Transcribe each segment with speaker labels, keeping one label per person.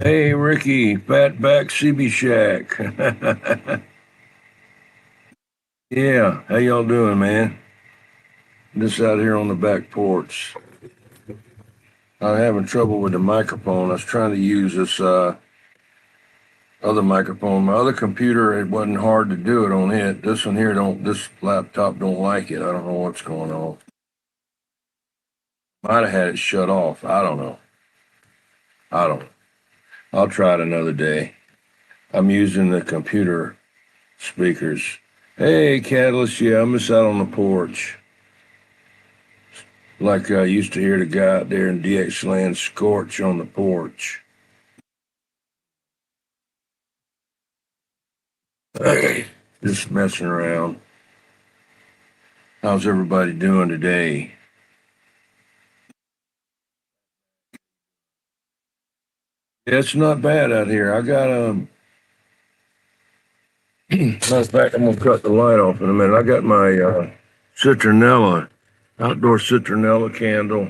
Speaker 1: Hey, Ricky, Fatback CB Shack. Yeah, how y'all doing, man? Just out here on the back porch. I'm having trouble with the microphone. I was trying to use this other microphone. My other computer, it wasn't hard to do it on it. This one here don't. This laptop don't like it. I don't know what's going on. Might have had it shut off. I don't know. I don't. I'll try it another day. I'm using the computer speakers. Hey, Catalyst. Yeah, I'm just out on the porch. Like I used to hear the guy out there in DX land scorch on the porch. Hey, just messing around. How's everybody doing today? Yeah, it's not bad out here. I got matter of fact, I'm gonna cut the light off in a minute. I got my citronella, outdoor citronella candle.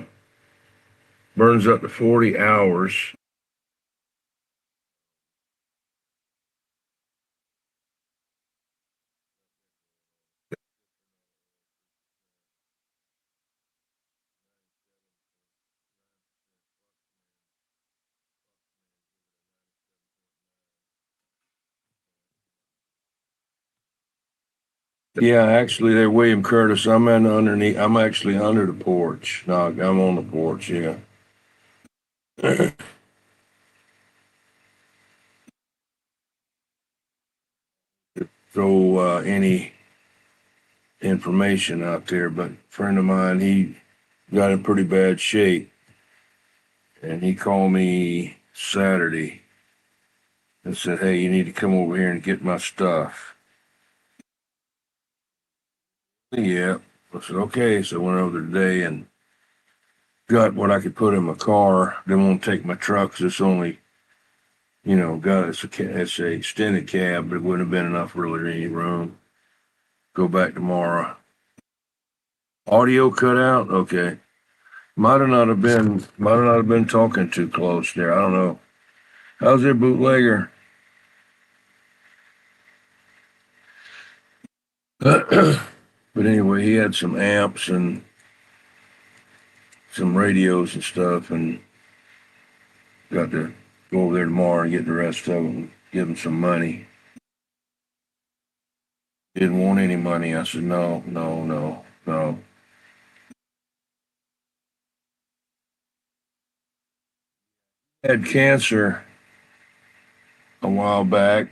Speaker 1: Burns up to 40 hours. Yeah, actually, there, William Curtis. I'm in underneath. I'm actually under the porch. No, I'm on the porch. Yeah. Throw any information out there, but a friend of mine, he got in pretty bad shape, and he called me Saturday and said, "Hey, you need to come over here and get my stuff." Yeah, I said, "Okay." So I went over today and got what I could put in my car. Didn't want to take my truck 'cause it's only, got it's a extended cab, but it wouldn't have been enough really any room. Go back tomorrow. Audio cut out. Okay, might have not have been talking too close there. I don't know. How's your bootlegger? But anyway, he had some amps and some radios and stuff, and got to go over there tomorrow and get the rest of them, give him some money. Didn't want any money. I said, no, no, no, no. Had cancer a while back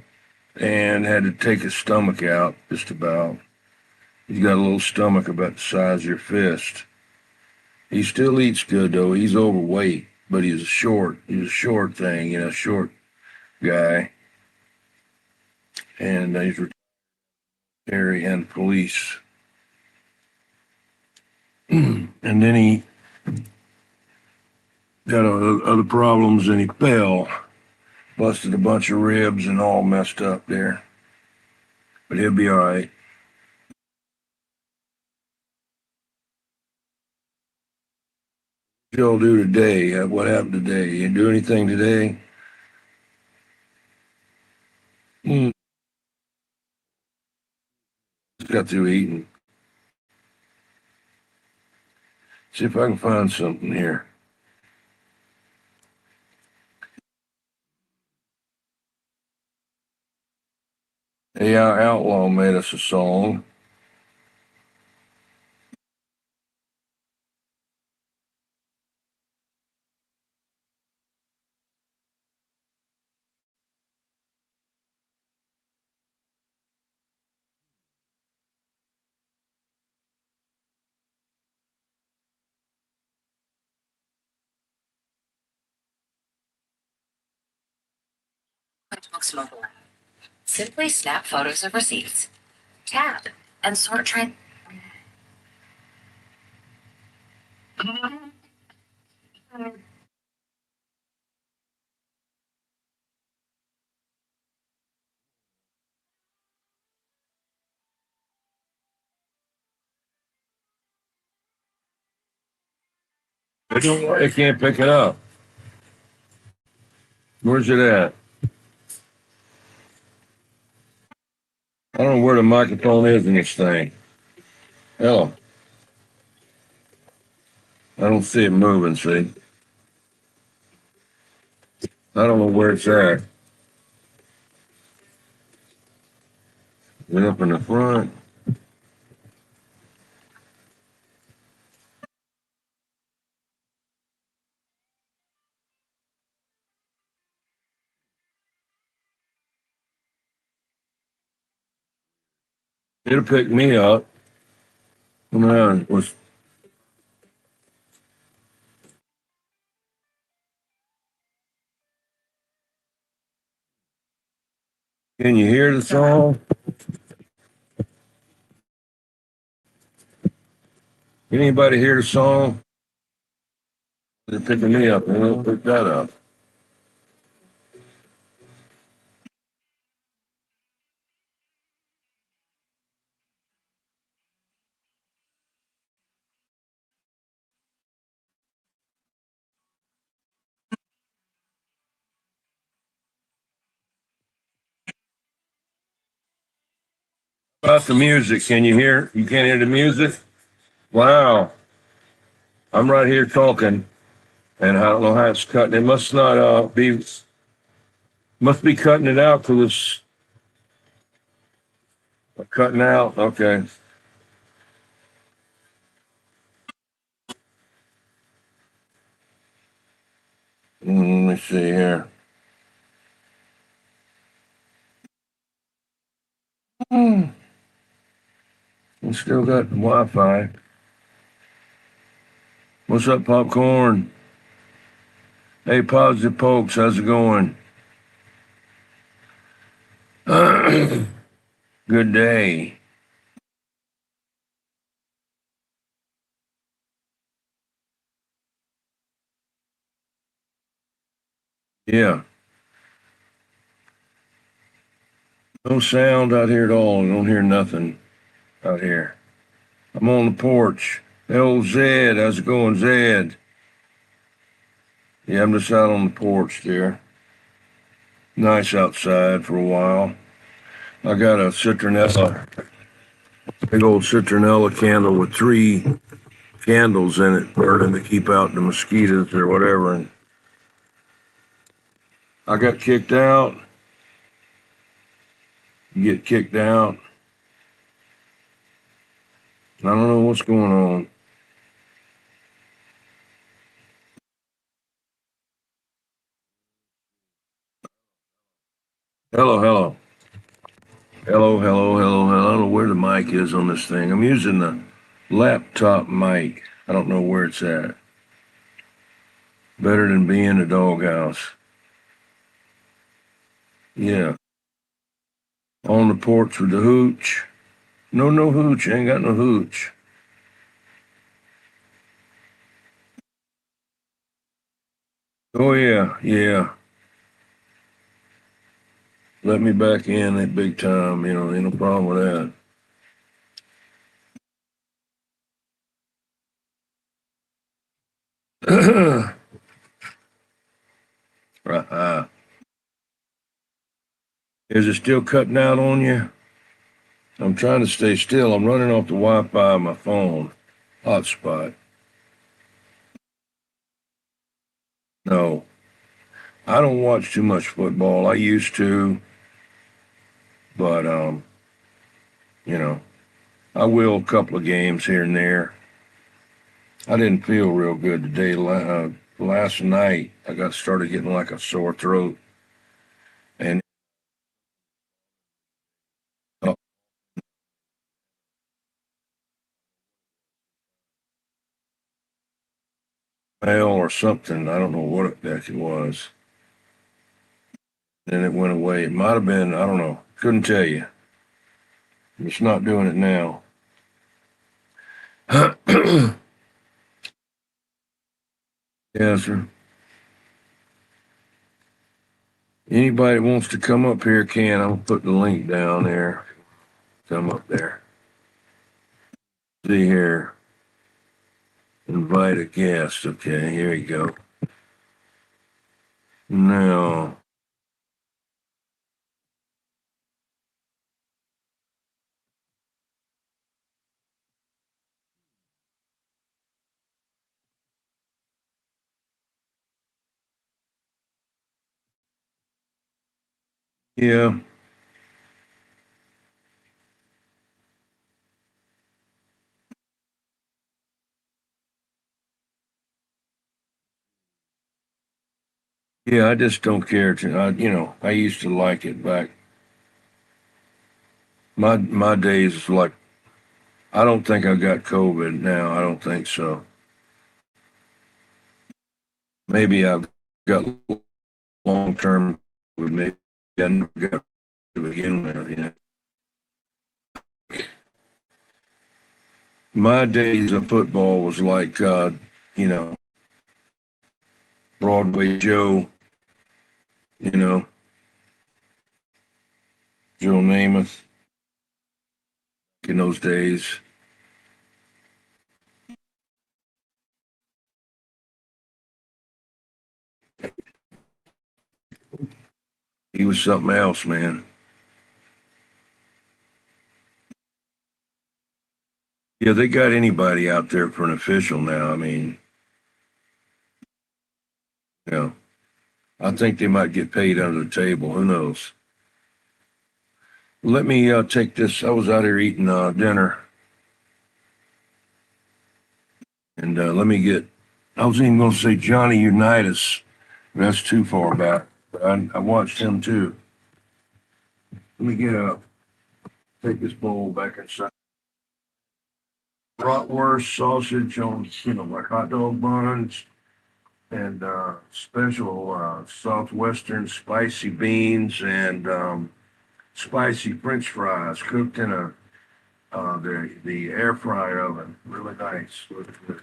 Speaker 1: and had to take his stomach out just about. He's got a little stomach about the size of your fist. He still eats good though. He's overweight, but he's a short thing, short guy. And he's retired and police. And then he got other problems and he fell, busted a bunch of ribs and all messed up there. But he'll be all right. What y'all do today? What happened today? You do anything today? Hmm. Just got through eating. See if I can find something here. AI Outlaw made us a song.
Speaker 2: QuickBooks Mobile. Simply snap photos of receipts, tab, and sort trend.
Speaker 1: They can't pick it up. Where's it at? I don't know where the microphone is in this thing. Hell, I don't see it moving, see? I don't know where it's at. Is it up in the front? It'll pick me up. Come on. Can you hear the song? Anybody hear the song? They're picking me up. And we'll pick that up. About the music, can you hear? You can't hear the music? Wow. I'm right here talking, and I don't know how it's cutting. It must not must be cutting it out because it's cutting out. Okay. Let me see here. Hmm. We still got the Wi-Fi. What's up, popcorn? Hey, Positive Pokes, how's it going? Good day. Yeah. No sound out here at all. I don't hear nothing out here. I'm on the porch. Hey, old Zed, how's it going, Zed? Yeah, I'm just out on the porch there. Nice outside for a while. I got a citronella, big old citronella candle with 3 candles in it, burning to keep out the mosquitoes or whatever. And I got kicked out. You get kicked out. I don't know what's going on. Hello, hello. Hello, hello, hello, hello. I don't know where the mic is on this thing. I'm using the laptop mic. I don't know where it's at. Better than being in the doghouse. Yeah. On the porch with the hooch. No, no hooch. I ain't got no hooch. Oh, yeah, yeah. Let me back in at big time. Ain't no problem with that. Right. Is it still cutting out on you? I'm trying to stay still. I'm running off the Wi-Fi on my phone. Hotspot. No, I don't watch too much football. I used to, but you know, I will a couple of games here and there. I didn't feel real good today. Last night, I got started getting like a sore throat, and uh, mail or something. I don't know what the heck it was. Then it went away. It might have been. I don't know. Couldn't tell you. It's not doing it now. Yes, sir. Anybody that wants to come up here can. I'll put the link down there. Come up there. See here. Invite a guest. Okay, here you go. No. Yeah. Yeah, I just don't care to. I used to like it back. My days is like I don't think I got COVID now. I don't think so. Maybe I've got long term with maybe I never got to begin with. My days of football was like you know, Broadway Joe, you know, Joe Namath in those days. He was something else, man. Yeah, they got anybody out there for an official now. I mean, you know, I think they might get paid under the table. Who knows? Let me take this. I was out here eating dinner, and let me get. I was even going to say Johnny Unitas. That's too far back. But I watched him too. Let me get up. Take this bowl back inside. Bratwurst, sausage on, like hot dog buns, and special southwestern spicy beans and spicy French fries cooked in the air fryer oven. Really nice. Looks good.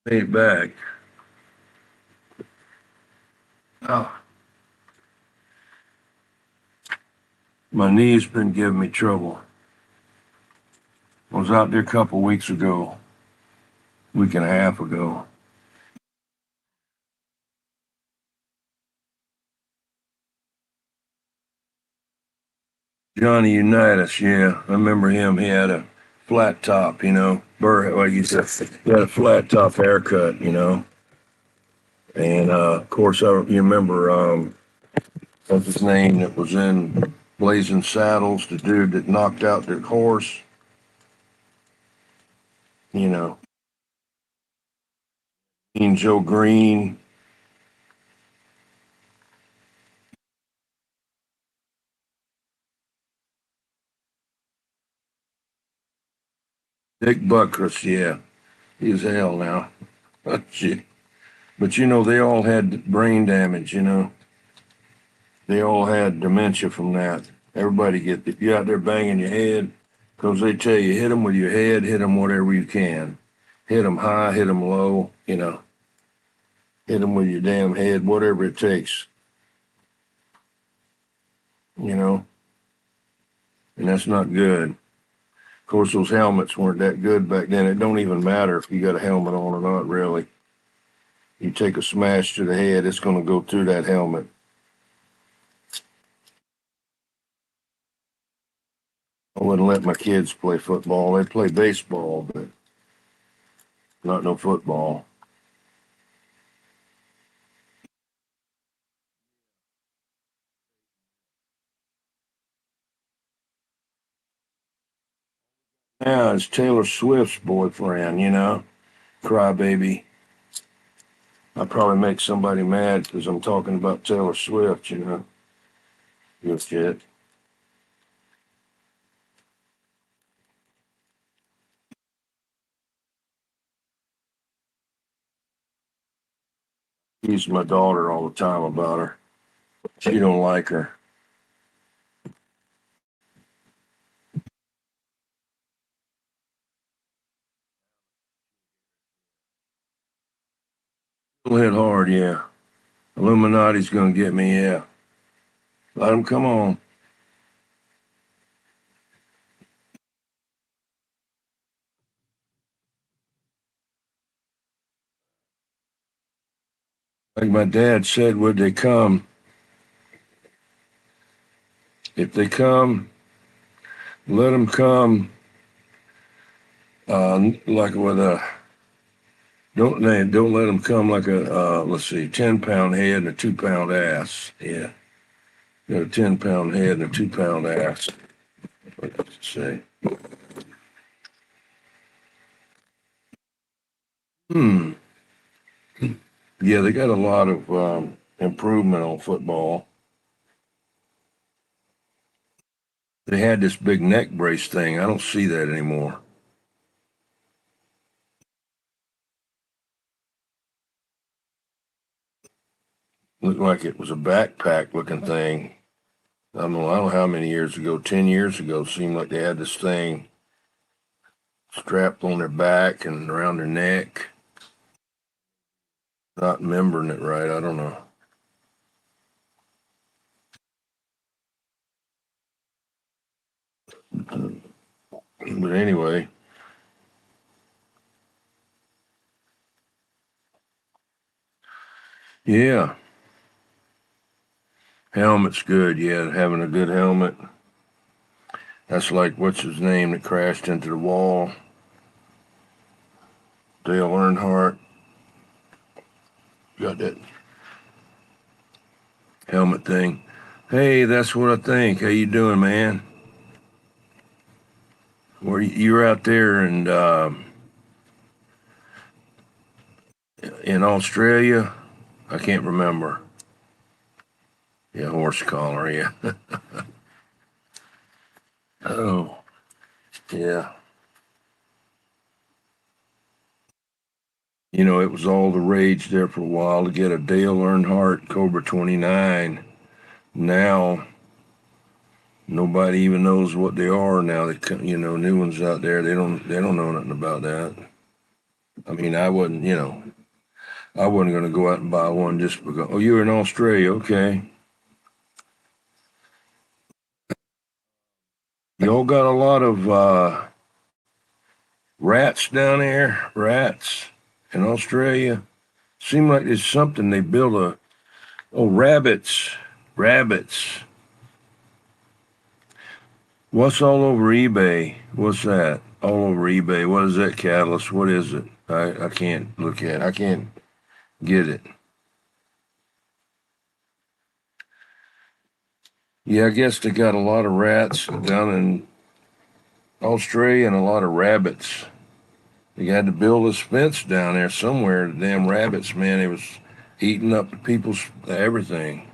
Speaker 1: Made it back. Oh, my knee's been giving me trouble. I was out there a couple weeks ago, week and a half ago. Johnny Unitas, yeah, I remember him. He had a flat top, Burr. Well, you said he had a flat top haircut, and of course, you remember what's his name that was in Blazing Saddles, the dude that knocked out the horse, you know, Mean Joe Green, Dick Butkus, yeah, he's hell now. Shit. But they all had brain damage, they all had dementia from that. Everybody get if you're out there banging your head, because they tell you hit them with your head, hit them whatever you can, hit them high, hit them low, hit them with your damn head, whatever it takes, you know, and that's not good. Of course, those helmets weren't that good back then. It don't even matter if you got a helmet on or not, really. You take a smash to the head, it's going to go through that helmet. I wouldn't let my kids play football. They play baseball, but not no football. Yeah, it's Taylor Swift's boyfriend, crybaby. I probably make somebody mad because I'm talking about Taylor Swift. Good shit. Tease my daughter all the time about her. She don't like her. She'll hit hard, yeah. Illuminati's gonna get me, yeah. Let them come on. Like my dad said, would they come? If they come, let them come. Like with a don't let them come like a let's see, 10 pound head and a 2 pound ass. Yeah, got a 10 pound head and a 2 pound ass. What does it say? Hmm. Yeah, they got a lot of improvement on football. They had this big neck brace thing. I don't see that anymore. Looked like it was a backpack looking thing. I don't know how many years ago, 10 years ago, seemed like they had this thing strapped on their back and around their neck. Not remembering it right. I don't know. But anyway, yeah, helmet's good. Yeah, having a good helmet. That's like what's his name that crashed into the wall? Dale Earnhardt. Got that helmet thing. Hey, that's what I think. How you doing, man? Where you're out there and in Australia? I can't remember. Yeah, horse collar. Yeah. Oh, yeah. It was all the rage there for a while to get a Dale Earnhardt Cobra 29. Now nobody even knows what they are now. New ones out there. They don't know nothing about that. I mean, I wasn't going to go out and buy one just because. Oh, you're in Australia, okay? Y'all got a lot of rats down there. Rats in Australia. Seem like there's something they built a. Oh, rabbits. Rabbits. What's all over eBay? What's that? All over eBay. What is that catalyst? What is it? I can't look at it. I can't get it. Yeah, I guess they got a lot of rats down in Australia and a lot of rabbits. They had to build a fence down there somewhere. The damn rabbits, man, they was eating up the people's everything.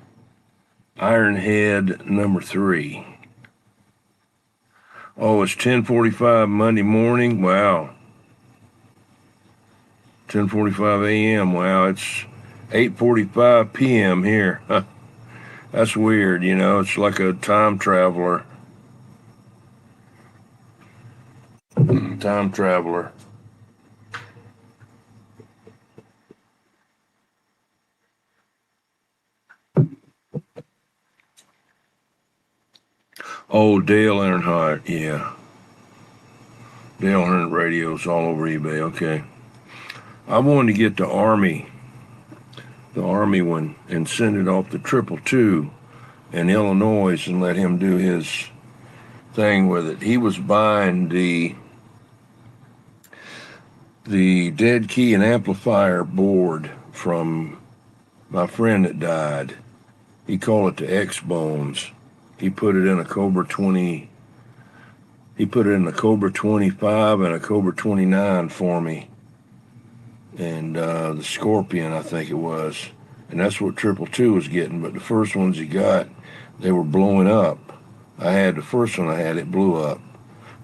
Speaker 1: Ironhead number 3. Oh, it's 10:45 Monday morning. Wow. 10:45 a.m. Wow, it's 8:45 p.m. here. Huh. That's weird, It's like a time traveler. Time traveler. Oh, Dale Earnhardt. Yeah. Dale Earnhardt radios all over eBay. Okay. I wanted to get the Army one, and send it off to 222 in Illinois and let him do his thing with it. He was buying the dead key and amplifier board from my friend that died. He called it the X Bones. He put it in a Cobra 20 He put it in a Cobra 25 and a Cobra 29 for me, and the Scorpion, I think it was, and that's what Triple Two was getting. But the first ones he got, they were blowing up. I had the first one I had, it blew up,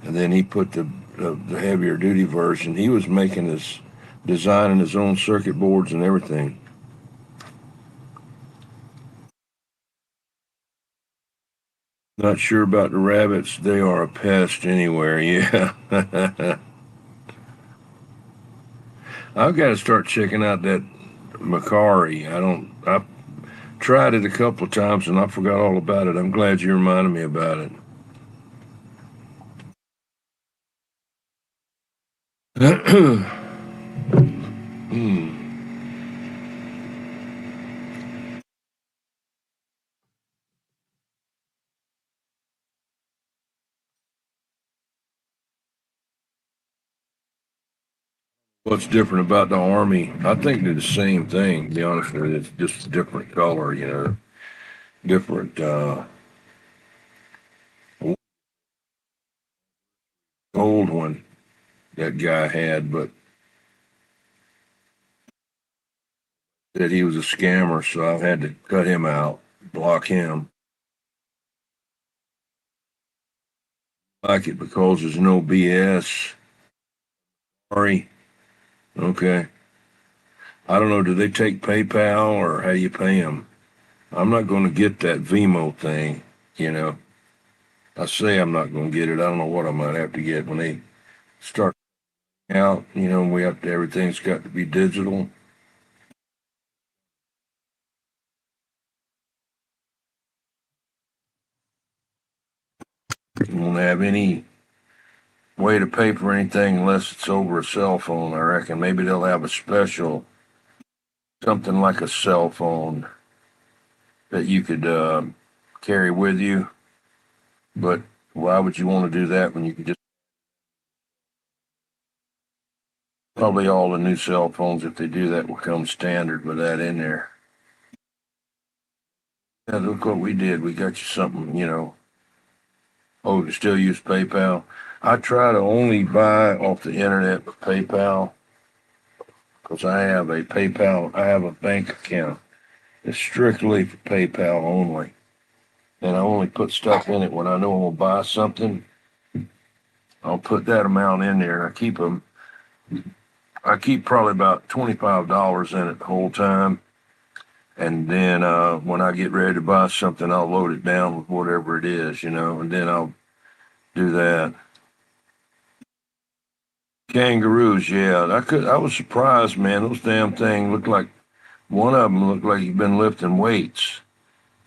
Speaker 1: and then he put the heavier duty version. He was making his designing his own circuit boards and everything. Not sure about the rabbits. They are a pest anywhere. Yeah. I've got to start checking out that Macari. I tried it a couple of times and I forgot all about it. I'm glad you reminded me about it. Hmm. What's different about the Army? I think they're the same thing, to be honest with you. It's just a different color, different old one that guy had, but that he was a scammer, so I've had to cut him out, block him. I like it because there's no BS. Sorry. Okay. I don't know. Do they take PayPal or how you pay them? I'm not going to get that Vimo thing. You know, I say I'm not going to get it. I don't know what I might have to get when they start out. We have to. Everything's got to be digital. You won't have any way to pay for anything unless it's over a cell phone. I reckon maybe they'll have a special something like a cell phone that you could carry with you. But why would you want to do that when you could just probably all the new cell phones, if they do that, will come standard with that in there. Yeah, look what we did. We got you something, Oh, you still use PayPal? I try to only buy off the internet with PayPal because I have a bank account. It's strictly for PayPal only. And I only put stuff in it when I know I'm going to buy something. I'll put that amount in there and I keep probably about $25 in it the whole time. And then when I get ready to buy something, I'll load it down with whatever it is, and then I'll do that. Kangaroos, yeah. I was surprised, man. Those damn things looked like one of them looked like he'd been lifting weights.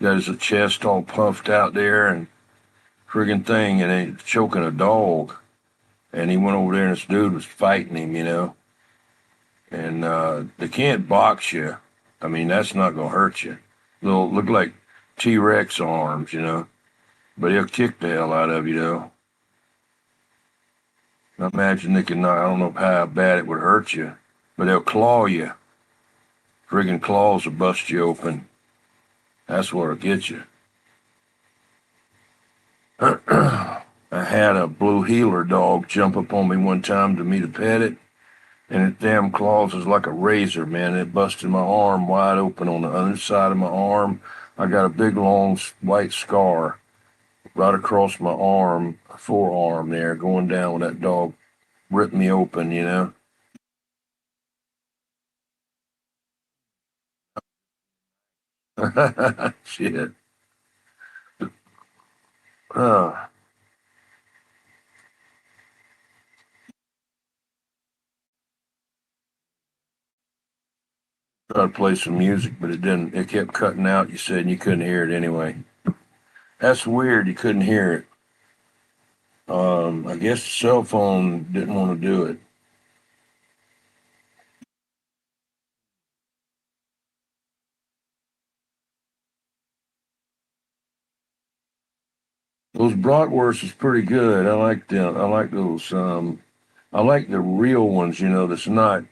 Speaker 1: Got his chest all puffed out there and friggin' thing, and he choking a dog. And he went over there, and this dude was fighting him. And they can't box you. I mean, that's not gonna hurt you. They'll look like T-Rex arms. But he'll kick the hell out of you, though. I imagine they can knock. I don't know how bad it would hurt you, but they'll claw you. Friggin' claws will bust you open. That's what'll get you. I had a blue heeler dog jump up on me one time to me to pet it, and its damn claws was like a razor, man. It busted my arm wide open on the other side of my arm. I got a big, long, white scar right across my arm, forearm there, going down with that dog ripped me open. Shit. Uh, Tried to play some music, but it didn't. It kept cutting out. You said and you couldn't hear it anyway. That's weird. You couldn't hear it. I guess the cell phone didn't want to do it. Those bratwursts is pretty good. I like them. I like those. I like the real ones. That's not.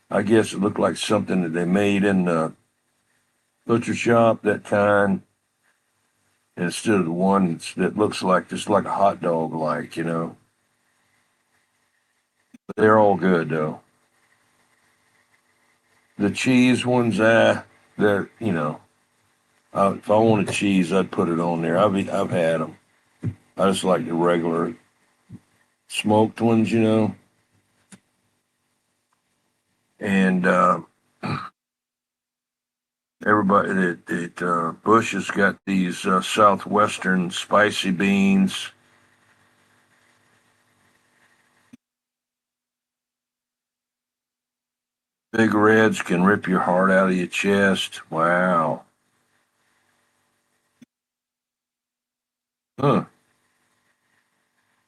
Speaker 1: I guess it looked like something that they made in the butcher shop. That kind. instead of the one that looks like just like a hot dog, like, you know. They're all good though. The cheese ones, they're, you know, if I wanted cheese, I'd put it on there. I've had them. I just like the regular smoked ones, you know. And everybody that Bush has got these southwestern spicy beans. Big reds can rip your heart out of your chest. Wow. Huh.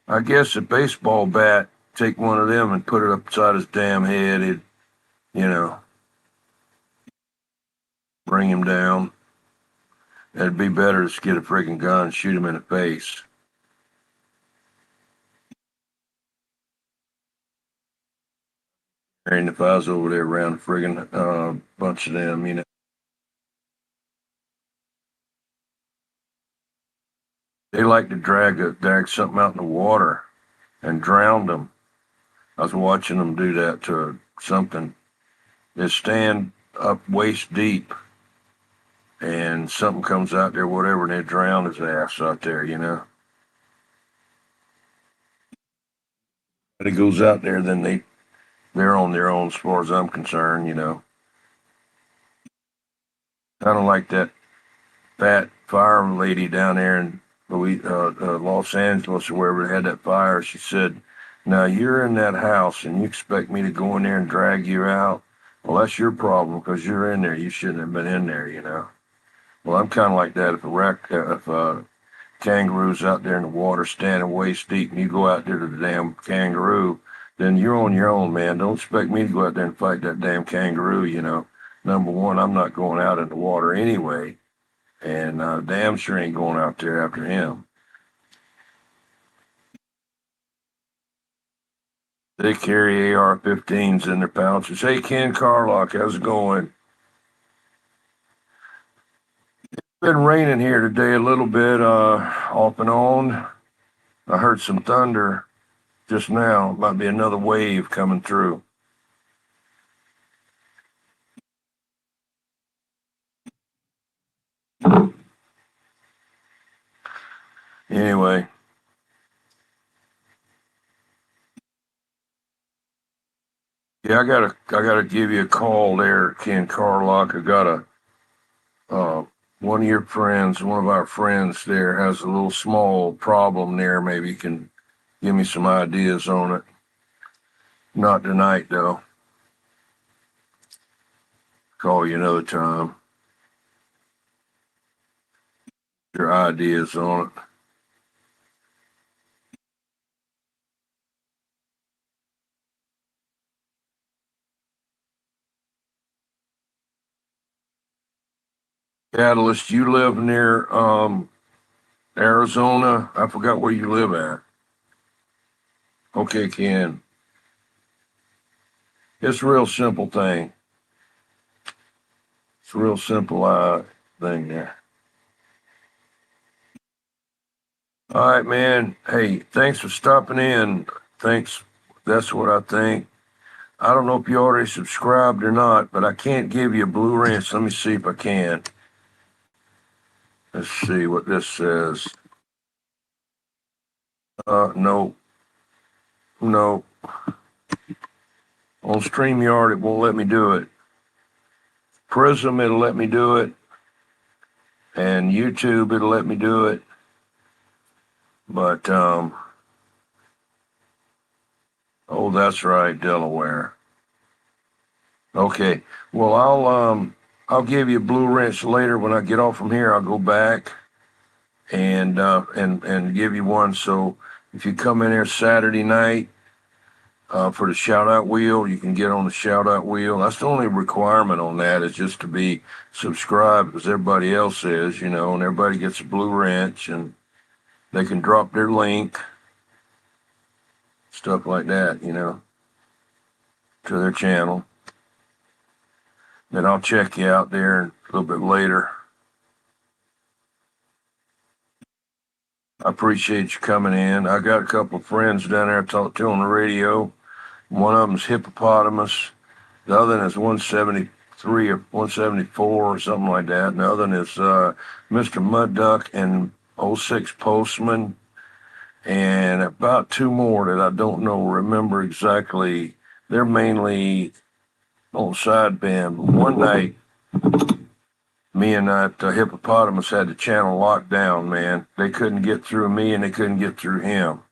Speaker 1: I guess a baseball bat, take one of them and put it upside his damn head, it, you know, bring him down. It'd be better to get a freaking gun and shoot him in the face. And if I was over there around a friggin' bunch of them, you know, they like to drag something out in the water and drown them. I was watching them do that to something. They stand up waist deep and something comes out there, whatever, and they drown his ass out there, you know. But it goes out there, then they're on their own as far as I'm concerned, you know. Kind of like that fat fire lady down there in Los Angeles or wherever had that fire. She said, "Now you're in that house and you expect me to go in there and drag you out? Well, that's your problem because you're in there. You shouldn't have been in there, you know." Well, I'm kind of like that. If a kangaroo's out there in the water standing waist deep and you go out there to the damn kangaroo, then you're on your own, man. Don't expect me to go out there and fight that damn kangaroo, you know. Number one, I'm not going out in the water anyway, and damn sure ain't going out there after him. They carry AR-15s in their pouches. Hey, Ken Carlock, how's it going? Been raining here today a little bit, off and on. I heard some thunder just now. Might be another wave coming through. Anyway, yeah, I gotta give you a call there, Ken Carlock. I got uh, one of your friends, one of our friends there has a little small problem there. Maybe you can give me some ideas on it. Not tonight though. Call you another time. Your ideas on it. Catalyst, you live near Arizona. I forgot where you live at. Okay, Ken. It's a real simple thing. It's a real simple thing there. All right, man. Hey, thanks for stopping in. Thanks. That's what I think. I don't know if you already subscribed or not, but I can't give you a blue ranch. Let me see if I can. Let's see what this says. No, no. On StreamYard, it won't let me do it. Prism, it'll let me do it. And YouTube, it'll let me do it. But, oh, that's right, Delaware. Okay. Well, I'll give you a blue wrench later when I get off from here. I'll go back and give you one. So if you come in here Saturday night for the shout out wheel, you can get on the shout out wheel. That's the only requirement on that is just to be subscribed because everybody else is, you know, and everybody gets a blue wrench and they can drop their link, stuff like that, you know, to their channel. Then I'll check you out there a little bit later. I appreciate you coming in. I got a couple of friends down there I talked to on the radio. One of them's Hippopotamus. The other one is 173 or 174 or something like that. And the other one is Mr. Mud Duck and '06 Postman. And about two more that I don't know, remember exactly. They're mainly on sideband. One night, me and that Hippopotamus had the channel locked down, man. They couldn't get through me and they couldn't get through him.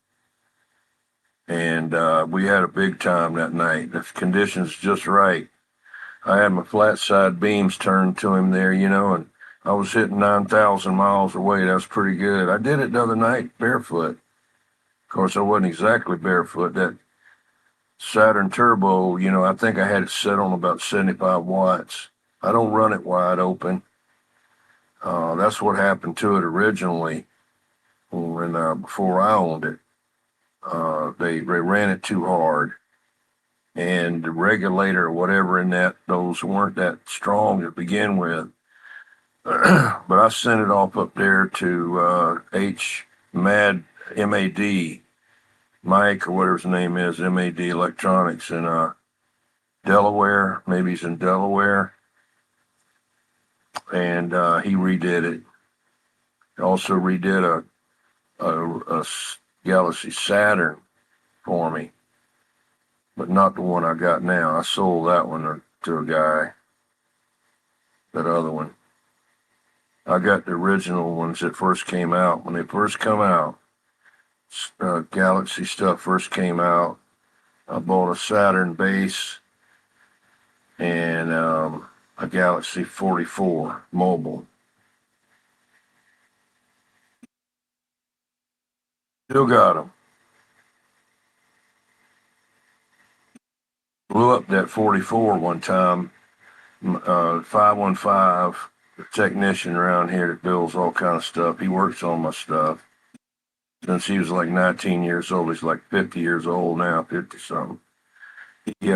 Speaker 1: And we had a big time that night. The conditions just right. I had my flat side beams turned to him there, and I was hitting 9,000 miles away. That was pretty good. I did it the other night barefoot. Of course, I wasn't exactly barefoot. That Saturn Turbo, I think I had it set on about 75 watts. I don't run it wide open. That's what happened to it originally when before I owned it. They ran it too hard, and the regulator or whatever in those weren't that strong to begin with. But I sent it off up there to MAD, Mike or whatever his name is, MAD Electronics in Delaware. Maybe he's in Delaware, and he redid it. Also redid a Galaxy Saturn for me, but not the one I got now. I sold that one to a guy. That other one. I got the original ones that first came out. When they first come out, Galaxy stuff first came out, I bought a Saturn base and a Galaxy 44 mobile. Still got them. Blew up that 44 one time. 515, the technician around here that builds all kind of stuff. He works on my stuff. Since he was like 19 years old, he's like 50 years old now, 50 something. We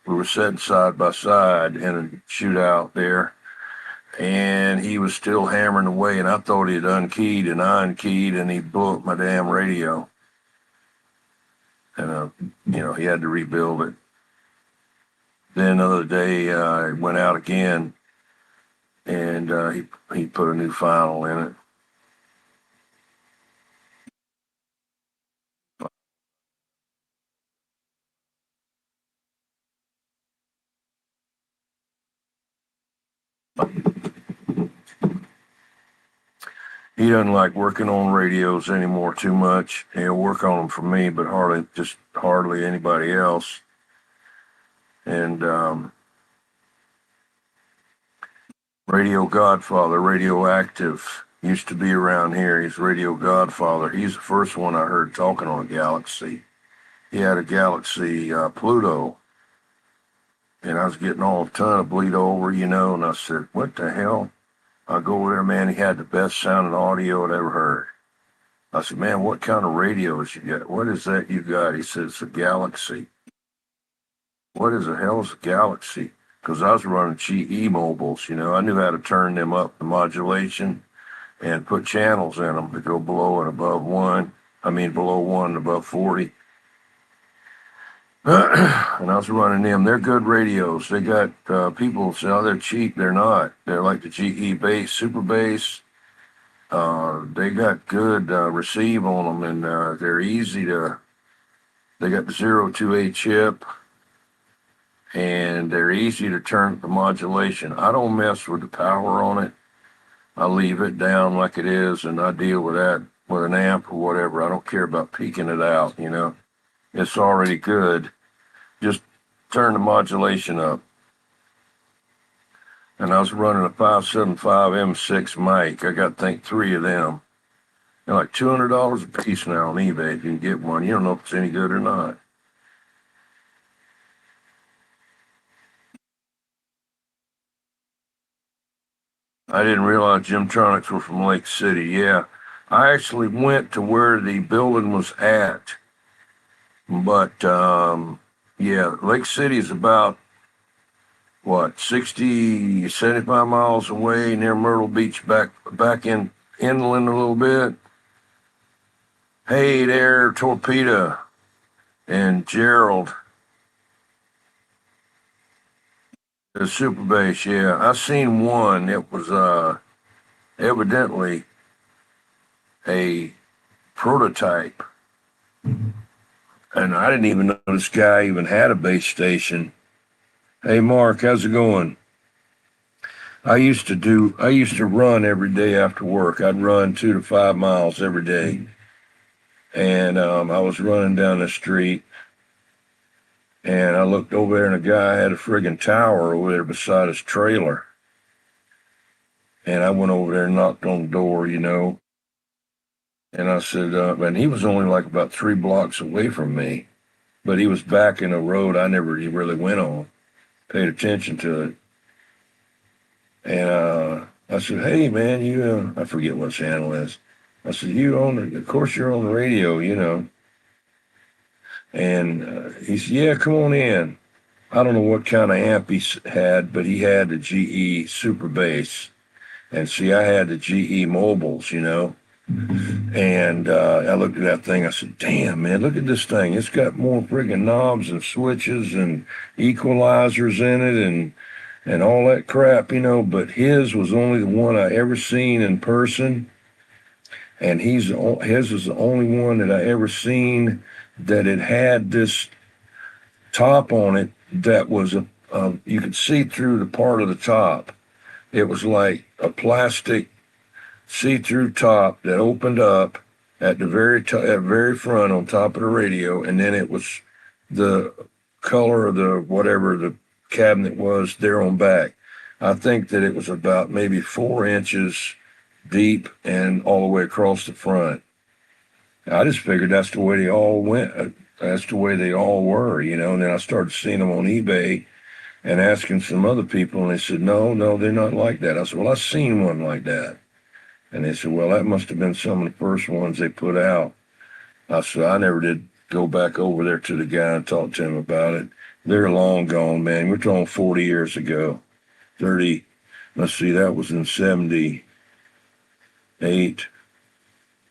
Speaker 1: were sitting side by side in a shootout there, and he was still hammering away, and I thought he had unkeyed, and I unkeyed, and he blew up my damn radio. And, he had to rebuild it. Then another day, it went out again, and he put a new final in it. He doesn't like working on radios anymore too much. He'll work on them for me, but hardly anybody else. And Radio Godfather, Radioactive, used to be around here. He's Radio Godfather. He's the first one I heard talking on a Galaxy. He had a Galaxy Pluto, and I was getting all a ton of bleed over, and I said, what the hell? I go over there, man, he had the best sounding audio I'd ever heard. I said, man, what kind of radios you got? What is that you got? He said, it's a Galaxy. What is the hell is a Galaxy? Because I was running GE mobiles, I knew how to turn them up, the modulation, and put channels in them to go below and above below 1 and above 40. And I was running them. They're good radios. They got people say, oh, they're cheap. They're not. They're like the GE bass, super bass. They got good receive on them, and they're easy to. They got the 028 chip, and they're easy to turn the modulation. I don't mess with the power on it. I leave it down like it is, and I deal with that with an amp or whatever. I don't care about peaking it out, It's already good. Just turn the modulation up. And I was running a 575 M6 mic. I got, I think, 3 of them. They're like $200 a piece now on eBay if you can get one. You don't know if it's any good or not. I didn't realize Gymtronics were from Lake City. Yeah, I actually went to where the building was at. But, yeah, Lake City is about, 60, 75 miles away near Myrtle Beach, back inland a little bit. Hey there, Torpedo and Gerald, the super bass. Yeah, I seen one. It was evidently a prototype, and I didn't even know this guy even had a bass station. Hey, Mark, how's it going? I used to run every day after work. I'd run 2 to 5 miles every day, and I was running down the street, and I looked over there, and a guy had a friggin' tower over there beside his trailer. And I went over there and knocked on the door, and I said, and he was only like about 3 blocks away from me, but he was back in a road I never really went on, paid attention to it. And I said, hey, man, I forget what channel is. I said, of course you're on the radio. And he said, yeah, come on in. I don't know what kind of amp he had, but he had the GE Super Bass. And see, I had the GE Mobiles. And I looked at that thing. I said, damn, man, look at this thing. It's got more friggin' knobs and switches and equalizers in it and all that crap. But his was only the one I ever seen in person. And his was the only one that I ever seen that it had this top on it that was you could see through the part of the top. It was like a plastic see-through top that opened up at the very front on top of the radio, and then it was the color of the whatever the cabinet was there on back. I think that it was about maybe 4 inches deep and all the way across the front. I just figured that's the way they all went. That's the way they all were. And then I started seeing them on eBay and asking some other people, and they said, no, they're not like that. I said, well, I've seen one like that. And they said, well, that must have been some of the first ones they put out. I said, I never did go back over there to the guy and talk to him about it. They're long gone, man. We're talking 40 years ago. 30, let's see, that was in 78,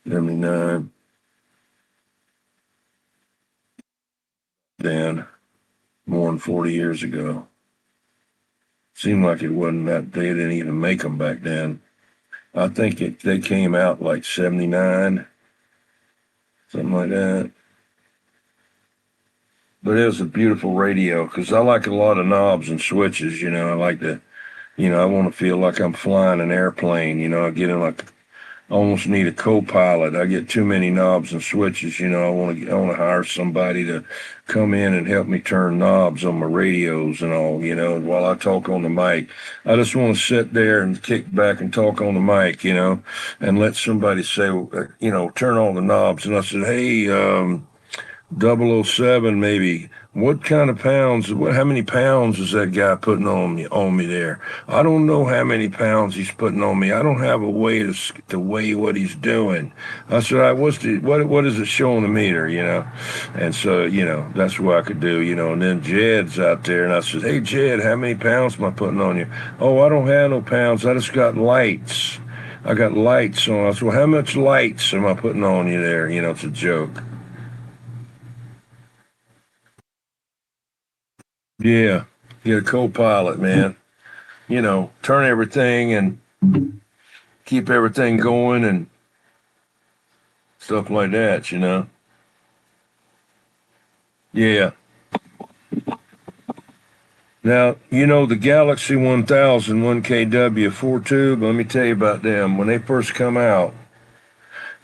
Speaker 1: 79. Then, more than 40 years ago. Seemed like it wasn't that, they didn't even make them back then. I think they came out like 79, something like that. But it was a beautiful radio because I like a lot of knobs and switches. I like to, I want to feel like I'm flying an airplane. I get in like, I almost need a co-pilot. I get too many knobs and switches. I want to hire somebody to come in and help me turn knobs on my radios and all, while I talk on the mic. I just want to sit there and kick back and talk on the mic, and let somebody say, turn on the knobs. And I said, hey, 007 maybe. What kind of pounds? How many pounds is that guy putting on me there? I don't know how many pounds he's putting on me. I don't have a way to weigh what he's doing. I said, what is it showing the meter? And so that's what I could do. And then Jed's out there, and I said, hey Jed, how many pounds am I putting on you? Oh, I don't have no pounds. I just got lights. I got lights on. I said, well, how much lights am I putting on you there? It's a joke. Yeah, get a co-pilot, man. Turn everything and keep everything going and stuff like that. Yeah. Now, the Galaxy 1000 1KW 4-tube, let me tell you about them. When they first come out,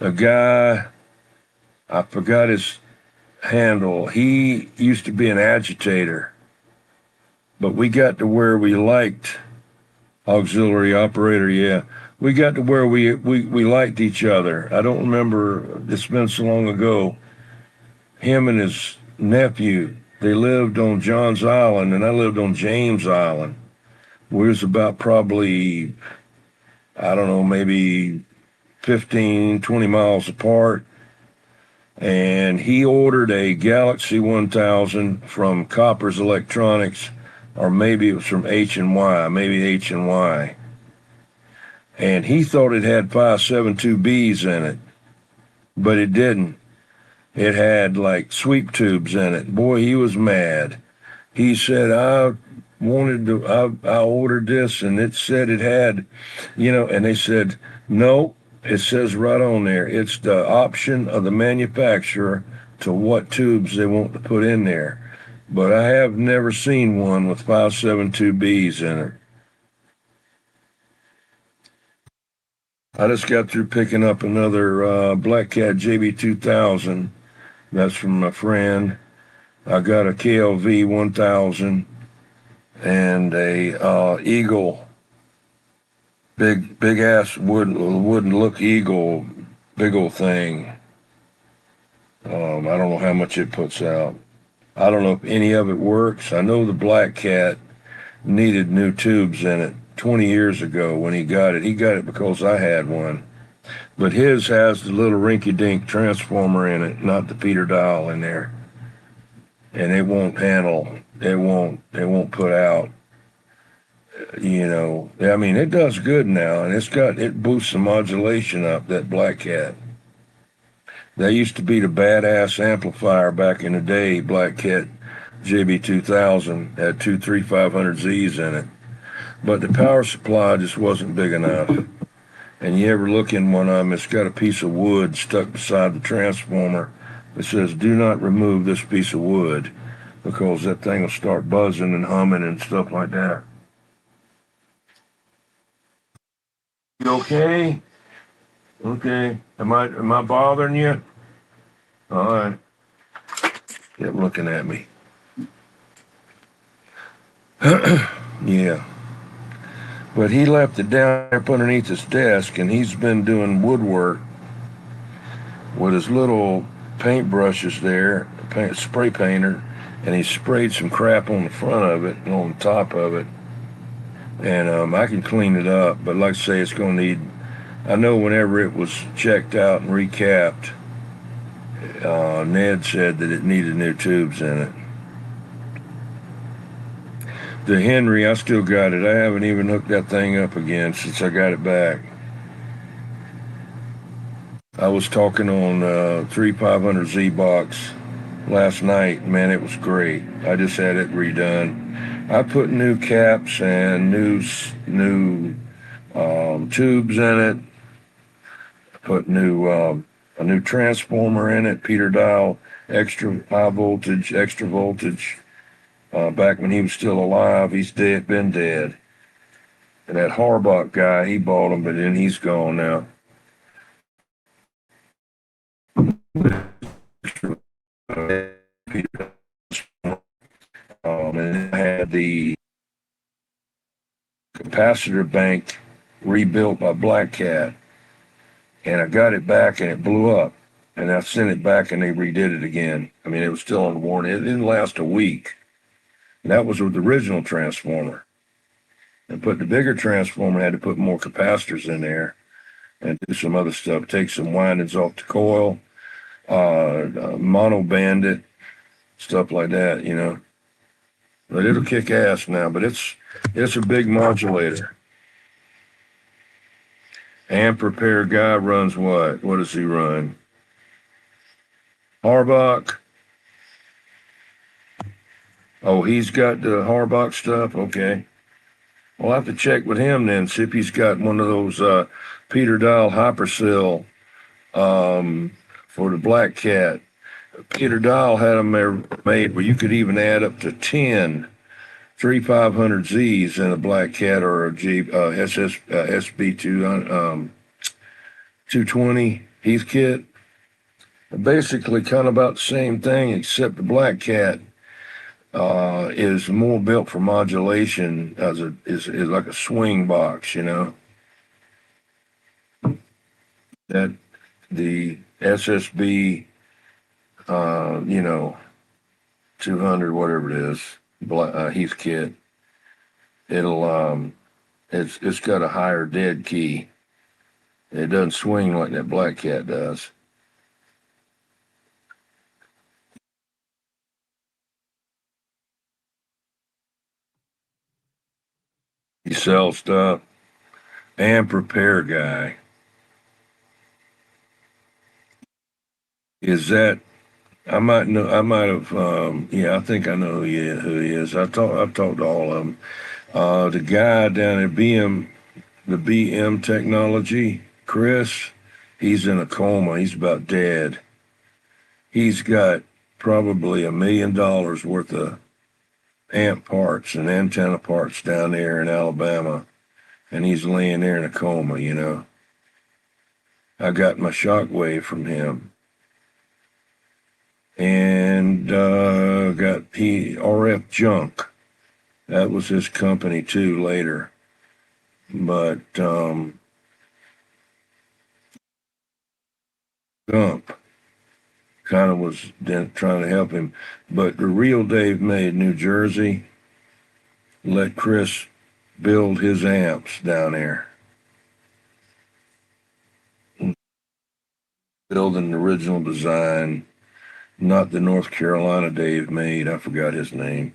Speaker 1: a guy, I forgot his handle, he used to be an agitator, but we got to where we liked auxiliary operator, yeah. We got to where we liked each other. I don't remember, it's been so long ago. Him and his nephew, they lived on Johns Island, and I lived on James Island. We was about probably, I don't know, maybe 15, 20 miles apart. And he ordered a Galaxy 1000 from Copper's Electronics, or maybe it was from H&Y, maybe H&Y. And he thought it had 572Bs in it, but it didn't. It had like sweep tubes in it. Boy, he was mad. He said, I ordered this and it said it had, and they said, no, it says right on there, it's the option of the manufacturer to what tubes they want to put in there. But I have never seen one with 572Bs in it. I just got through picking up another Black Cat JB 2000. That's from my friend. I got a KLV 1000 and a Eagle, big ass wooden look Eagle, big old thing. I don't know how much it puts out. I don't know if any of it works. I know the Black Cat needed new tubes in it 20 years ago when he got it. He got it because I had one. But his has the little rinky-dink transformer in it, not the Peter dial in there. And it won't handle, it won't put out, I mean, it does good now, and it boosts the modulation up, that Black Cat. That used to be the badass amplifier back in the day. Black Cat JB 2000 had two 3500Zs in it, but the power supply just wasn't big enough. And you ever look in one of them, it's got a piece of wood stuck beside the transformer that says, do not remove this piece of wood, because that thing will start buzzing and humming and stuff like that. You okay? Okay. Am I bothering you? All right. Kept looking at me. Yeah. But he left it down up underneath his desk, and he's been doing woodwork with his little paintbrushes there, spray painter, and he sprayed some crap on the front of it and on the top of it. And I can clean it up, but like I say, it's going to need. I know whenever it was checked out and recapped, Ned said that it needed new tubes in it. The Henry, I still got it. I haven't even hooked that thing up again since I got it back. I was talking on 3500Z box last night. Man, it was great. I just had it redone. I put new caps and new tubes in it. Put a new transformer in it. Peter dial, extra high voltage, extra voltage. Back when he was still alive, he's been dead. And that Harbach guy, he bought him, but then he's gone now. And I had the capacitor bank rebuilt by Black Cat, and I got it back and it blew up, and I sent it back and they redid it again. I mean, it was still on warranty. It didn't last a week. And that was with the original transformer. And put the bigger transformer, had to put more capacitors in there and do some other stuff. Take some windings off the coil, mono band it, stuff like that. But it'll kick ass now. But it's a big modulator. Amp repair guy runs what? What does he run? Harbach. Oh, he's got the Harbach stuff. Okay. I'll have to check with him then, see if he's got one of those Peter dial hypercell for the Black Cat. Peter dial had them made where you could even add up to 10 3500Zs in a Black Cat or a SB 220 Heathkit. Basically kind of about the same thing, except the Black Cat is more built for modulation is like a swing box, that the SSB, 200, whatever it is, Heathkit, it's got a higher dead key. It doesn't swing like that Black Cat does. He sells stuff. Amp repair guy. Is that I might know. I might have. Yeah, I think I know who he is. I've talked to all of them. The guy down at the BM Technology, Chris, he's in a coma. He's about dead. He's got probably $1 million worth of amp parts and antenna parts down there in Alabama, and he's laying there in a coma. I got my shockwave from him, and got RF Junk. That was his company too later, but Gump kind of was trying to help him. But the real Dave May in New Jersey let Chris build his amps down there, build an original design, not the North Carolina Dave made. I forgot his name.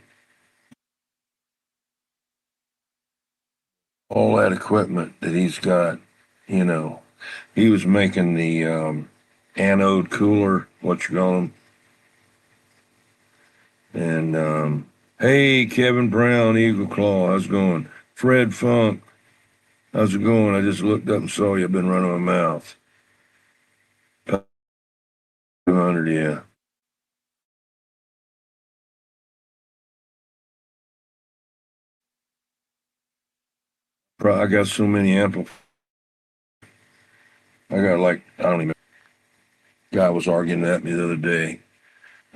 Speaker 1: All that equipment that he's got, you know, he was making the anode cooler, what you call them, and hey, Kevin Brown, Eagle Claw, how's it going? Fred Funk, how's it going? I just looked up and saw you. I've been running my mouth. 200, yeah. I got so many I got like, I don't even, guy was arguing at me the other day.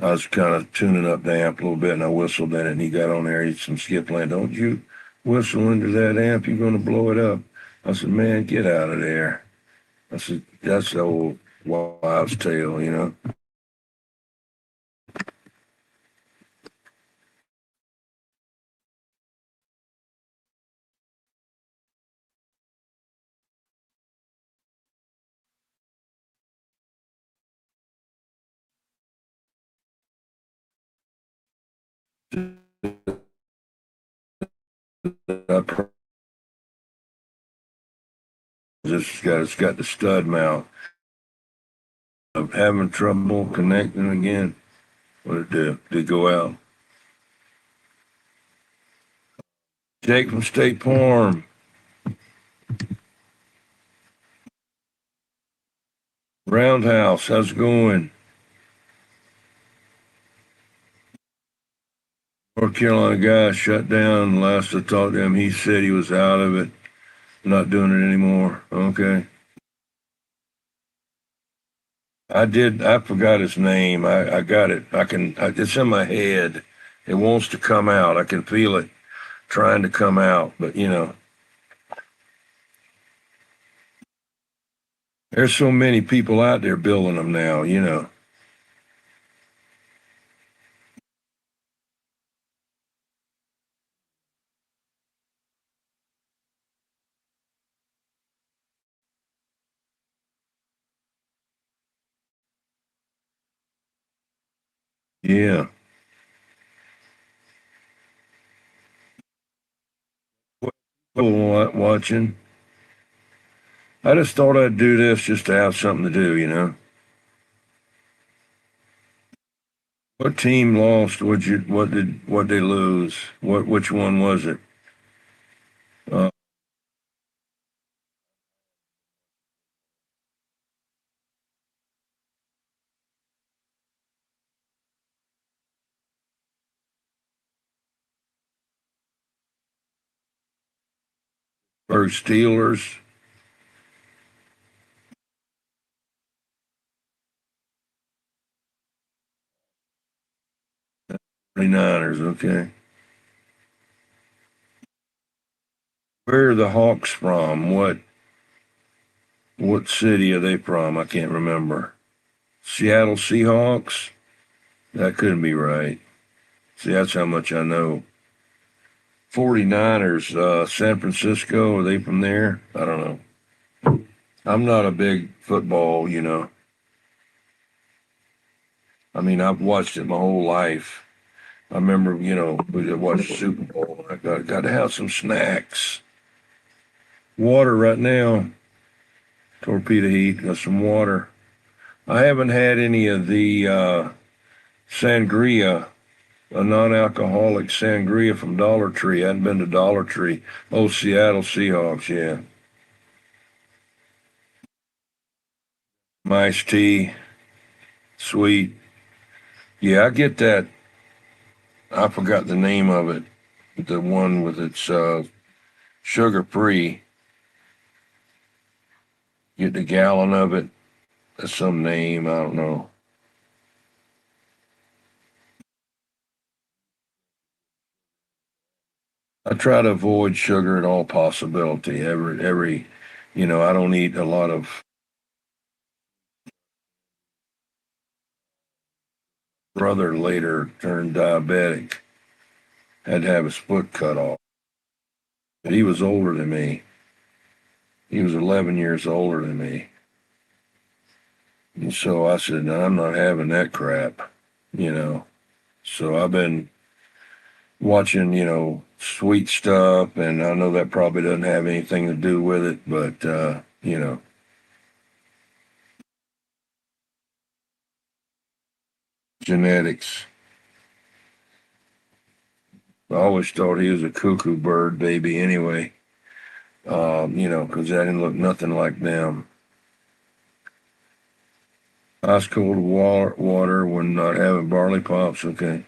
Speaker 1: I was kind of tuning up the amp a little bit and I whistled in it and he got on there, he's some skip land. Don't you whistle into that amp, you're going to blow it up. I said, man, get out of there. I said, that's the old wives' tale. It's got the stud mount. I'm having trouble connecting again. What it do? Did it go out? Jake from State Farm. Roundhouse, how's it going? North Carolina guy shut down. Last I talked to him, he said he was out of it, not doing it anymore. Okay. I did. I forgot his name. I got it. It's in my head. It wants to come out. I can feel it trying to come out. But there's so many people out there building them now. Yeah. Watching. I just thought I'd do this just to have something to do. What team lost? What they lose? Which one was it? Uh, or Steelers, 49ers. Okay. Where are the Hawks from? What city are they from? I can't remember. Seattle Seahawks? That couldn't be right. See, that's how much I know. 49ers, San Francisco, are they from there? I don't know. I'm not a big football. I mean, I've watched it my whole life. I remember, we watched the Super Bowl. I got to have some snacks. Water right now. Torpedo heat, got some water. I haven't had any of the Sangria, a non-alcoholic sangria from Dollar Tree. I hadn't been to Dollar Tree. Oh, Seattle Seahawks, yeah. Iced tea, sweet. Yeah, I get that. I forgot the name of it. The one with its sugar-free. Get the gallon of it. That's some name, I don't know. I try to avoid sugar at all possibility. I don't eat a lot of. Brother later turned diabetic, had to have his foot cut off. But he was older than me. He was 11 years older than me. And so I said, no, I'm not having that crap, you know. So I've been watching, sweet stuff, and I know that probably doesn't have anything to do with it, but, genetics. I always thought he was a cuckoo bird baby anyway, because I didn't look nothing like them. Ice cold water when not having barley pops, okay.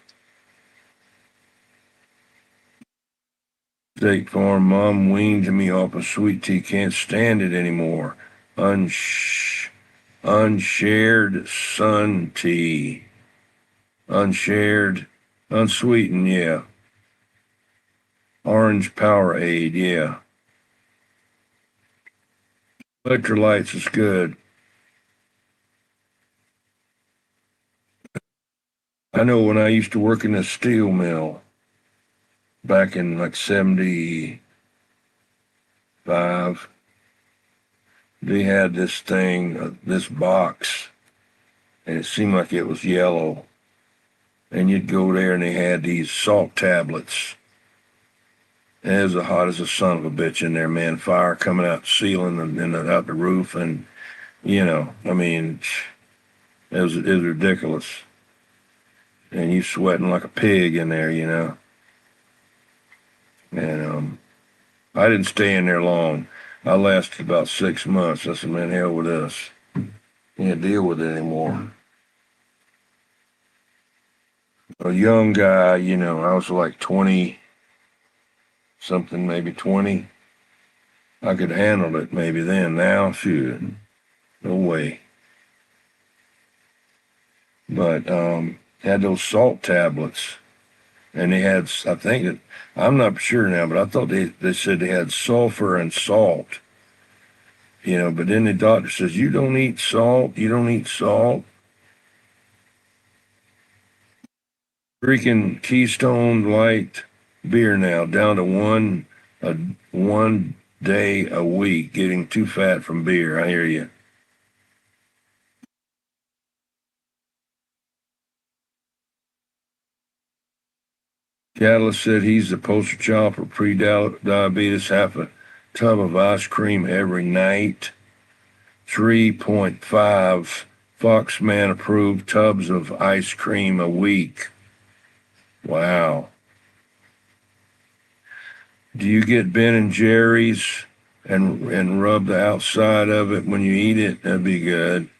Speaker 1: State Farm mom weaned me off of sweet tea, can't stand it anymore. Unshared sun tea. Unshared, unsweetened, yeah. Orange Powerade, yeah. Electrolytes is good. I know when I used to work in a steel mill back in like 75, they had this thing, this box, and it seemed like it was yellow. And you'd go there and they had these salt tablets. And it was as hot as a son of a bitch in there, man. Fire coming out the ceiling and out the roof. And, I mean, it was ridiculous. And you sweating like a pig in there, And I didn't stay in there long. I lasted about 6 months. I said, man, hell with this. Can't deal with it anymore. A young guy, I was like 20 something, maybe 20. I could handle it maybe then. Now, shoot, no way. But had those salt tablets, and they had, I think it, I'm not sure now, but I thought they said they had sulfur and salt. But then the doctor says, you don't eat salt, you don't eat salt. Drinking Keystone Light beer now, down to one day a week, getting too fat from beer. I hear you. Catalyst said he's the poster child for pre-diabetes, half a tub of ice cream every night. 3.5 Foxman approved tubs of ice cream a week. Wow. Do you get Ben and Jerry's and rub the outside of it when you eat it? That'd be good.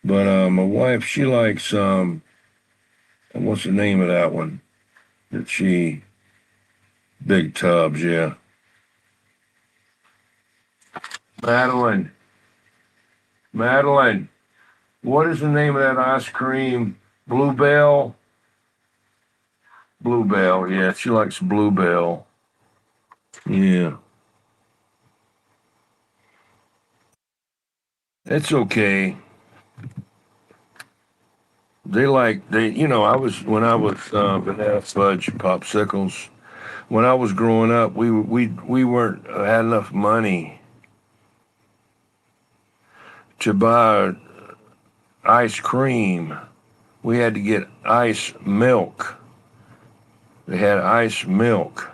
Speaker 1: But my wife, she likes what's the name of that one? Big tubs, yeah. Madeline, what is the name of that ice cream? Bluebell? Bluebell, yeah, she likes Bluebell. Yeah. It's okay. When I was banana fudge popsicles. When I was growing up, we weren't had enough money to buy ice cream. We had to get ice milk. They had ice milk,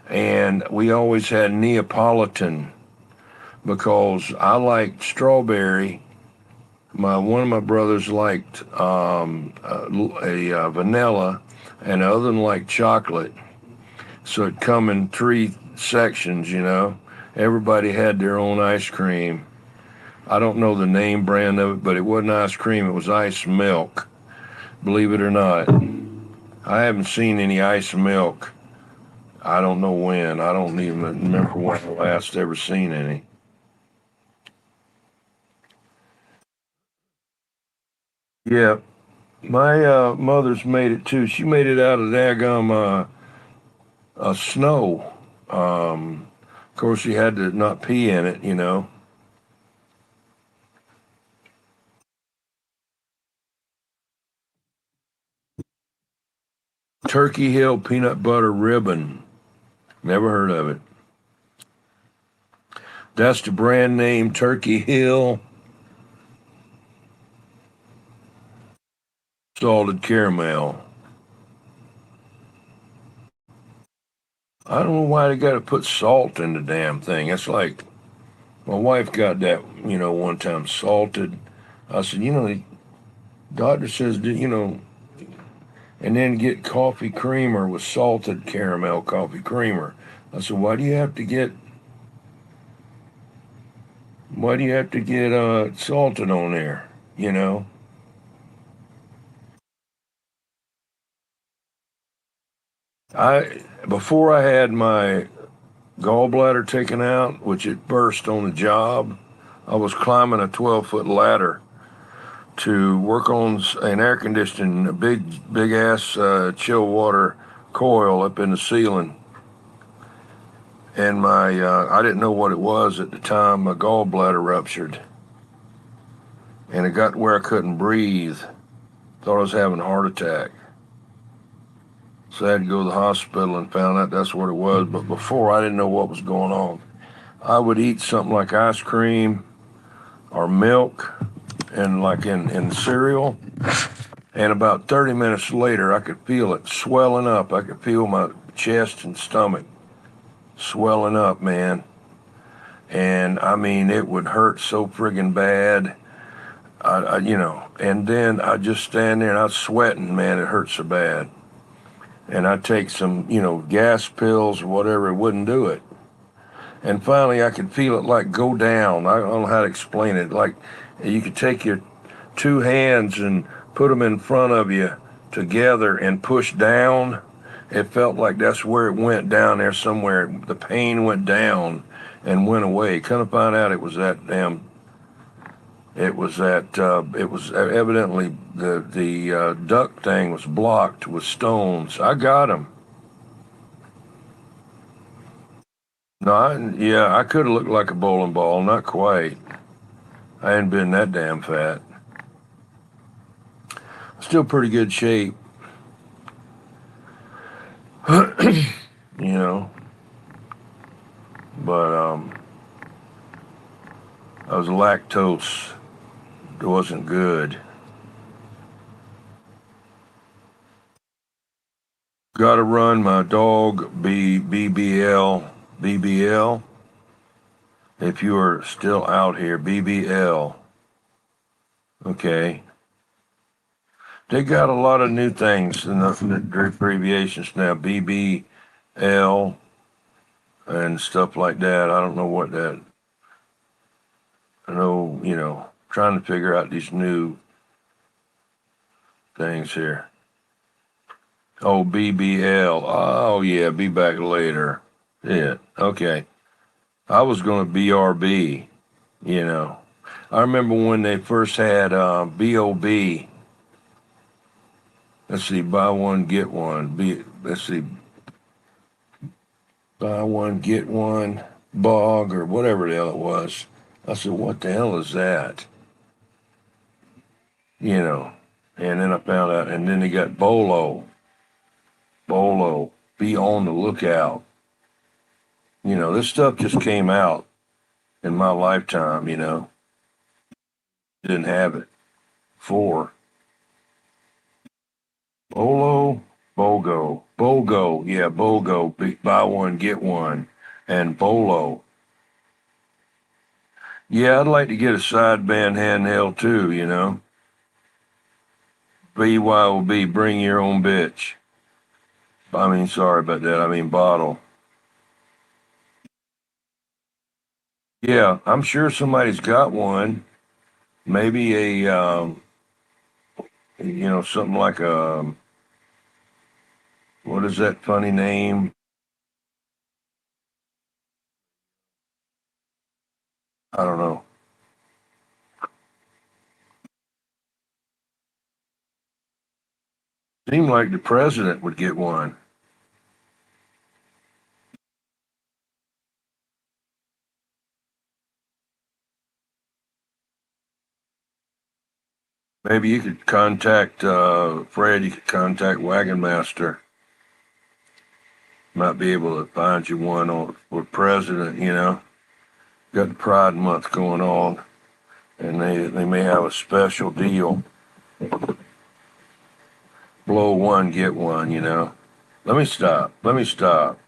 Speaker 1: and we always had Neapolitan because I liked strawberry. One of my brothers liked vanilla, and the other one liked chocolate. So it come in three sections, you know. Everybody had their own ice cream. I don't know the name brand of it, but it wasn't ice cream. It was ice milk. Believe it or not, I haven't seen any ice milk. I don't know when. I don't even remember when I last ever seen any. Yeah, my mother's made it too. She made it out of daggum snow. Of course, she had to not pee in it, you know. Turkey Hill peanut butter ribbon. Never heard of it. That's the brand name, Turkey Hill salted caramel. I don't know why they got to put salt in the damn thing. It's like my wife got that, you know, one time salted. I said, you know, the doctor says, you know, and then get coffee creamer with salted caramel coffee creamer. I said, why do you have to get salted on there? You know, I before I had my gallbladder taken out, which it burst on the job, I was climbing a 12-foot ladder to work on an air conditioning, a big ass chill water coil up in the ceiling. And I didn't know what it was at the time. My gallbladder ruptured, and it got where I couldn't breathe. Thought I was having a heart attack. So I had to go to the hospital and found out that's what it was. But before, I didn't know what was going on. I would eat something like ice cream or milk and like in cereal. And about 30 minutes later, I could feel it swelling up. I could feel my chest and stomach swelling up, man. And I mean, it would hurt so friggin' bad. You know, and then I just stand there and I was sweating, man. It hurt so bad. And I'd take some, you know, gas pills or whatever. It wouldn't do it. And finally, I could feel it like go down. I don't know how to explain it. Like you could take your two hands and put them in front of you together and push down. It felt like that's where it went down there somewhere. The pain went down and went away. Couldn't find out it was that damn. It was that. It was evidently the duct thing was blocked with stones. I got them. No, yeah, I could have looked like a bowling ball. Not quite. I hadn't been that damn fat. Still pretty good shape, you know. But I was lactose. It wasn't good. Got to run my dog BBL. If you are still out here, BBL. Okay. They got a lot of new things in the abbreviations now. BBL and stuff like that. I don't know what that. I know, you know, trying to figure out these new things here. Oh, BBL. Oh, yeah, be back later. Yeah, okay. I was going to BRB, you know. I remember when they first had BOB. Let's see, buy one, get one. Let's see, buy one, get one, bog, or whatever the hell it was. I said, what the hell is that? You know, and then I found out, and then they got Bolo. Bolo, be on the lookout. You know, this stuff just came out in my lifetime, you know. Didn't have it. Four. Bolo, Bogo. Yeah, Bogo. Buy one, get one. And Bolo. Yeah, I'd like to get a sideband handheld too, you know. BYOB, bring your own bitch. I mean, sorry about that. I mean, bottle. Yeah, I'm sure somebody's got one. Maybe a, something like a, what is that funny name? I don't know. Seemed like the president would get one. Maybe you could contact, Fred, you could contact Wagon Master. Might be able to find you one on for president, you know. Got the Pride Month going on, and they may have a special deal. Blow one, get one, you know. Let me stop. Let me stop.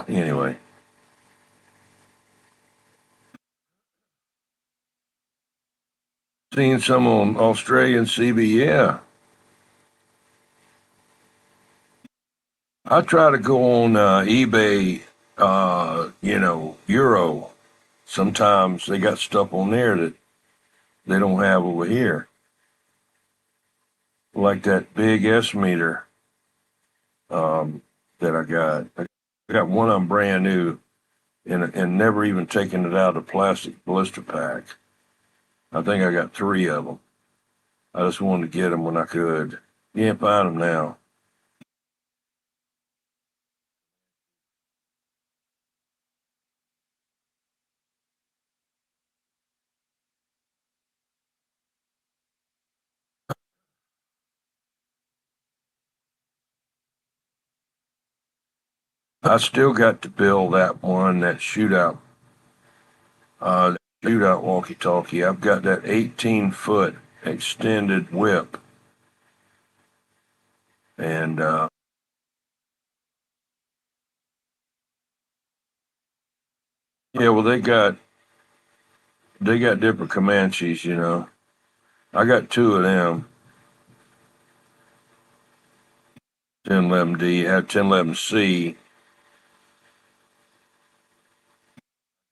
Speaker 1: Anyway, seeing some on Australian CB, yeah. I try to go on eBay, Euro. Sometimes they got stuff on there that they don't have over here, like that big S meter that I got. I got one of them brand new and never even taken it out of the plastic blister pack. I think I got three of them. I just wanted to get them when I could. You can't find them now. I still got to build that one, that shootout walkie-talkie. I've got that 18-foot extended whip, and yeah, well, they got different Comanches, you know. I got two of them, 1011D, had 1011C.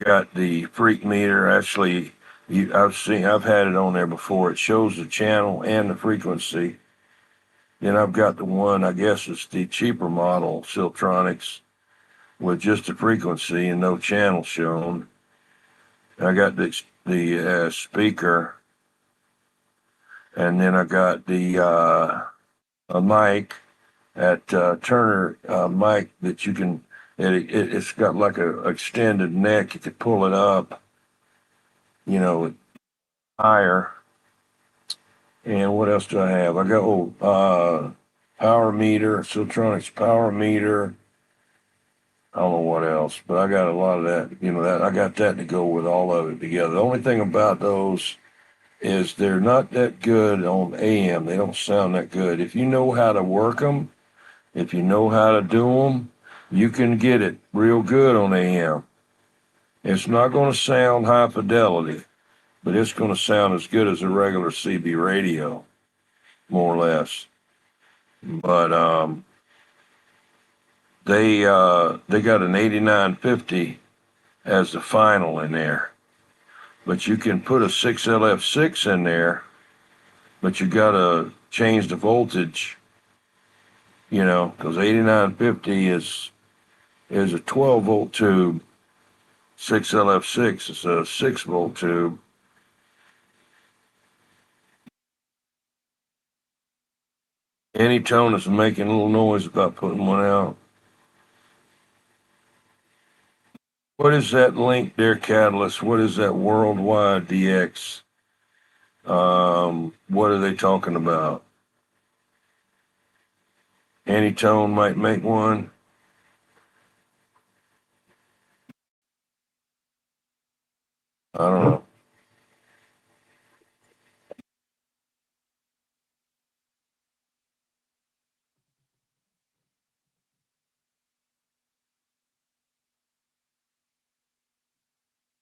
Speaker 1: Got the freak meter. Actually, I've had it on there before. It shows the channel and the frequency. Then I've got the one, I guess it's the cheaper model, Siltronics, with just the frequency and no channel shown. I got the speaker, and then I got the a mic at Turner mic that you can. It's got like a extended neck. You could pull it up, you know, higher. And what else do I have? I got power meter, Siltronics power meter. I don't know what else, but I got a lot of that. You know that I got that to go with all of it together. The only thing about those is they're not that good on AM. They don't sound that good. If you know how to work them, if you know how to do them, you can get it real good on AM. It's not going to sound high fidelity, but it's going to sound as good as a regular CB radio, more or less. But they got an 8950 as the final in there. But you can put a 6LF6 in there, but you got to change the voltage, you know, because 8950 is a 12-volt tube. 6LF6 is a 6-volt tube. Any tone is making a little noise about putting one out. What is that link there, Catalyst? What is that Worldwide DX? What are they talking about? Any tone might make one. I don't know.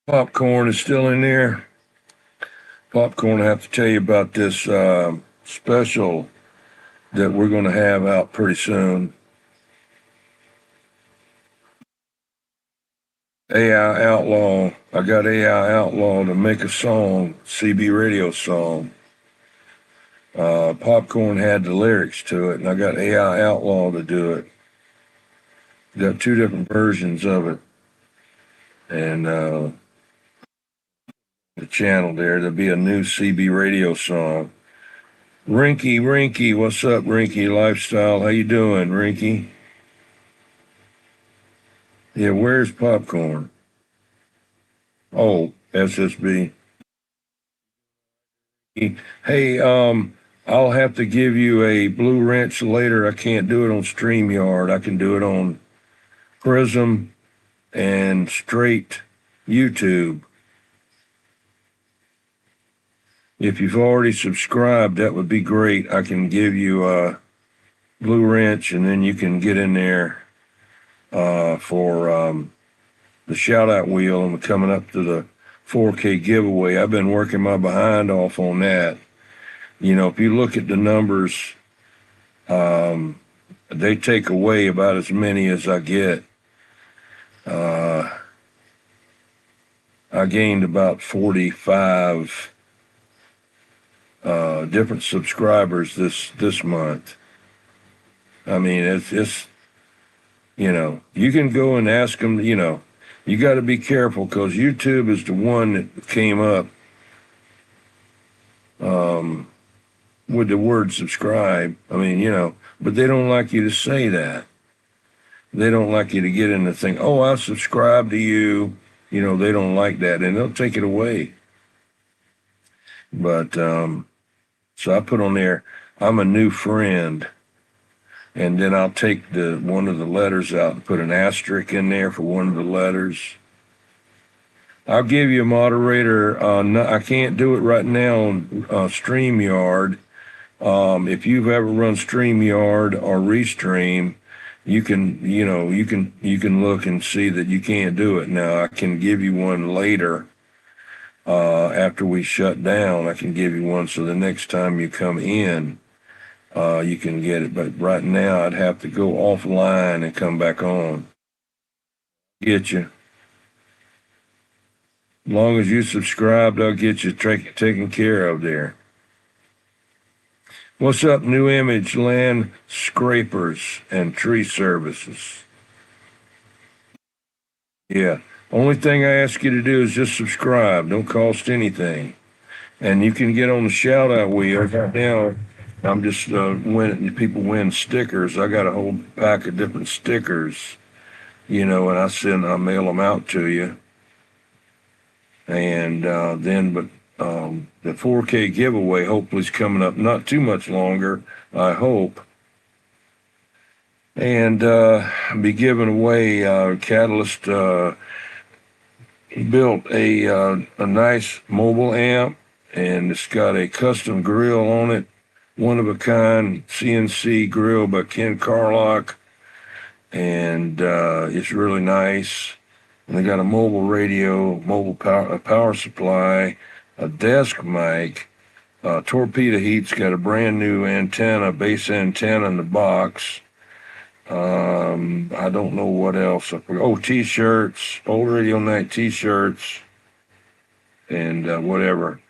Speaker 1: Popcorn is still in there. Popcorn, I have to tell you about this special that we're going to have out pretty soon. AI Outlaw. I got AI Outlaw to make a song, CB radio song. Popcorn had the lyrics to it, and I got AI Outlaw to do it. Got two different versions of it, and the channel there. There'll be a new CB radio song. Rinky, what's up, Rinky Lifestyle? How you doing, Rinky? Yeah, where's Popcorn? Oh, SSB. Hey, I'll have to give you a blue wrench later. I can't do it on StreamYard. I can do it on Prism and straight YouTube. If you've already subscribed, that would be great. I can give you a blue wrench, and then you can get in there for the shout out wheel, and we're coming up to the 4K giveaway. I've been working my behind off on that. You know, if you look at the numbers, they take away about as many as I get. I gained about 45 different subscribers this month. I mean, it's you know, you can go and ask them. You know, you got to be careful because YouTube is the one that came up with the word subscribe. I mean, you know, but they don't like you to say that. They don't like you to get in the thing. Oh, I subscribe to you. You know, they don't like that, and they'll take it away. But so I put on there, I'm a new friend, and then I'll take the one of the letters out and put an asterisk in there for one of the letters. I'll give you a moderator. No, I can't do it right now on StreamYard. If you've ever run StreamYard or Restream, you can look and see that you can't do it. Now I can give you one later. After we shut down, I can give you one so the next time you come in, you can get it. But right now, I'd have to go offline and come back on. Get you. As long as you subscribed, I'll get you taken care of there. What's up, New Image Land Scrapers and Tree Services? Yeah. Only thing I ask you to do is just subscribe. Don't cost anything. And you can get on the shout out wheel. Right now, I'm just winning. People win stickers. I got a whole pack of different stickers, you know, and I mail them out to you. And the 4K giveaway hopefully is coming up not too much longer, I hope. And be giving away Catalyst built a nice mobile amp, and it's got a custom grill on it, one of a kind CNC grill by Ken Carlock, and it's really nice. And they got a mobile radio, mobile power supply, a desk mic. Torpedo Heat's got a brand new antenna, base antenna in the box. I don't know what else. Oh, t-shirts, old Radio Night t-shirts, and whatever.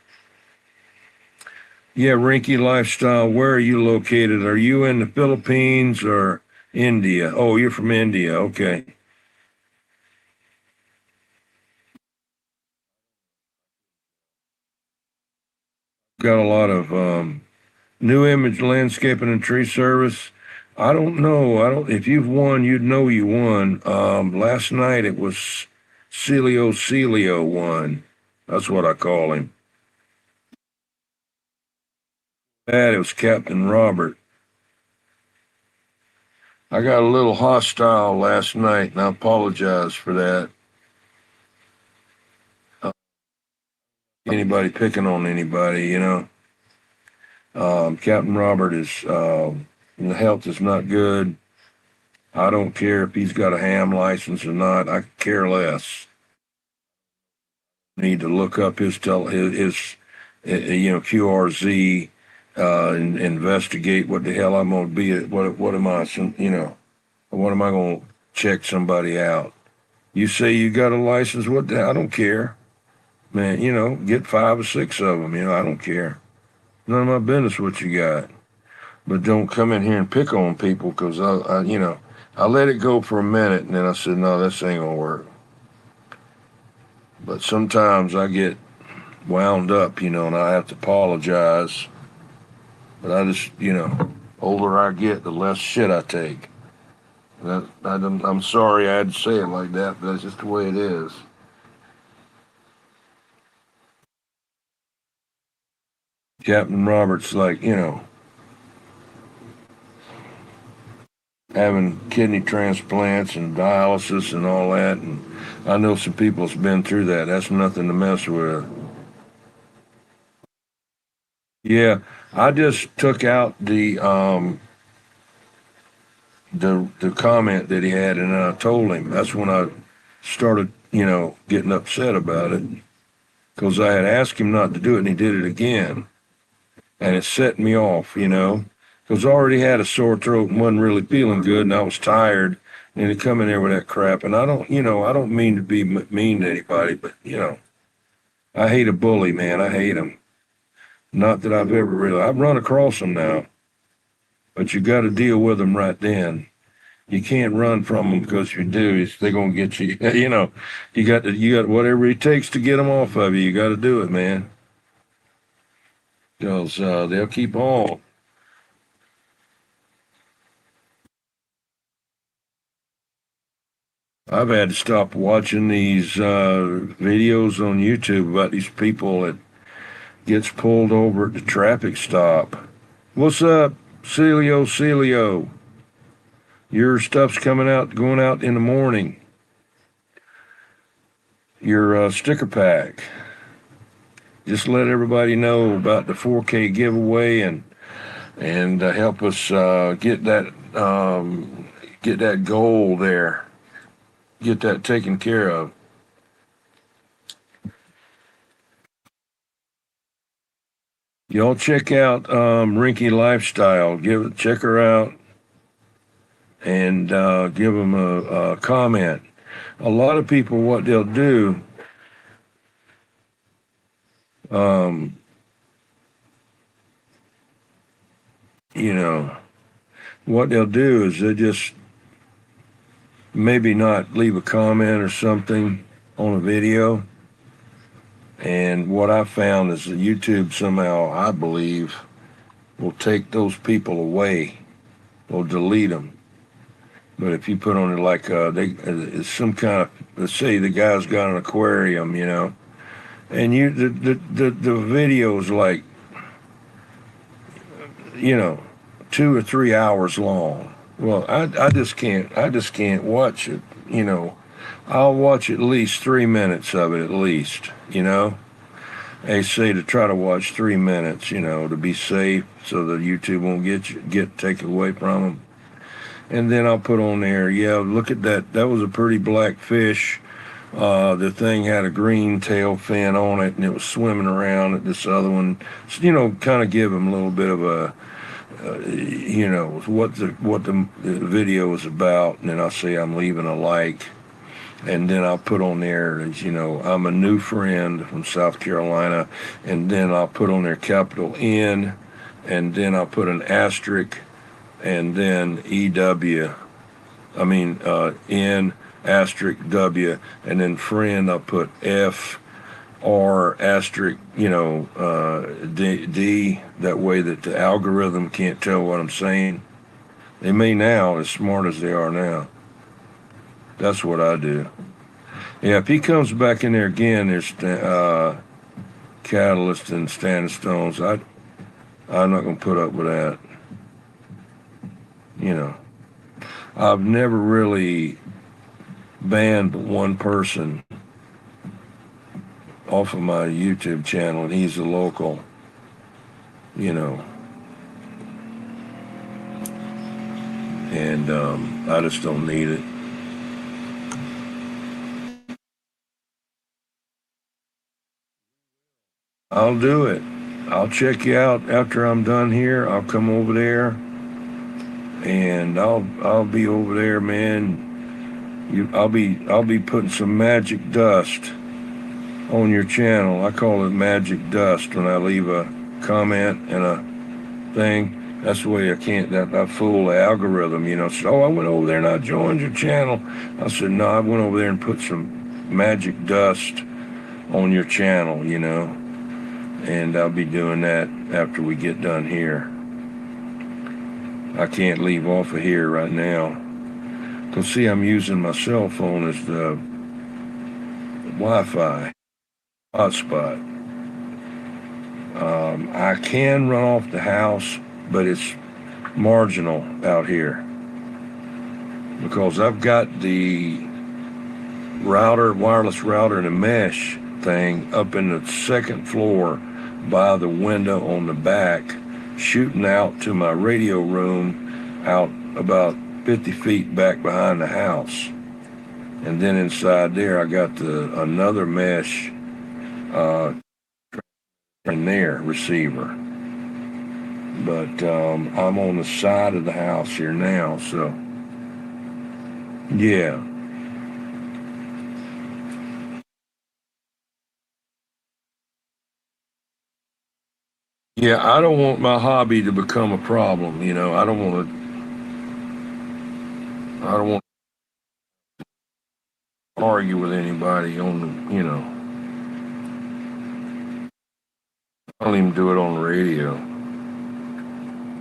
Speaker 1: Yeah, Rinky Lifestyle, where are you located? Are you in the Philippines or India? Oh, you're from India. Okay. Got a lot of New Image Landscaping and Tree Service. I don't know. I don't. If you've won, you'd know you won. Last night it was Celio won. That's what I call him. That it was Captain Robert. I got a little hostile last night, and I apologize for that. Anybody picking on anybody, you know. Captain Robert is the health is not good. I don't care if he's got a ham license or not. I care less. need to look up his QRZ, and investigate what the hell I'm going to be. What am I? What am I going to check somebody out? You say you got a license? What the hell? I don't care, man. Get 5 or 6 of them. I don't care. None of my business what you got. But don't come in here and pick on people because I let it go for a minute and then I said, no, this ain't gonna work. But sometimes I get wound up, and I have to apologize. But I just, older I get, the less shit I take. I'm sorry I had to say it like that, but that's just the way it is. Captain Robert's like, having kidney transplants and dialysis and all that, and I know some people that's been through that. That's nothing to mess with. Yeah, I just took out the comment that he had, and I told him. That's when I started, getting upset about it because I had asked him not to do it, and he did it again, and it set me off, because I already had a sore throat and wasn't really feeling good, and I was tired, and he come in there with that crap, and I don't mean to be mean to anybody, but I hate a bully, man. I hate him. Not that I've run across them now, but you got to deal with them right then. You can't run from them because if you do, they're gonna get you. You got whatever it takes to get them off of you. You got to do it, man, because they'll keep on. I've had to stop watching these videos on YouTube about these people that gets pulled over at the traffic stop. What's up, Celio? Your stuff's going out in the morning. Your sticker pack. Just let everybody know about the 4K giveaway and help us get that goal there. Get that taken care of. Y'all check out Rinky Lifestyle. Check her out and give them a comment. A lot of people, what they'll do, um, you know, what they'll do is they just maybe not leave a comment or something on a video. And what I found is that YouTube somehow, I believe, will take those people away, will delete them. But if you put on it like it's some kind of, let's say the guy's got an aquarium, and the video is like, you know, 2 or 3 hours long. Well, I just can't watch it. I'll watch at least 3 minutes of it at least. They say to try to watch 3 minutes, to be safe so that YouTube won't take it away from them. And then I'll put on there, yeah, look at that. That was a pretty black fish. The thing had a green tail fin on it, and it was swimming around at this other one. So, kind of give them a little bit of a, what the video is about. And then I'll say I'm leaving a like. And then I'll put on there, I'm a new friend from South Carolina. And then I'll put on there capital N. And then I'll put an asterisk. And then EW. N asterisk W. And then friend, I'll put F. R asterisk, D. That way that the algorithm can't tell what I'm saying. They may now, as smart as they are now. That's what I do. Yeah, if he comes back in there again, there's Catalyst and Standing Stones. I'm not gonna put up with that. I've never really banned one person off of my YouTube channel, and he's a local. And I just don't need it. I'll do it. I'll check you out after I'm done here. I'll come over there and I'll be over there, man. I'll be putting some magic dust on your channel. I call it magic dust when I leave a comment and a thing. That's the way I fool the algorithm, So, I went over there and I joined your channel. I said, no, I went over there and put some magic dust on your channel. And I'll be doing that after we get done here. I can't leave off of here right now. Because, see, I'm using my cell phone as the Wi-Fi hotspot. I can run off the house, but it's marginal out here because I've got the wireless router and a mesh thing up in the second floor by the window on the back, shooting out to my radio room out about 50 feet back behind the house. And then inside there, I got another mesh in there receiver. But I'm on the side of the house here now, so yeah. Yeah, I don't want my hobby to become a problem, I don't want to argue with anybody on I don't even do it on the radio.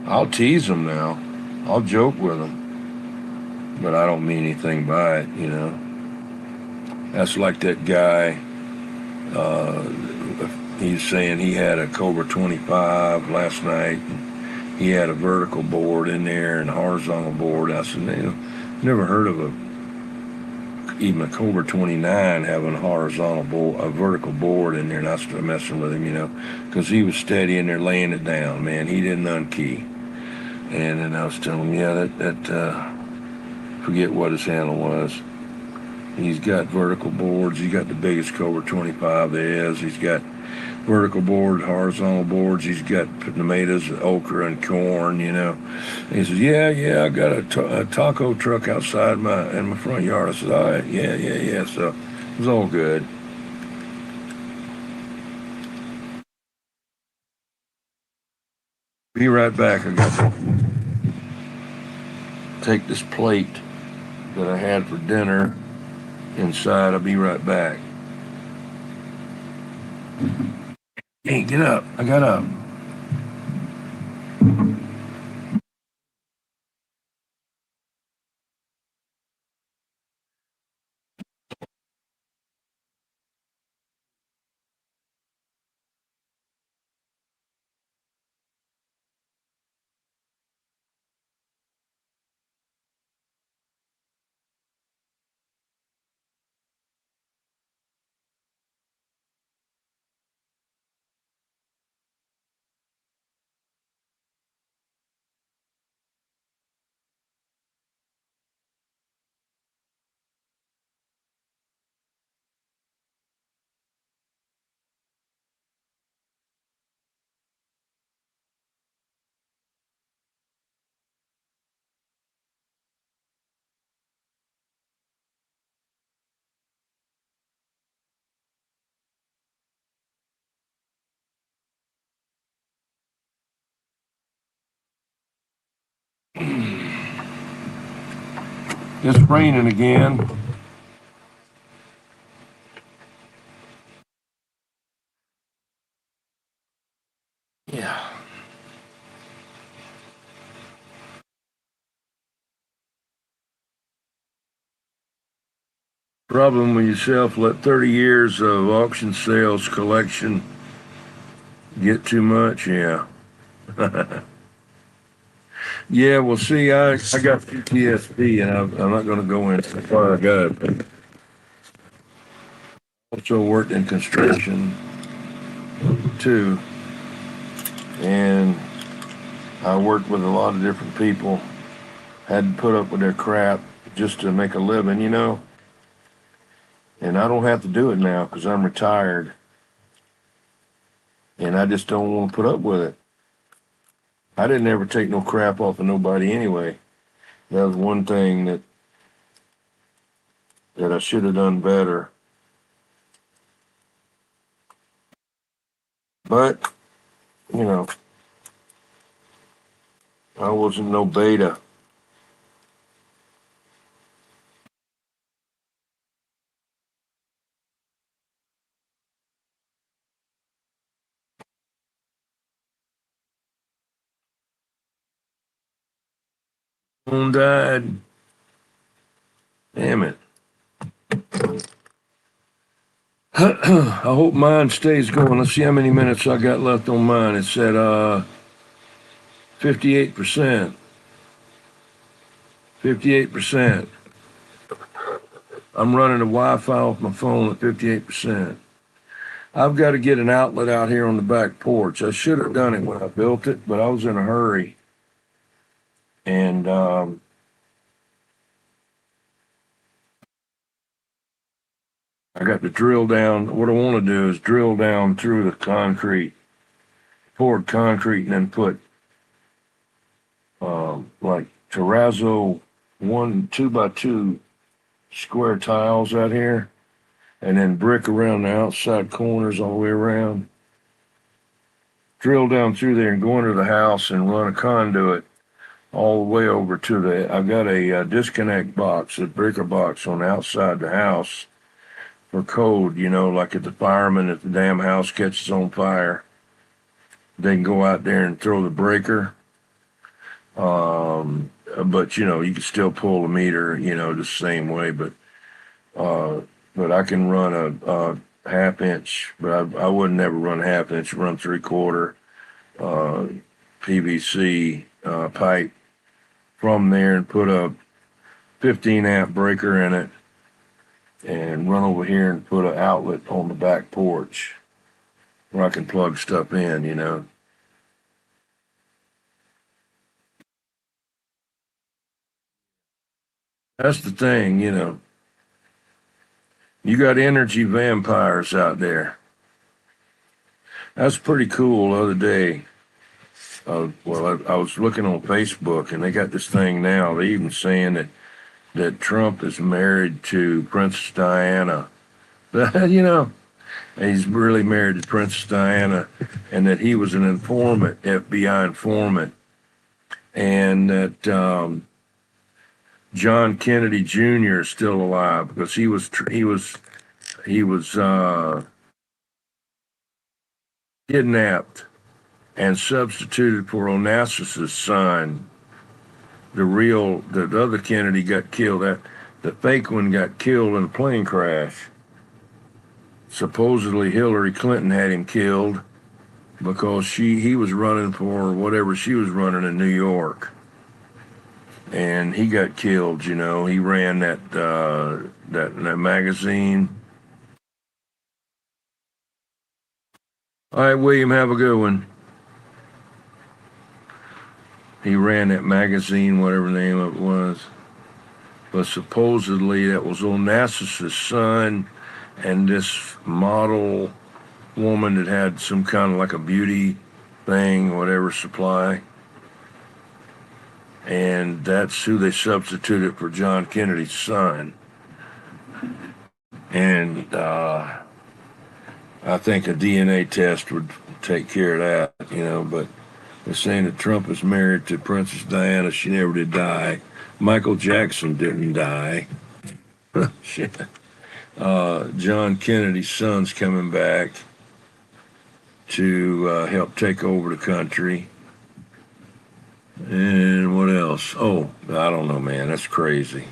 Speaker 1: I'll tease them now. I'll joke with them, but I don't mean anything by it. That's like that guy, uh, he's saying he had a Cobra 25 last night. He had a vertical board in there and a horizontal board. I said, never heard of even a Cobra 29 having a vertical board in there. And I started messing with him, because he was steady in there laying it down, man. He didn't unkey. And then I was telling him, yeah, forget what his handle was. He's got vertical boards. He's got the biggest Cobra 25 there is. He's got vertical boards, horizontal boards. He's got tomatoes, okra, and corn. He says, yeah, I got a taco truck outside in my front yard. I said, all right, yeah. So it was all good. Be right back. I got to take this plate that I had for dinner inside. I'll be right back. Hey, get up. I got up. It's raining again. Yeah. Problem with yourself, let 30 years of auction sales collection get too much? Yeah. Yeah, well, see, I got PTSD, and I'm not going to go into what I got. But also worked in construction too, and I worked with a lot of different people. Had to put up with their crap just to make a living. And I don't have to do it now because I'm retired. and I just don't want to put up with it. I didn't ever take no crap off of nobody anyway. That was one thing that I should have done better. But, you know, I wasn't no beta. Phone died. Damn it. I hope mine stays going. Let's see how many minutes I got left on mine. It's at 58%. 58%. I'm running the Wi-Fi off my phone at 58%. I've got to get an outlet out here on the back porch. I should have done it when I built it, but I was in a hurry. And I got to drill down. What I want to do is drill down through the concrete, poured concrete, and then put like terrazzo 2x2 square tiles out here, and then brick around the outside corners all the way around. Drill down through there and go into the house and run a conduit all the way over to I've got a disconnect box, a breaker box on the outside the house for code, like if the fireman at the damn house catches on fire, they can go out there and throw the breaker. But you can still pull the meter, the same way, but I can run a half inch, but I would never run half inch, run 3/4 PVC pipe from there and put a 15 amp breaker in it and run over here and put an outlet on the back porch where I can plug stuff in. That's the thing, you got energy vampires out there. That's pretty cool the other day. I was looking on Facebook and they got this thing now. They even saying that Trump is married to Princess Diana. He's really married to Princess Diana, and that he was an informant, FBI informant, and that John Kennedy Jr. is still alive because he was kidnapped and substituted for Onassis's son. The other Kennedy got killed. The fake one got killed in a plane crash. Supposedly Hillary Clinton had him killed because he was running for whatever she was running in New York, and he got killed. He ran that magazine. All right, William, have a good one. He ran that magazine, whatever the name of it was. But supposedly that was Onassis's son and this model woman that had some kind of like a beauty thing, whatever supply. And that's who they substituted for John Kennedy's son. And I think a DNA test would take care of that, but they're saying that Trump is married to Princess Diana. She never did die. Michael Jackson didn't die. Shit. John Kennedy's son's coming back to help take over the country. And what else? Oh, I don't know, man. That's crazy.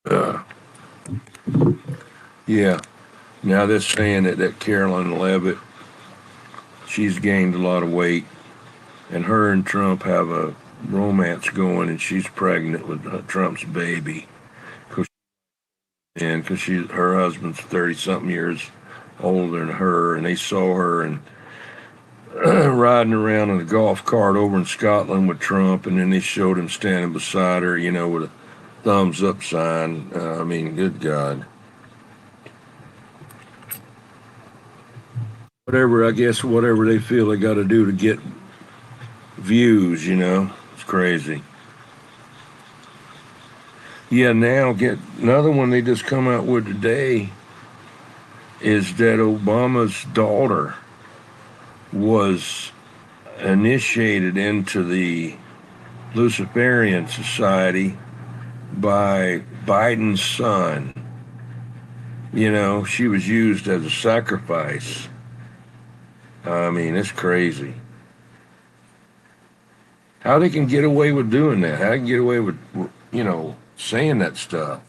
Speaker 1: Uh, yeah. Now they're saying that Carolyn Levitt, she's gained a lot of weight, and her and Trump have a romance going, and she's pregnant with Trump's baby. And because her husband's 30-something years older than her, and they saw her and riding around in a golf cart over in Scotland with Trump, and then they showed him standing beside her, with thumbs up sign. I mean, good God. Whatever, I guess, whatever they feel they got to do to get views, it's crazy. Yeah, now get another one they just come out with today is that Obama's daughter was initiated into the Luciferian Society by Biden's son. She was used as a sacrifice. I mean, it's crazy. How they can get away with doing that? How they can get away with, saying that stuff?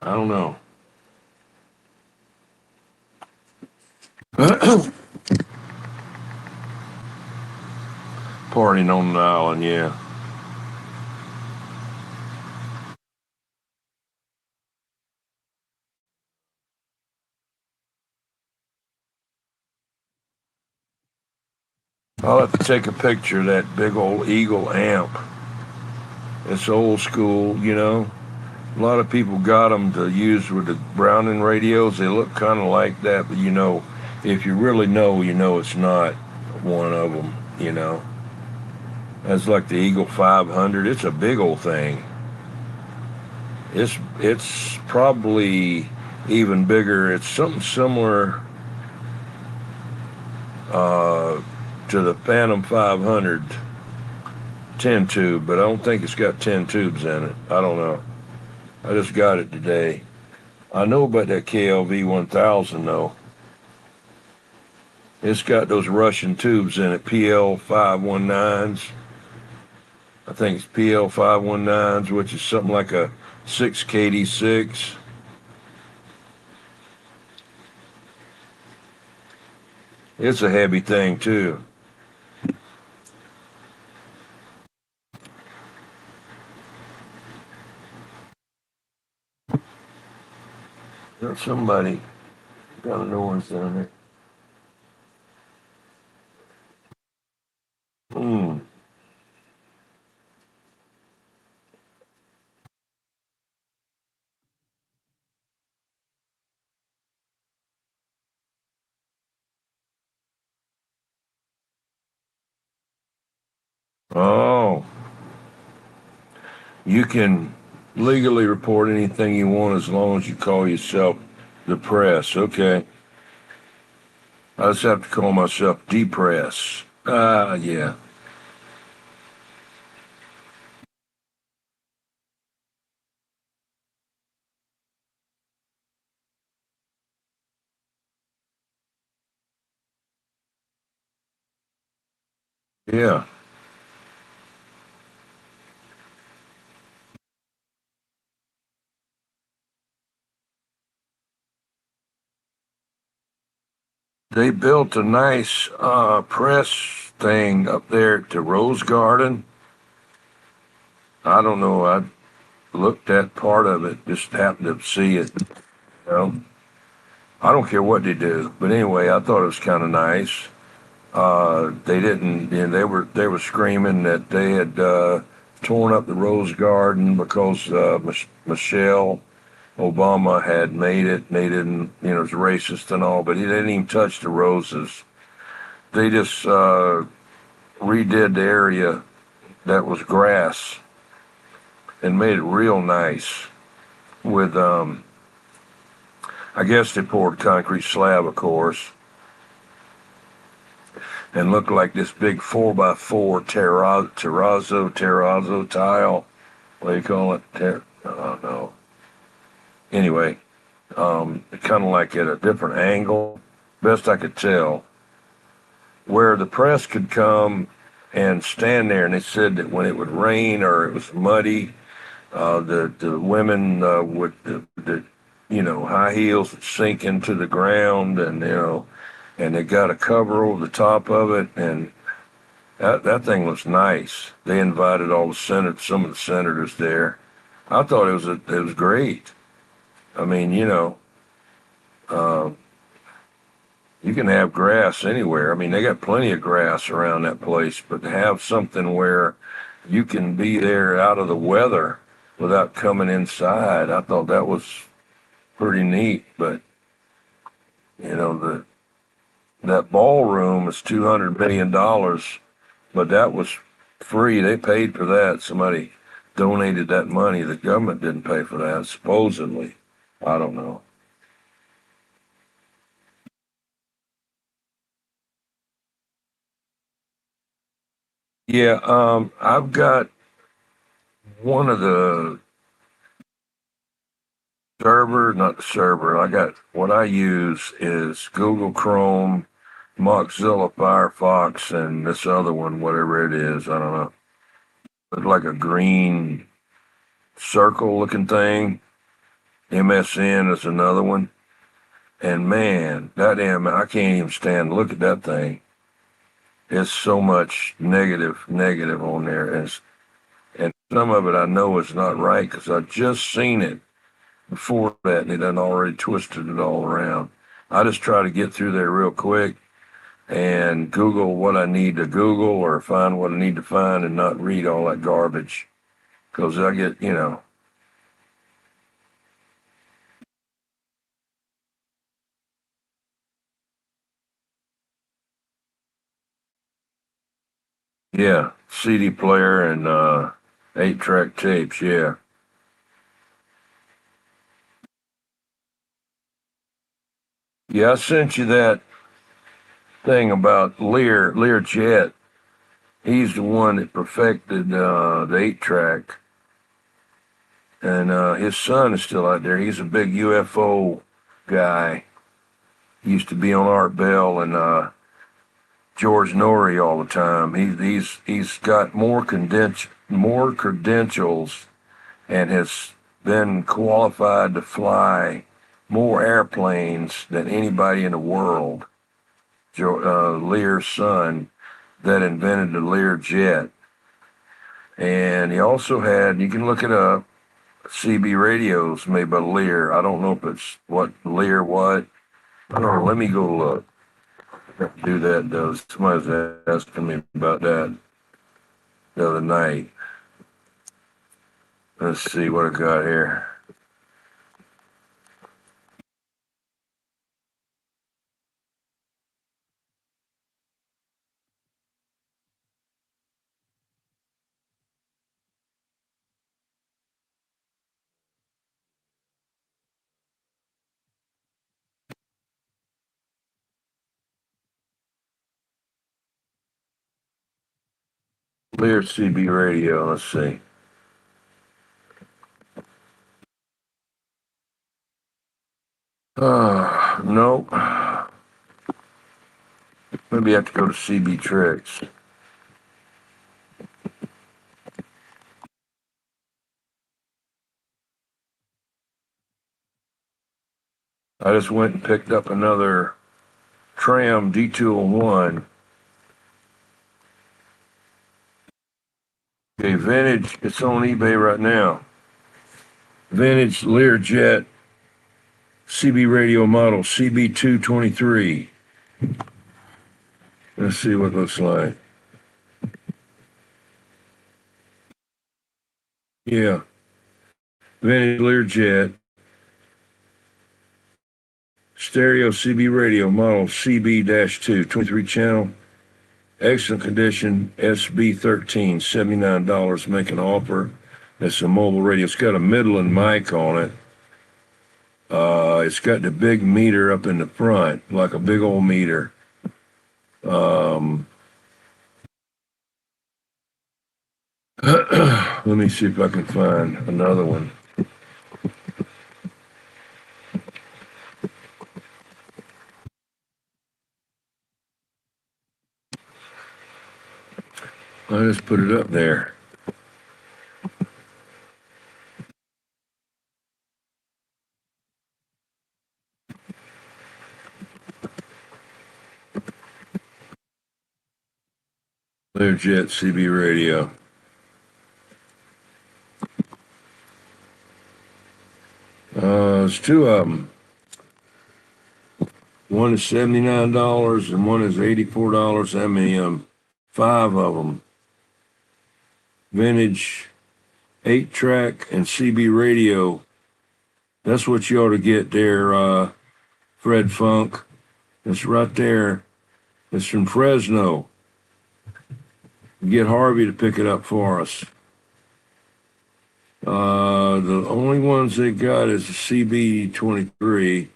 Speaker 1: I don't know. Partying on the island, yeah. I'll have to take a picture of that big old Eagle amp. It's old school, A lot of people got them to use with the Browning radios. They look kind of like that, but if you really know, it's not one of them. That's like the Eagle 500. It's a big old thing. It's probably even bigger. It's something similar uh, to the Phantom 500 10 tube, but I don't think it's got 10 tubes in it. I don't know. I just got it today. I know about that KLV 1000 though. It's got those Russian tubes in it, PL 519s. I think it's PL 519s, which is something like a 6KD6. It's a heavy thing too. There's somebody got a noise down there. Hmm. Oh, you can legally report anything you want as long as you call yourself the press. Okay. I just have to call myself depress. Yeah. Yeah. They built a nice press thing up there at the Rose Garden. I don't know. I looked at part of it, just happened to see it. You know? I don't care what they do, but anyway, I thought it was kind of nice. They didn't. They were screaming that they had torn up the Rose Garden because Michelle Obama had made it. They didn't. It's racist and all, but he didn't even touch the roses. They just redid the area that was grass and made it real nice with I guess they poured concrete slab, of course, and looked like this big 4x4 terrazzo tile. What do you call it? I don't know. Anyway, kind of like at a different angle, best I could tell, where the press could come and stand there. And they said that when it would rain or it was muddy, the women would the high heels would sink into the ground, and they got a cover over the top of it, and that thing was nice. They invited all the some of the senators there. I thought it was great. I mean, uh, You can have grass anywhere. I mean, they got plenty of grass around that place, but to have something where you can be there out of the weather without coming inside, I thought that was pretty neat. But you know, that ballroom is $200 million, but that was free. They paid for that. Somebody donated that money. The government didn't pay for that, supposedly. I don't know. Yeah, I've got one of the not the server. I got what I use is Google Chrome, Mozilla Firefox, and this other one, whatever it is. I don't know. It's like a green circle looking thing. MSN is another one. And man, I can't even stand to look at that thing. It's so much negative on there. And some of it I know is not right because I just seen it before that and it done already twisted it all around. I just try to get through there real quick and Google what I need to Google or find what I need to find and not read all that garbage because I get, yeah, CD player and 8-track tapes. Yeah. Yeah, I sent you that thing about Lear Jet. He's the one that perfected the 8-track, and his son is still out there. He's a big UFO guy. He used to be on Art Bell and George Norrie all the time. He's got more credentials and has been qualified to fly more airplanes than anybody in the world. Lear's son that invented the Lear jet. And he also had, you can look it up, CB radios made by Lear. I don't know if it's what Lear what. I don't know. Let me go look. Do that though. Somebody was asking me about that the other night. Let's see what I got here. Lear CB radio. Let's see. Nope. Maybe I have to go to CB Tricks. I just went and picked up another Tram D201. Okay, vintage. It's on eBay right now. Vintage Learjet CB radio model CB223. Let's see what it looks like. Yeah, vintage Learjet stereo CB radio model CB-2, 23 channel, excellent condition, SB13, $79, make an offer. That's a mobile radio. It's got a Midland mic on it. It's got the big meter up in the front, like a big old meter. Um, Let me see if I can find another one. I just put it up there. Learjet CB radio. There's two of them. One is $79 and one is $84. I mean, five of them. Vintage 8-track and CB radio. That's what you ought to get there, Fred Funk. It's right there. It's from Fresno. Get Harvey to pick it up for us. The only ones they got is the CB23.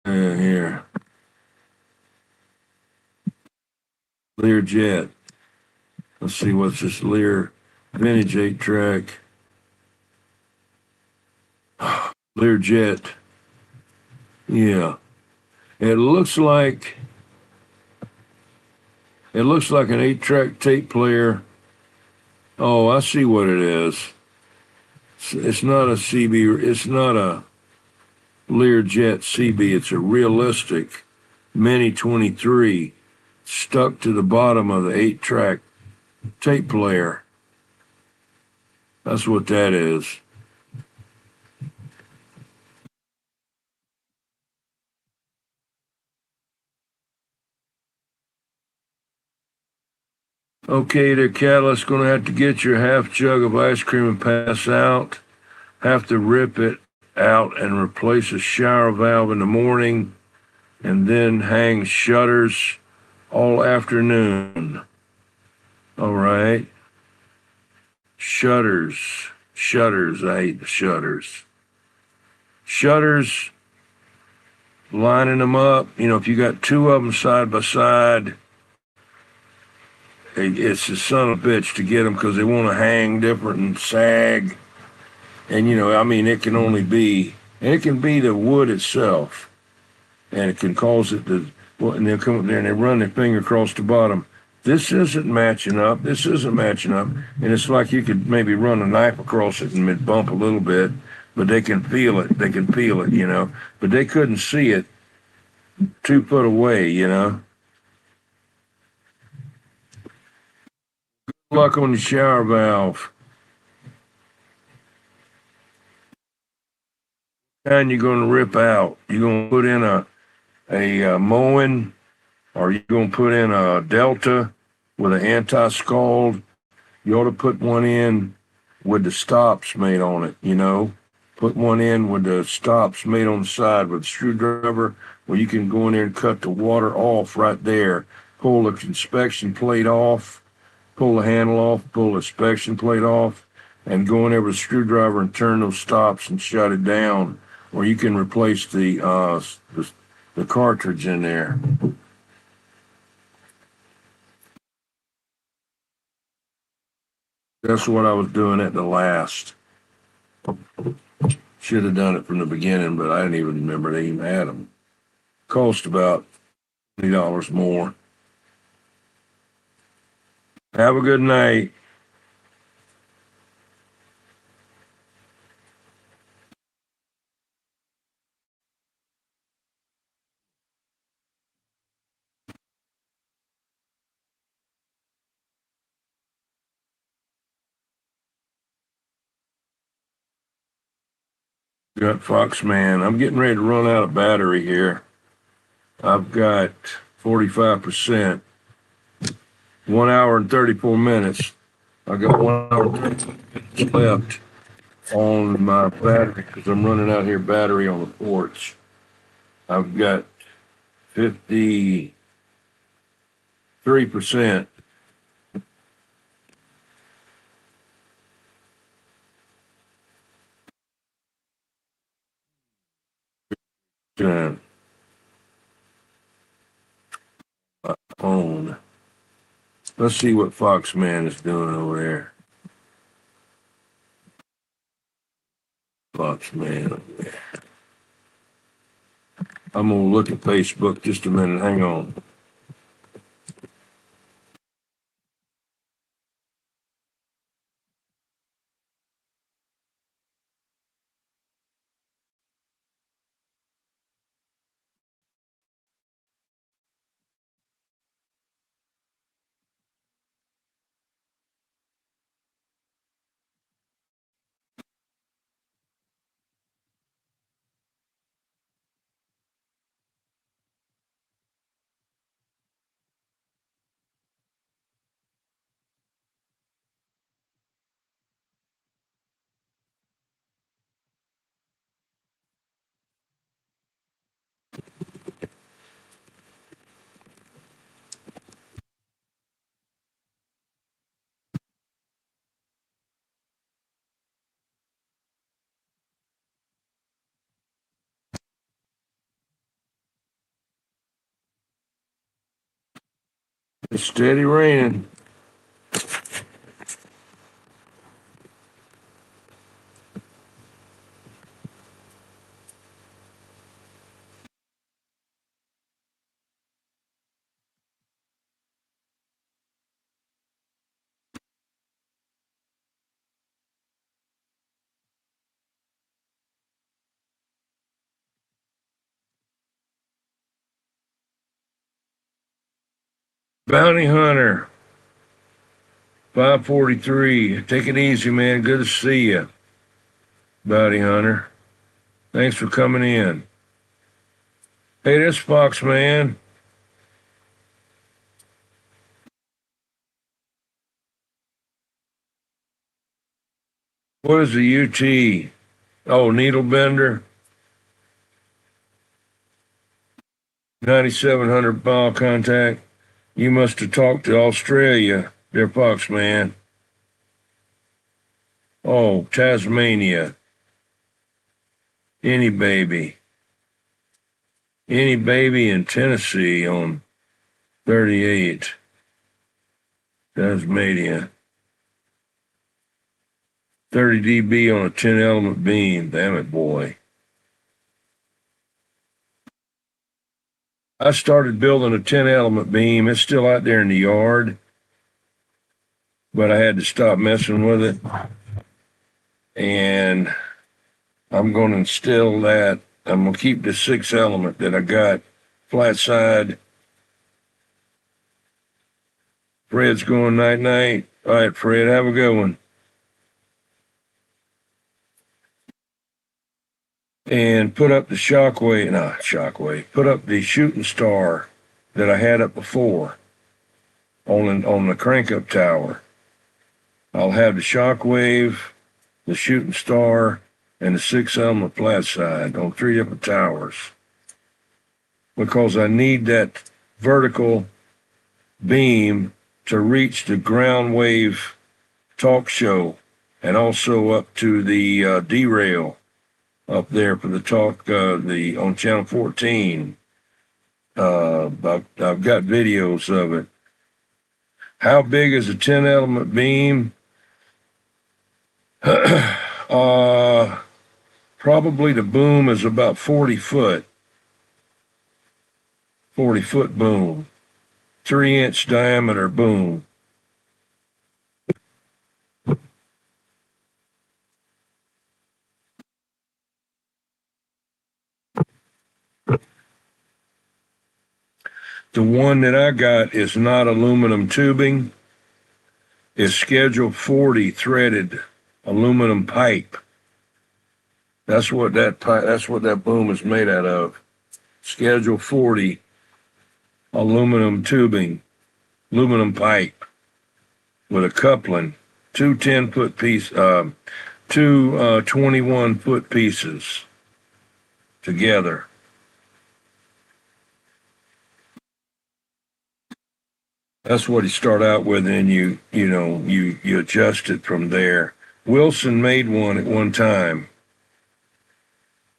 Speaker 1: Here, Learjet. Let's see what's this Lear vintage 8-track. Learjet. Yeah. It looks like an 8-track tape player. Oh, I see what it is. It's not a CB. It's not a Learjet CB. It's a realistic Mini 23 stuck to the bottom of the 8-track tape player. That's what that is. Okay, there, Catalyst, gonna have to get your half jug of ice cream and pass out. Have to rip it out and replace a shower valve in the morning, and then hang shutters all afternoon. All right. Shutters. Shutters. I hate the shutters. Shutters, lining them up. You know, if you got two of them side by side, it's a son of a bitch to get them because they want to hang different and sag. And, you know, I mean, it can be the wood itself, and it can cause it to, well, and they'll come up there and they run their finger across the bottom. This isn't matching up. This isn't matching up. And it's like you could maybe run a knife across it and it'd bump a little bit, but they can feel it. They can feel it, you know. But they couldn't see it 2 foot away, you know. Good luck on the shower valve. And you're going to rip out. You're going to put in a Moen, or you're going to put in a Delta with an anti-scald. You ought to put one in with the stops made on it, you know. Put one in with the stops made on the side with a screwdriver where you can go in there and cut the water off right there. Pull the inspection plate off, pull the handle off, pull the inspection plate off, and go in there with a screwdriver and turn those stops and shut it down. Or you can replace the cartridge in there. That's what I was doing at the last. Should have done it from the beginning, but I didn't even remember they even had them. Cost about $20 more. Have a good night. Got Foxman. I'm getting ready to run out of battery here. I've got 45%. 1 hour and 34 minutes. I got 1 hour and 34 minutes left on my battery because I'm running out here battery on the porch. I've got 53%. Phone. Let's see what Foxman is doing over there. Foxman. I'm gonna look at Facebook just a minute. Hang on. It's steady raining. Bounty Hunter, 543. Take it easy, man. Good to see you, Bounty Hunter. Thanks for coming in. Hey, this Fox man. What is the UT? Oh, needle bender. 9,700 ball contact. You must have talked to Australia, there, Fox man. Oh, Tasmania. Any baby. Any baby in Tennessee on 38. Tasmania. 30 dB on a 10 element beam. Damn it, boy. I started building a 10 element beam. It's still out there in the yard, but I had to stop messing with it. And I'm going to instill that. I'm going to keep the 6 element that I got flat side. Fred's going night night. All right, Fred, have a good one. And put up the shockwave, put up the shooting star that I had up before on the crank up tower. I'll have the shockwave, the shooting star, and the 6 element flat side on 3 different towers, because I need that vertical beam to reach the ground wave talk show, and also up to the derail up there for the talk on channel 14. I've got videos of it. How big is a 10 element beam? Probably the boom is about 40 foot. 40-foot boom. 3-inch diameter boom. The one that I got is not aluminum tubing. It's schedule 40 threaded aluminum pipe. That's what that boom is made out of. Schedule 40 aluminum tubing, aluminum pipe with a coupling, two 10-foot piece, two 21-foot pieces together. That's what you start out with, and you adjust it from there. Wilson made one at one time.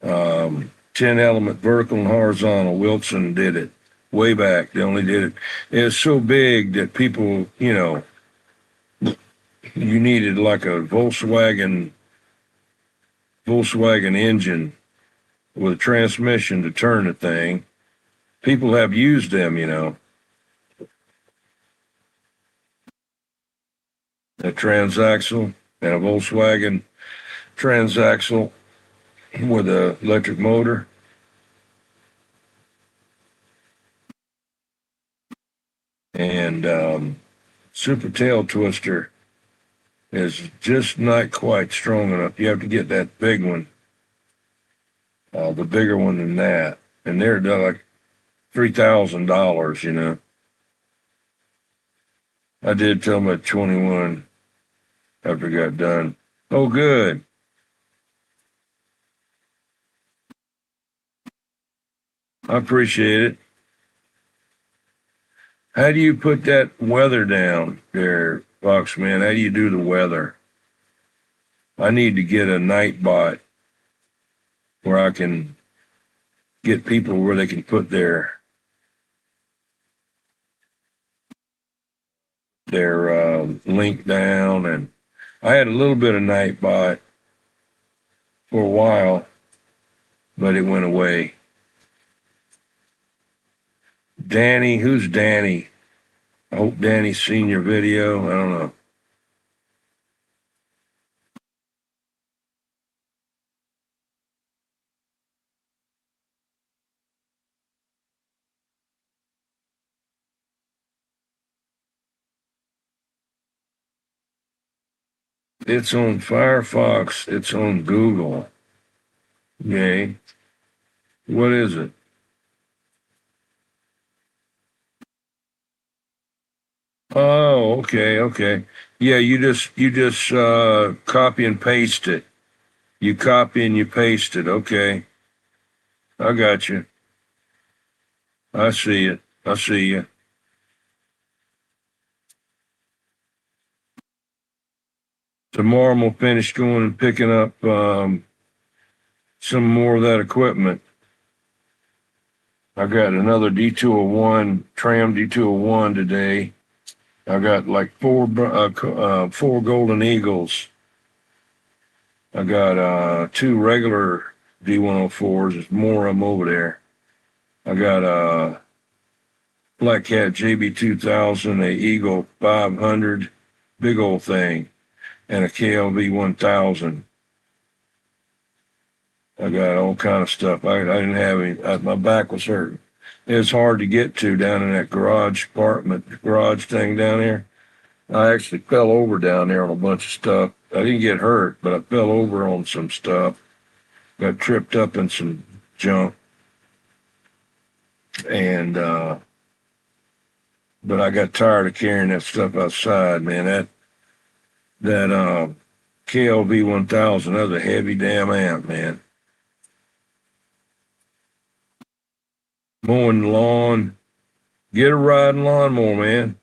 Speaker 1: 10 element vertical and horizontal. Wilson did it way back. They only did it. It was so big that people, you needed like a Volkswagen engine with a transmission to turn the thing. People have used them, a transaxle and a Volkswagen transaxle with an electric motor. And super tail twister is just not quite strong enough. You have to get that big one, the bigger one than that. And they're like $3,000, I did tell them at 21 after I got done. Oh, good. I appreciate it. How do you put that weather down there, Foxman? How do you do the weather? I need to get a night bot where I can get people where they can put their link down, and I had a little bit of night bot for a while, but it went away. Danny, who's Danny? I hope Danny's seen your video. I don't know. It's on Firefox. It's on Google. Okay. What is it? Oh, okay, okay. Yeah, you just copy and paste it. You copy and you paste it. Okay. I got you. I see it. I see you. Tomorrow I'm gonna finish going and picking up some more of that equipment. I got another D201, Tram D201 today. I got like four Golden Eagles. I got two regular D104s. There's more of them over there. I got Black Cat JB2000, a Eagle 500, big old thing, and a KLV 1000. I got all kind of stuff. I didn't have any. My back was hurting. It was hard to get to down in that garage thing down there. I actually fell over down there on a bunch of stuff. I didn't get hurt, but I fell over on some stuff. Got tripped up in some junk, and but I got tired of carrying that stuff outside, man. That KLV 1000, that was a heavy damn amp, man. Mowing the lawn, get a riding lawnmower, man.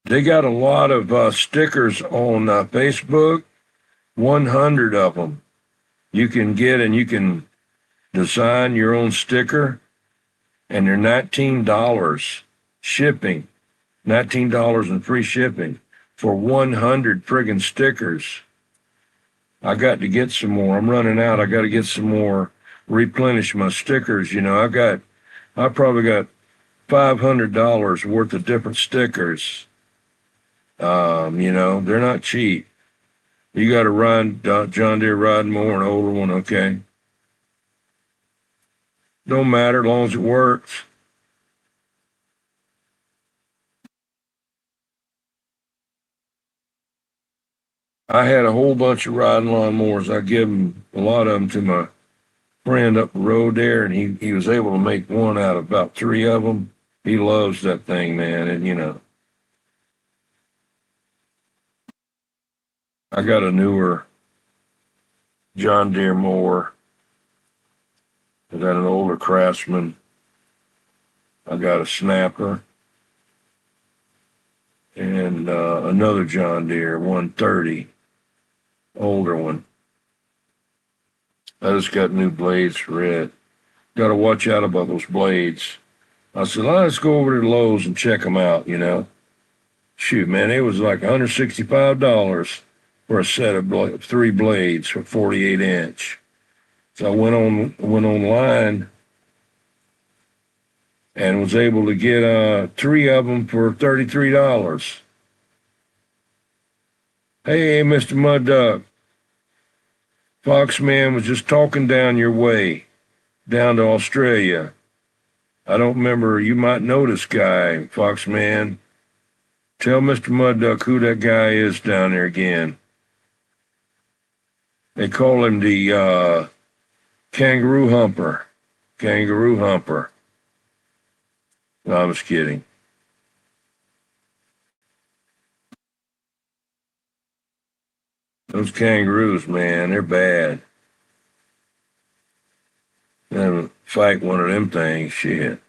Speaker 1: They got a lot of stickers on Facebook, 100 of them. You can get and you can design your own sticker, and they're $19 shipping, $19 in free shipping for 100 friggin' stickers. I got to get some more. I'm running out. I got to get some more, replenish my stickers. I probably got $500 worth of different stickers. They're not cheap. You got to ride John Deere riding mower, an older one, okay? Don't matter as long as it works. I had a whole bunch of riding lawnmowers. I give them a lot of them to my friend up the road there, and he was able to make one out of about three of them. He loves that thing, man, and I got a newer John Deere mower. I got an older Craftsman. I got a Snapper and another John Deere 130, older one. I just got new blades for it. Got to watch out about those blades. I said, let's go over to Lowe's and check them out. Shoot, man, it was like $165 for a set of three blades for 48 inch. So I went online and was able to get three of them for $33. Hey, Mr. Mud Duck, Foxman was just talking down your way, down to Australia. I don't remember. You might know this guy, Foxman. Tell Mr. Mud Duck who that guy is down there again. They call him the Kangaroo Humper. Kangaroo Humper. No, I was kidding. Those kangaroos, man, they're bad. and fight one of them things. Shit.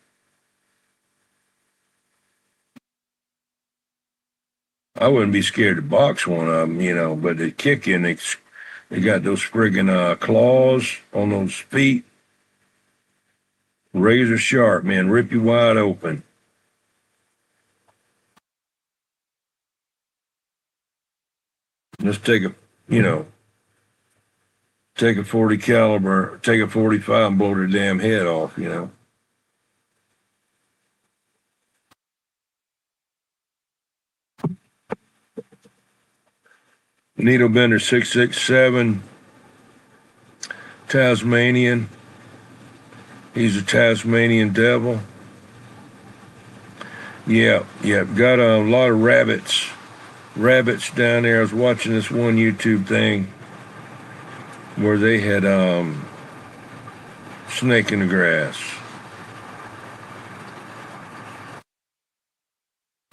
Speaker 1: I wouldn't be scared to box one of them, but they kick in. They got those friggin' claws on those feet, razor sharp, man, rip you wide open. Just you know, take a 40 caliber, take a 45 and blow their damn head off. Needle bender 667, Tasmanian. He's a Tasmanian devil. Yeah, yeah. Got a lot of rabbits. Rabbits down there. I was watching this one YouTube thing where they had snake in the grass.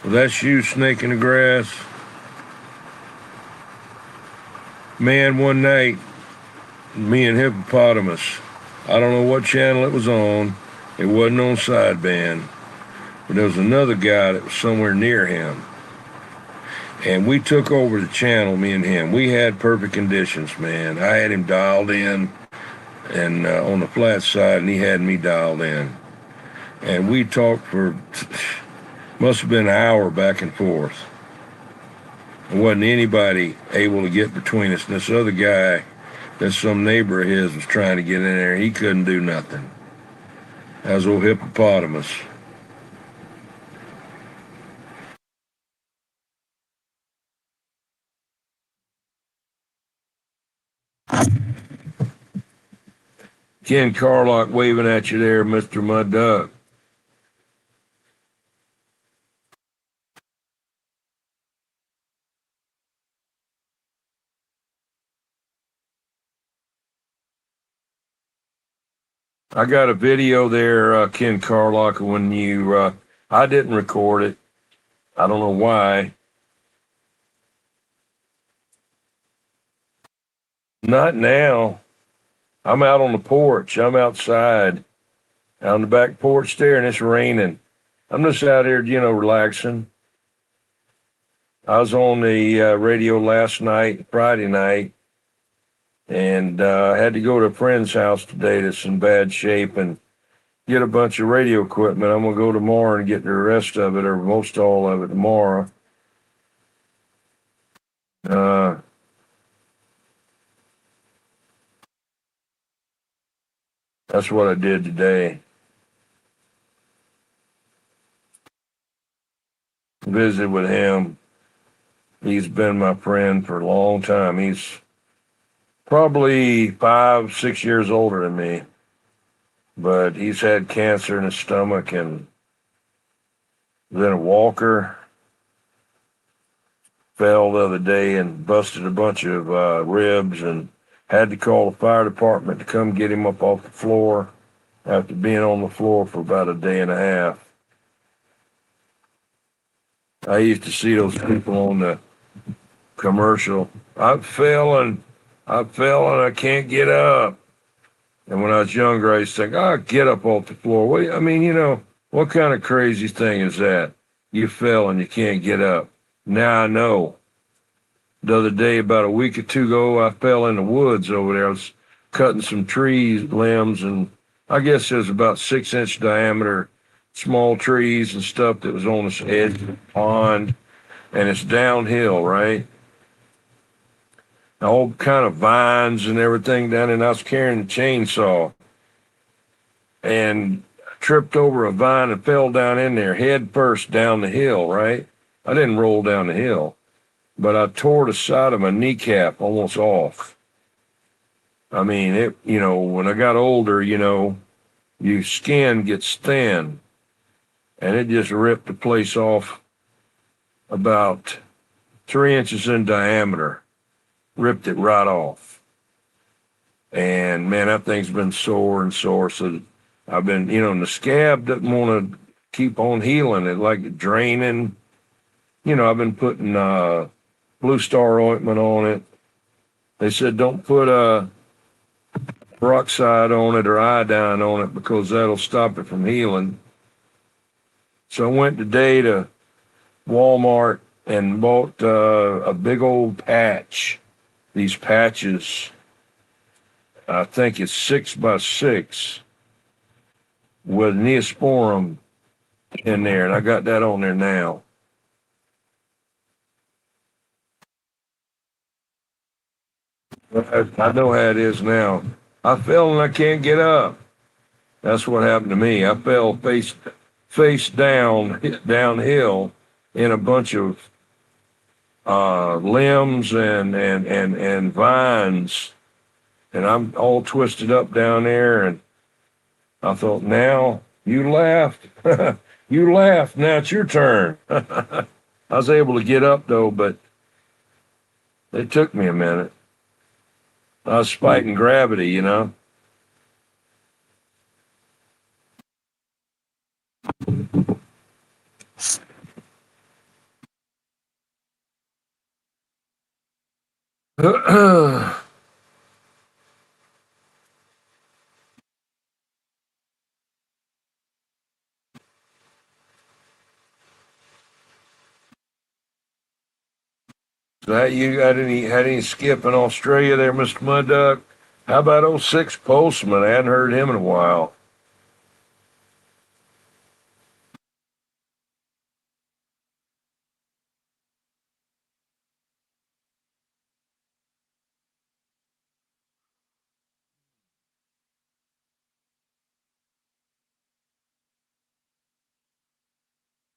Speaker 1: Well, that's you, snake in the grass. Man, one night, me and Hippopotamus, I don't know what channel it was on. It wasn't on sideband. But there was another guy that was somewhere near him. And we took over the channel, me and him. We had perfect conditions, man. I had him dialed in and on the flat side, and he had me dialed in. And we talked for, must have been an hour back and forth. There wasn't anybody able to get between us. And this other guy, that some neighbor of his was trying to get in there. He couldn't do nothing. That was old Hippopotamus. Ken Carlock waving at you there, Mr. Mud Duck. I got a video there, Ken Carlock, when I didn't record it. I don't know why. Not now. I'm out on the porch. I'm outside, out on the back porch there, and it's raining. I'm just out here, relaxing. I was on the radio last night, Friday night, and I had to go to a friend's house today that's in bad shape and get a bunch of radio equipment. I'm going to go tomorrow and get the rest of it, or most all of it tomorrow. That's what I did today. Visit with him. He's been my friend for a long time. He's probably 5, 6 years older than me, but he's had cancer in his stomach and then a walker. Fell the other day and busted a bunch of ribs and had to call the fire department to come get him up off the floor after being on the floor for about a day and a half. I used to see those people on the commercial. I fell and I can't get up. And when I was younger, I used to think, get up off the floor. What kind of crazy thing is that? You fell and you can't get up. Now I know. The other day, about a week or two ago, I fell in the woods over there. I was cutting some trees, limbs, and I guess there's about 6-inch diameter small trees and stuff that was on this edge of the pond, and it's downhill, right? All kind of vines and everything down there, and I was carrying the chainsaw and tripped over a vine and fell down in there head first down the hill, right? I didn't roll down the hill, but I tore the side of my kneecap almost off. I mean, when I got older, your skin gets thin, and it just ripped the place off about 3 inches in diameter. Ripped it right off. And man, that thing's been sore and sore. So I've been, and the scab doesn't want to keep on healing. It like draining. I've been putting Blue Star ointment on it. They said don't put peroxide on it or iodine on it because that'll stop it from healing. So I went today to Walmart and bought a big old patch. These patches, I think it's 6x6 with Neosporin in there, and I got that on there now. I know how it is now. I fell and I can't get up. That's what happened to me. I fell face downhill in a bunch of limbs and vines, and I'm all twisted up down there. And I thought, now you laughed, you laughed. Now it's your turn. I was able to get up though, but it took me a minute. I was fighting gravity, you know. That you got any had any skip in Australia there, Mr. Mud Duck? How about old Six Postman? I hadn't heard him in a while.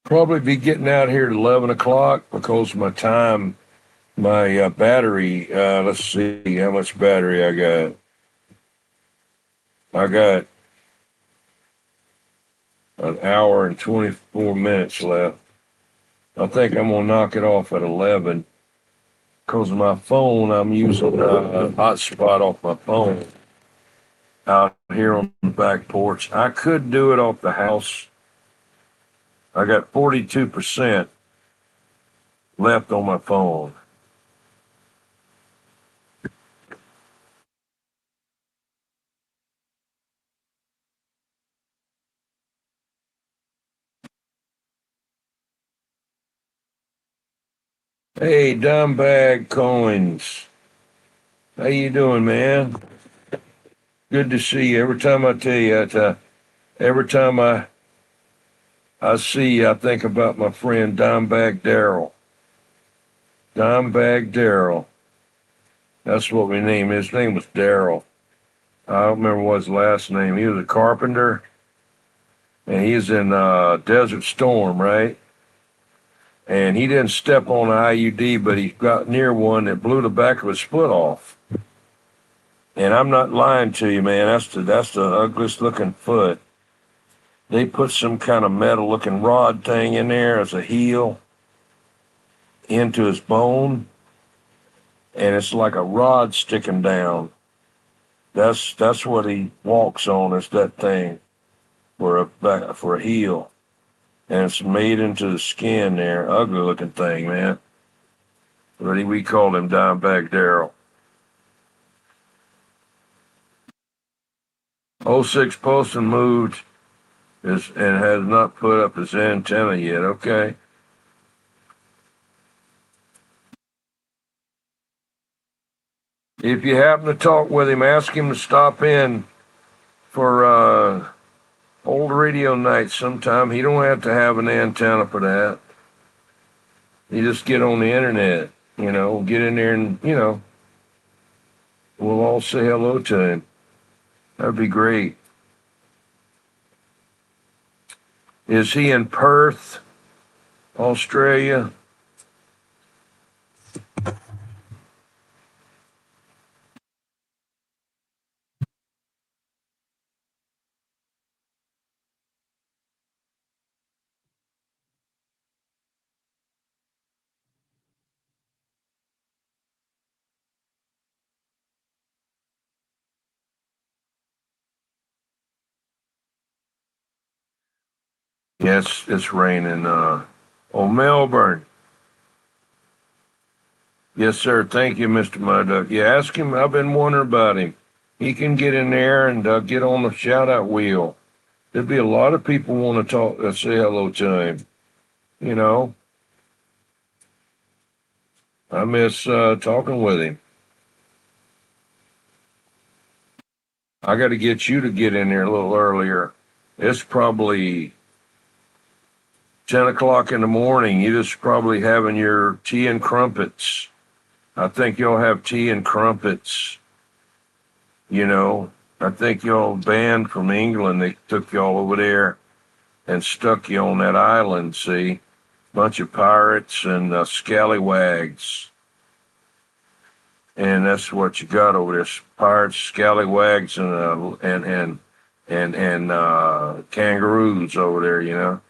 Speaker 1: Probably be getting out here at 11 o'clock because my battery. Let's see how much battery I got. I got an hour and 24 minutes left. I think I'm gonna knock it off at 11 because my phone. I'm using a hotspot off my phone out here on the back porch. I could do it off the house. I got 42% left on my phone. Hey, Dumbbag Coins. How you doing, man? Good to see you. Every time I tell you, every time I see you, I think about my friend Dimebag Daryl. Dimebag Daryl. That's what we named him. His name was Daryl. I don't remember what his last name. He was a carpenter, and he's in Desert Storm, right? And he didn't step on an IUD, but he got near one that blew the back of his foot off. And I'm not lying to you, man. That's the ugliest looking foot. They put some kind of metal looking rod thing in there as a heel into his bone, and it's like a rod sticking down. That's what he walks on, is that thing for a heel. And it's made into the skin there. Ugly looking thing, man. But we called him Dimebag Daryl. '06 Poston moved and has not put up his antenna yet. Okay. If you happen to talk with him, ask him to stop in for old radio night sometime. He don't have to have an antenna for that. You just get on the internet, get in there and, we'll all say hello to him. That'd be great. Is he in Perth, Australia? Yes, it's raining. Oh, Melbourne. Yes, sir. Thank you, Mr. Mudduck. Yeah, ask him. I've been wondering about him. he can get in there and get on the shout out wheel. There'd be a lot of people want to talk, say hello to him. You know, I miss talking with him. I got to get you to get in there a little earlier. It's probably 10 o'clock in the morning. You just probably having your tea and crumpets. I think you'll have tea and crumpets. You know, I think y'all banned from England. They took y'all over there and stuck you on that island, see? Bunch of pirates and scallywags. And that's what you got over there: pirates, scallywags, and kangaroos over there. You know,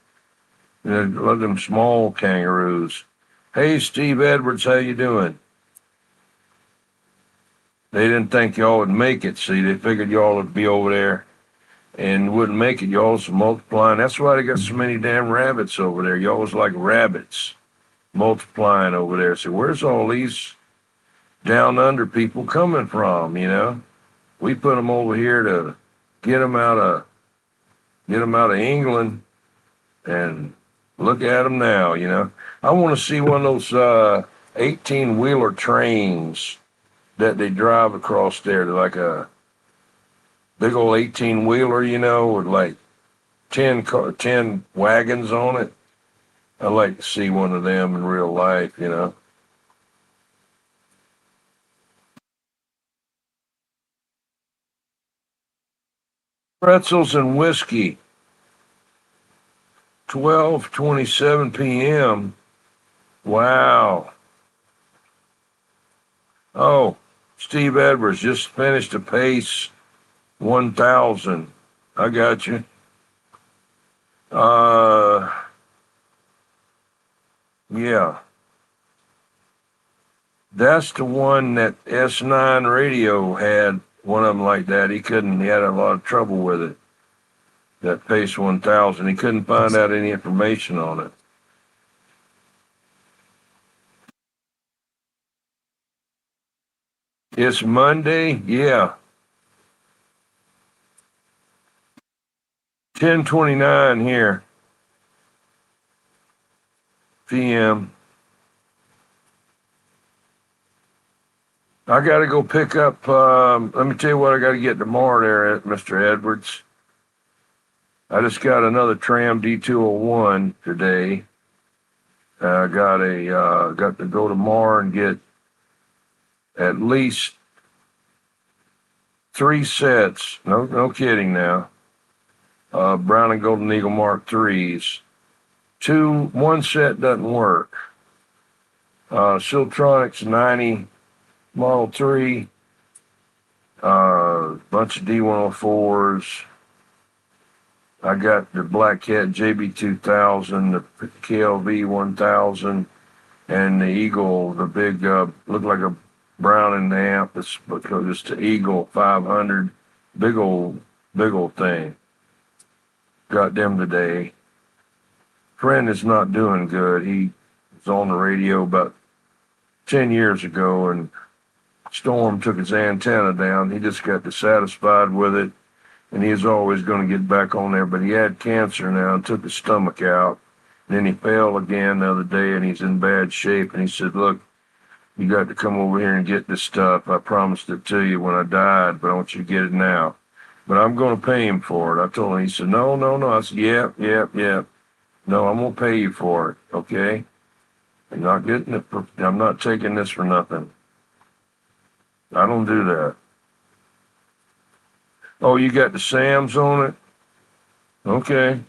Speaker 1: look at them small kangaroos. Hey, Steve Edwards, how you doing? They didn't think y'all would make it. See, they figured y'all would be over there and wouldn't make it. Y'all was multiplying. That's why they got so many damn rabbits over there. Y'all was like rabbits multiplying over there. So where's all these down under people coming from? You know, we put them over here to get them out of England, and look at them now. You know, I want to see one of those 18-wheeler trains that they drive across there, to like a big old 18-wheeler, you know, with like 10 wagons on it. I'd like to see one of them in real life, you know. Pretzels and whiskey, 12:27 p.m. Wow. Oh, Steve Edwards just finished a pace 1,000. I got you. Uh, yeah. That's the one that S9 radio had, one of them like that. He had a lot of trouble with it. That pace 1,000. He couldn't find out any information on it. It's Monday, yeah. 10:29 here, p.m. I got to go pick up. Let me tell you what I got to get tomorrow there, Mr. Edwards. I just got another tram D201 today. I got to go tomorrow and get at least 3 sets. No kidding now. Brown and Golden Eagle Mark threes. One set doesn't work. Siltronics 90 Model 3. Bunch of D104s. I got the Black Cat JB2000, the KLV 1000, and the Eagle, the big, looked like a Brown amp. It's because it's the Eagle 500, big old thing. Got them today. Friend is not doing good. He was on the radio about 10 years ago, and Storm took his antenna down. He just got dissatisfied with it, and he was always going to get back on there, but he had cancer now and took his stomach out. And then he fell again the other day, and he's in bad shape. And he said, look, you got to come over here and get this stuff. I promised it to you when I died, but I want you to get it now. But I'm going to pay him for it. I told him. He said, no. I said, yep. No, I'm going to pay you for it, okay? I'm not getting it. I'm not taking this for nothing. I don't do that. Oh, you got the Sam's on it? Okay.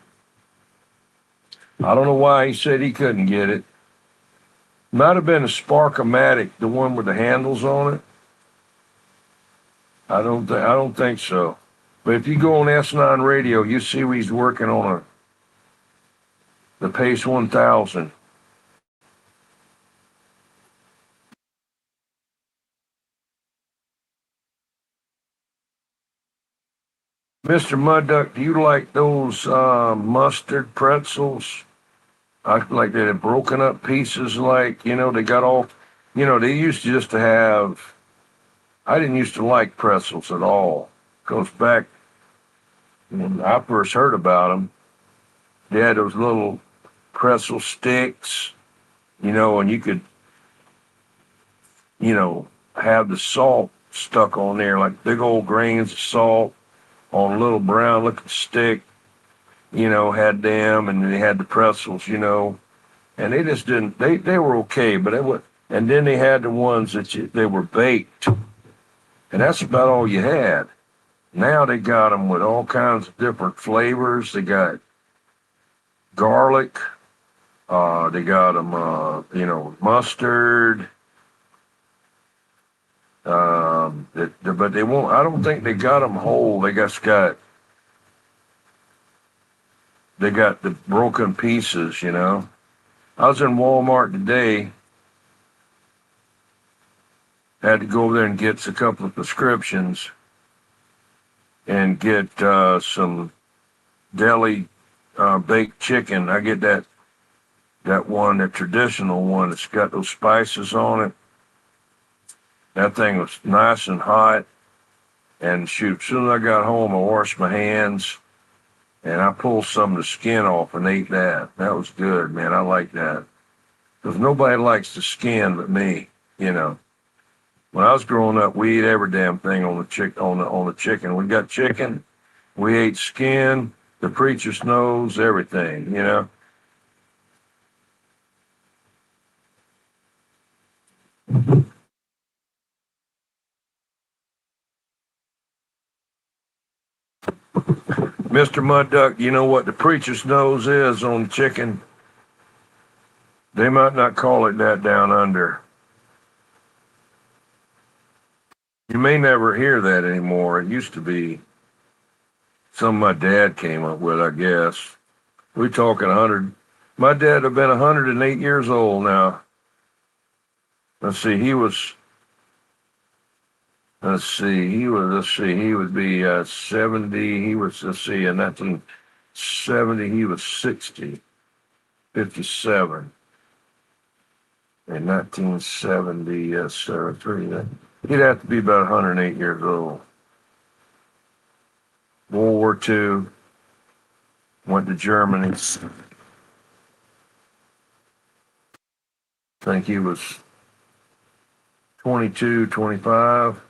Speaker 1: I don't know why he said he couldn't get it. Might have been a Sparkomatic, the one with the handles on it. I don't think so. But if you go on S9 radio, you see he's working on the Pace 1000. Mr. Mudduck, do you like those mustard pretzels? I like they had broken up pieces, like, they got all, they used to just to have I didn't used to like pretzels at all. Goes back when I first heard about them. They had those little pretzel sticks, and you could, have the salt stuck on there, like big old grains of salt on a little brown looking stick, had them, and they had the pretzels, and they just didn't, they were okay, but it was, and then they had the ones they were baked, and that's about all you had. Now they got them with all kinds of different flavors. They got garlic, they got them, mustard, but they won't, I don't think they got them whole. They got the broken pieces. I was in Walmart today, had to go over there and get a couple of prescriptions and get some deli baked chicken. I get that one, the traditional one that's got those spices on it. That thing was nice and hot. And shoot, as soon as I got home, I washed my hands and I pulled some of the skin off and ate that. That was good, man. I like that. Because nobody likes the skin but me, When I was growing up, we ate every damn thing on the chicken. We got chicken, we ate skin, the preacher's nose, everything. Mr. Mud Duck, you know what the preacher's nose is on chicken? They might not call it that down under. You may never hear that anymore. It used to be something my dad came up with, I guess. We're talking 100. My dad have been 108 years old now. Let's see, he would be 70. In 1970, he was 60, 57. In 1973, he'd have to be about 108 years old. World War II, went to Germany. I think he was 22, 25.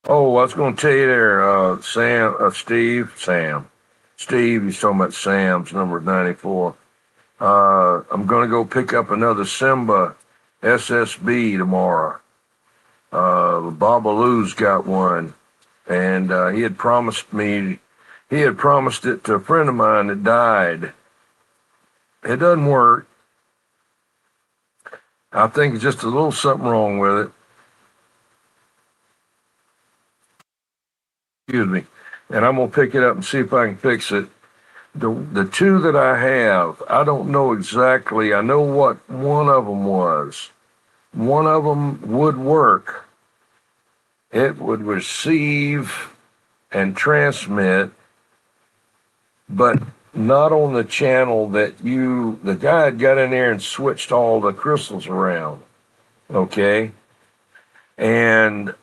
Speaker 1: Oh, I was going to tell you there, Steve, he's talking about Sam's number 94. I'm going to go pick up another Simba SSB tomorrow. Babalu's got one, and he had promised it to a friend of mine that died. It doesn't work. I think it's just a little something wrong with it. Excuse me. And I'm going to pick it up and see if I can fix it. The two that I have, I don't know exactly. I know what one of them was. One of them would work. It would receive and transmit, but not on the channel that the guy had got in there and switched all the crystals around. Okay. And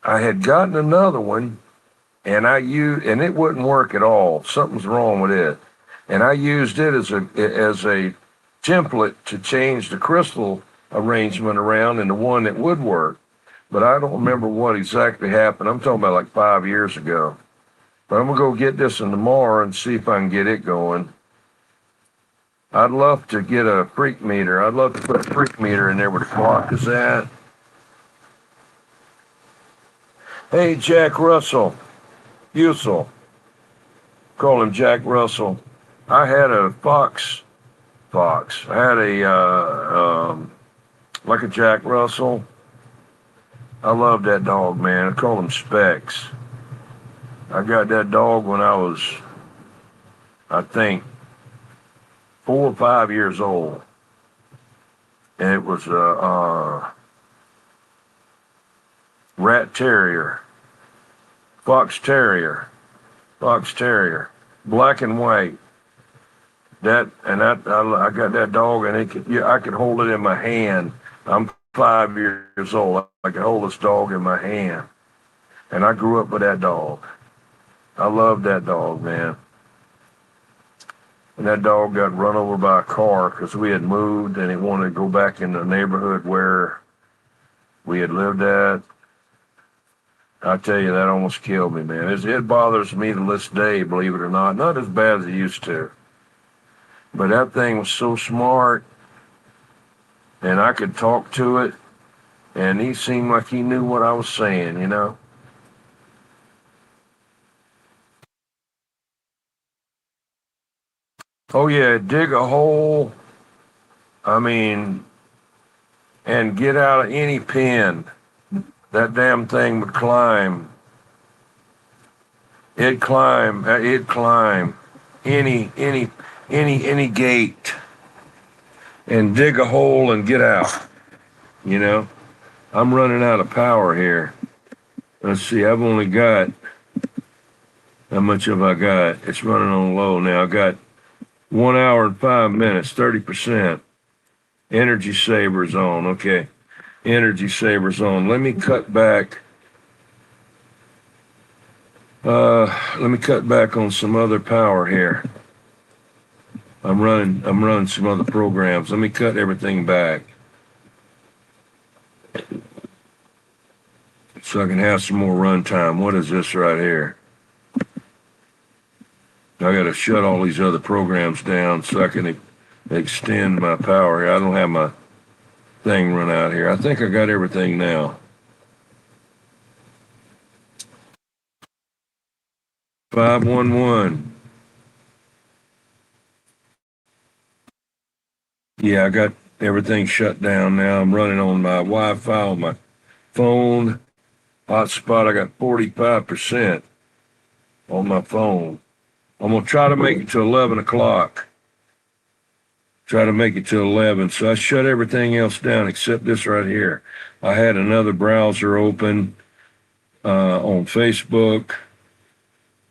Speaker 1: I had gotten another one, and and it wouldn't work at all. Something's wrong with it. And I used it as a template to change the crystal arrangement around in the one that would work. But I don't remember what exactly happened. I'm talking about like 5 years ago. But I'm going to go get this one tomorrow and see if I can get it going. I'd love to get a freak meter. I'd love to put a freak meter in there where the clock is at. Hey, Jack Russell. Usel. Call him Jack Russell. I had a fox. I had like a Jack Russell. I love that dog, man. I call him Specs. I got that dog when I was, I think, 4 or 5 years old. And it was a rat terrier, fox terrier, black and white. I got that dog, and I could hold it in my hand. I'm 5 years old. I could hold this dog in my hand, and I grew up with that dog. I loved that dog, man. And that dog got run over by a car because we had moved, and he wanted to go back in the neighborhood where we had lived at. I tell you, that almost killed me, man. It bothers me to this day, believe it or not. Not as bad as it used to. But that thing was so smart, and I could talk to it, and he seemed like he knew what I was saying, you know? Oh, yeah, dig a hole, I mean, and get out of any pen. That damn thing would climb. It'd climb any gate and dig a hole and get out, you know? I'm running out of power here. Let's see, I've only got, how much have I got? It's running on low now. I got 1 hour and 5 minutes, 30%. Energy savers on. Okay. Energy savers on. Let me cut back. Let me cut back on some other power here. I'm running some other programs. Let me cut everything back so I can have some more run time. What is this right here? I got to shut all these other programs down so I can extend my power here. I don't have my thing run out here. I think I got everything now. 511. Yeah, I got everything shut down now. I'm running on my Wi-Fi on my phone. Hotspot, I got 45% on my phone. I'm going to try to make it to 11 o'clock. Try to make it to 11. So I shut everything else down except this right here. I had another browser open on Facebook.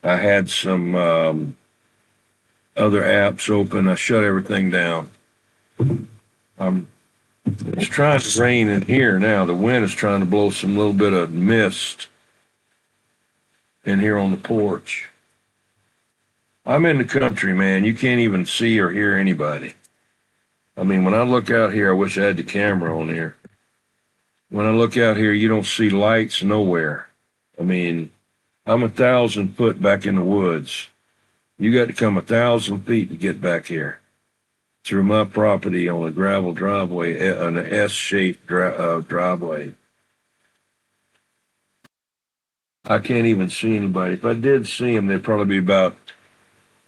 Speaker 1: I had some other apps open. I shut everything down. It's trying to rain in here now. The wind is trying to blow some little bit of mist in here on the porch. I'm in the country, man. You can't even see or hear anybody. I mean, when I look out here, I wish I had the camera on here. When I look out here, you don't see lights nowhere. I mean, I'm 1,000 foot back in the woods. You got to come 1,000 feet to get back here through my property on a gravel driveway, an S-shaped driveway. I can't even see anybody. If I did see them, they'd probably be about,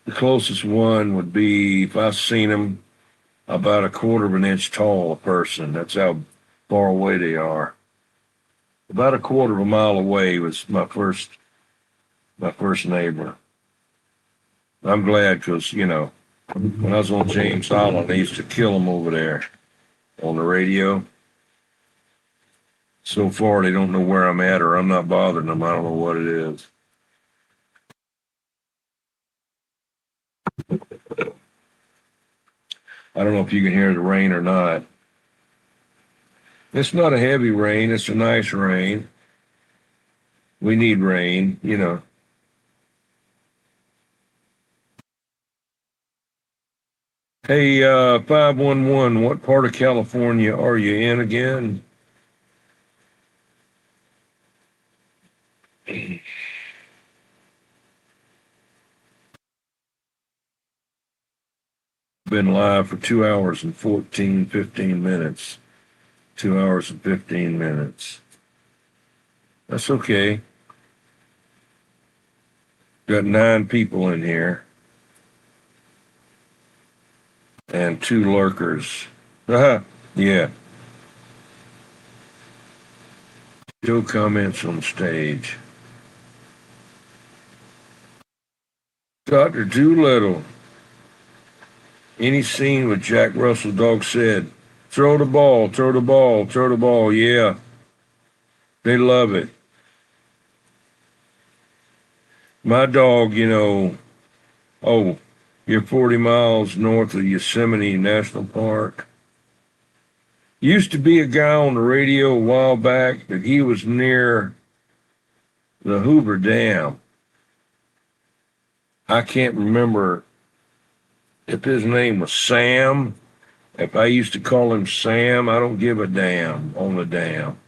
Speaker 1: the closest one would be, if I seen them, about a quarter of an inch tall, a person. That's how far away they are. About a quarter of a mile away was my first neighbor. I'm glad because, you know, when I was on James Island, they used to kill them over there on the radio. So far, they don't know where I'm at, or I'm not bothering them. I don't know what it is. I don't know if you can hear the rain or not. It's not a heavy rain. It's a nice rain. We need rain, you know. Hey, 511, what part of California are you in again? Been live for 2 hours and 15 minutes. 2 hours and 15 minutes. That's okay. Got 9 people in here. And 2 lurkers. Yeah. Show comments on stage. Dr. Doolittle. Any scene with Jack Russell dog said, throw the ball, throw the ball, throw the ball. Yeah. They love it. My dog, you know, oh, You're 40 miles north of Yosemite National Park. Used to be a guy on the radio a while back that he was near the Hoover Dam. I can't remember if his name was Sam. If I used to call him Sam, I don't give a damn on the dam.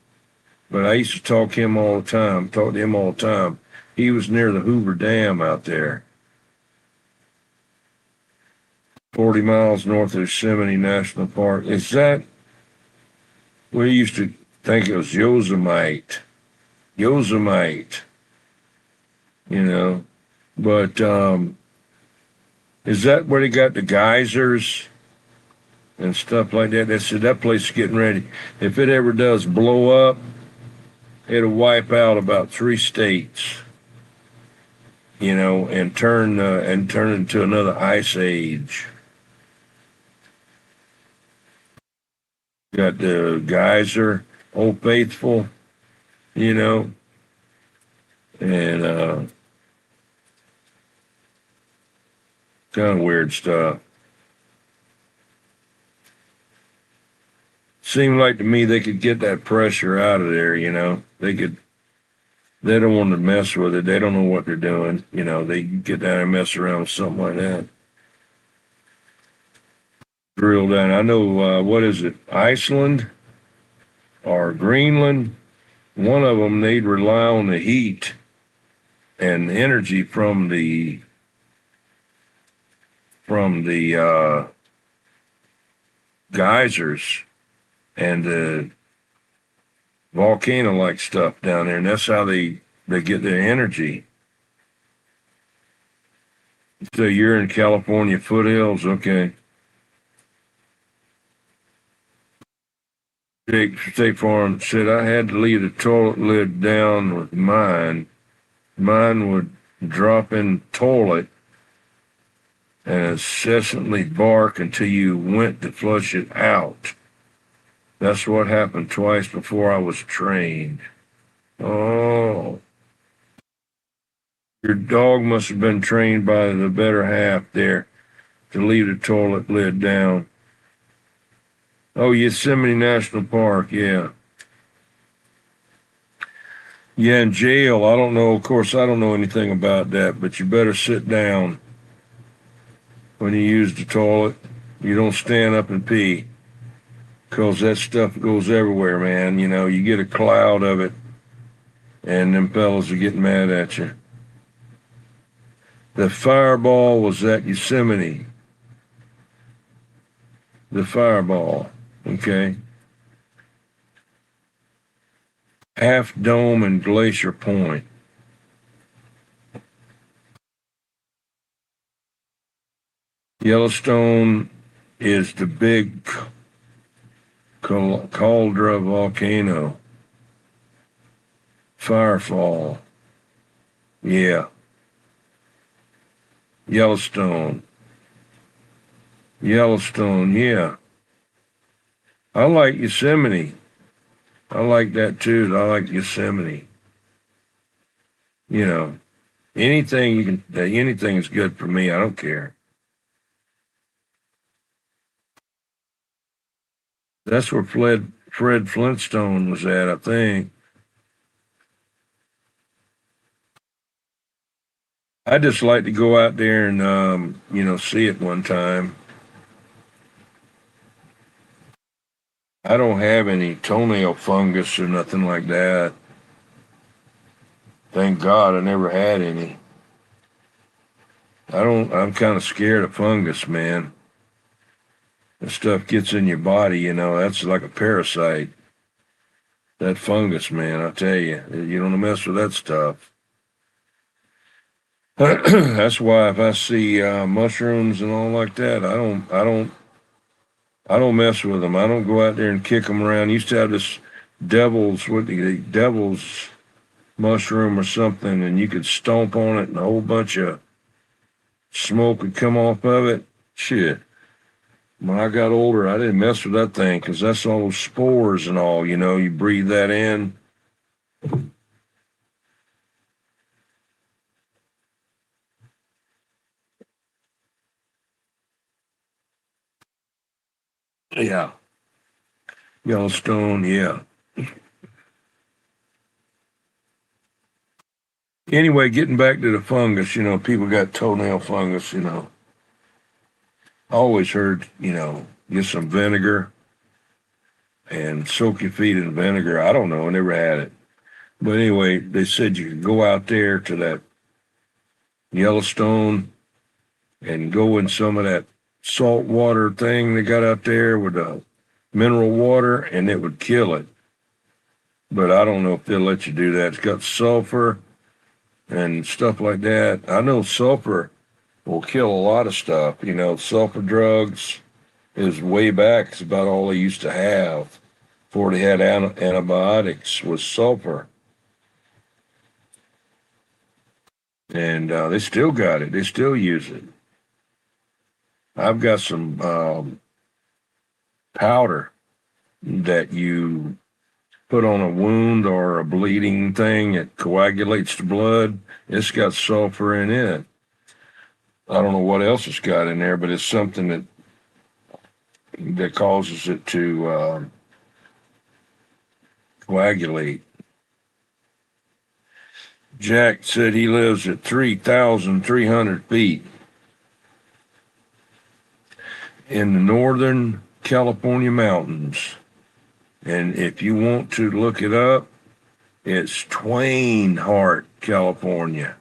Speaker 1: But I used to talk to him all the time. He was near the Hoover Dam out there, 40 miles north of Yosemite National Park. Is that, we used to think it was Yosemite, you know, but is that where they got the geysers and stuff like that? They said that place is getting ready. If it ever does blow up, it'll wipe out about 3 states, and turn into another ice age. Got the geyser, Old Faithful, and kind of weird stuff. Seemed like to me they could get that pressure out of there, they don't want to mess with it. They don't know what they're doing. They get down and mess around with something like that. Drill down. I know, what is it, Iceland or Greenland? One of them, they'd rely on the heat and energy from the geysers and the volcano-like stuff down there, and that's how they get their energy. So you're in California foothills, okay. State Farm said I had to leave the toilet lid down with mine. Mine would drop in the toilet and incessantly bark until you went to flush it out. That's what happened twice before I was trained. Oh. Your dog must have been trained by the better half there to leave the toilet lid down. Oh, Yosemite National Park, yeah. Yeah, in jail, I don't know. Of course, I don't know anything about that, but you better sit down when you use the toilet. You don't stand up and pee, because that stuff goes everywhere, man. You get a cloud of it, and them fellas are getting mad at you. The fireball was at Yosemite. The fireball, okay. Half Dome and Glacier Point. Yellowstone is the big caldera volcano. Firefall. Yeah. Yellowstone, yeah. I like Yosemite. I like that too. I like Yosemite. Anything is good for me. I don't care. That's where Fred Flintstone was at, I think. I just like to go out there and see it one time. I don't have any toenail fungus or nothing like that. Thank God I never had any. I'm kind of scared of fungus, man. That stuff gets in your body, that's like a parasite. That fungus, man, I tell you, you don't mess with that stuff. That's why if I see mushrooms and all like that, I don't mess with them. I don't go out there and kick them around. Used to have this devil's mushroom or something, and you could stomp on it and a whole bunch of smoke would come off of it. Shit. When I got older, I didn't mess with that thing because that's all those spores and all, you breathe that in. Yeah. Yellowstone, yeah. Anyway, getting back to the fungus, people got toenail fungus, I always heard, get some vinegar and soak your feet in vinegar. I don't know, I never had it. But anyway, they said you could go out there to that Yellowstone and go in some of that salt water thing they got out there with the mineral water and it would kill it. But I don't know if they'll let you do that. It's got sulfur and stuff like that. I know sulfur will kill a lot of stuff. Sulfur drugs is way back. It's about all they used to have before they had antibiotics was sulfur. And they still got it. They still use it. I've got some powder that you put on a wound or a bleeding thing. It coagulates the blood. It's got sulfur in it. I don't know what else it's got in there, but it's something that causes it to coagulate. Jack said he lives at 3,300 feet in the northern California mountains. And if you want to look it up, it's Twain Harte, California.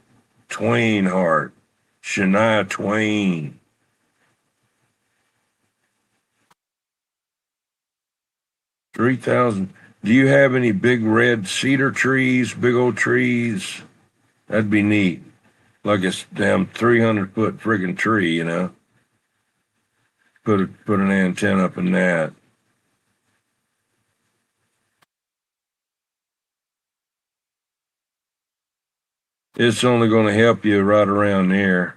Speaker 1: Twain Harte. Shania Twain. 3,000. Do you have any big red cedar trees, big old trees? That'd be neat. Like a damn 300-foot friggin' tree. Put an antenna up in that. It's only going to help you right around there.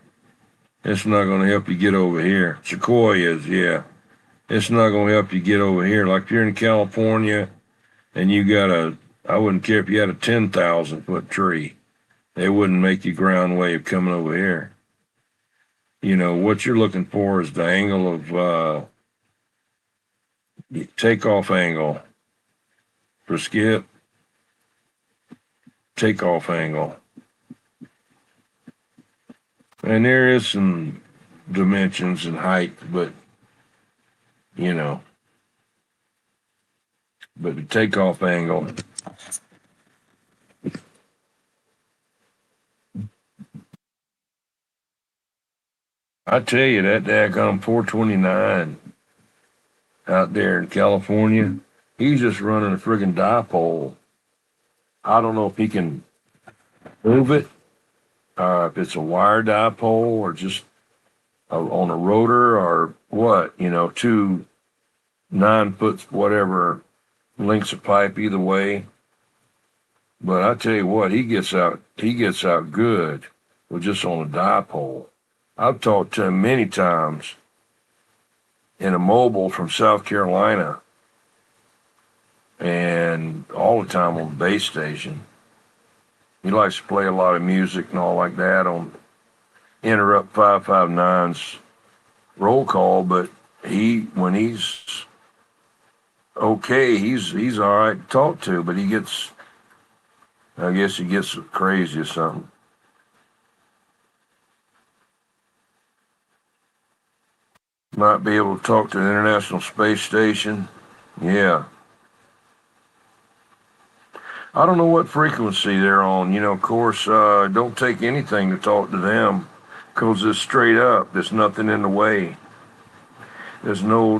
Speaker 1: It's not going to help you get over here. Sequoias, yeah. It's not going to help you get over here. Like if you're in California and I wouldn't care if you had a 10,000-foot tree. They wouldn't make you ground wave coming over here. What you're looking for is the angle of takeoff angle for skip, takeoff angle. And there is some dimensions and height, but the takeoff angle. I tell you, that daggone 429 out there in California, he's just running a friggin' dipole. I don't know if he can move it, if it's a wire dipole or just on a rotor or what, 2 9-foot whatever lengths of pipe either way. But I tell you what, he gets out good with just on a dipole. I've talked to him many times in a mobile from South Carolina and all the time on the base station. He likes to play a lot of music and all like that on Interrupt 559's roll call, but when he's okay, he's all right to talk to, but I guess he gets crazy or something. Might be able to talk to the International Space Station. Yeah. I don't know what frequency they're on. Of course, don't take anything to talk to them because it's straight up. There's nothing in the way. There's no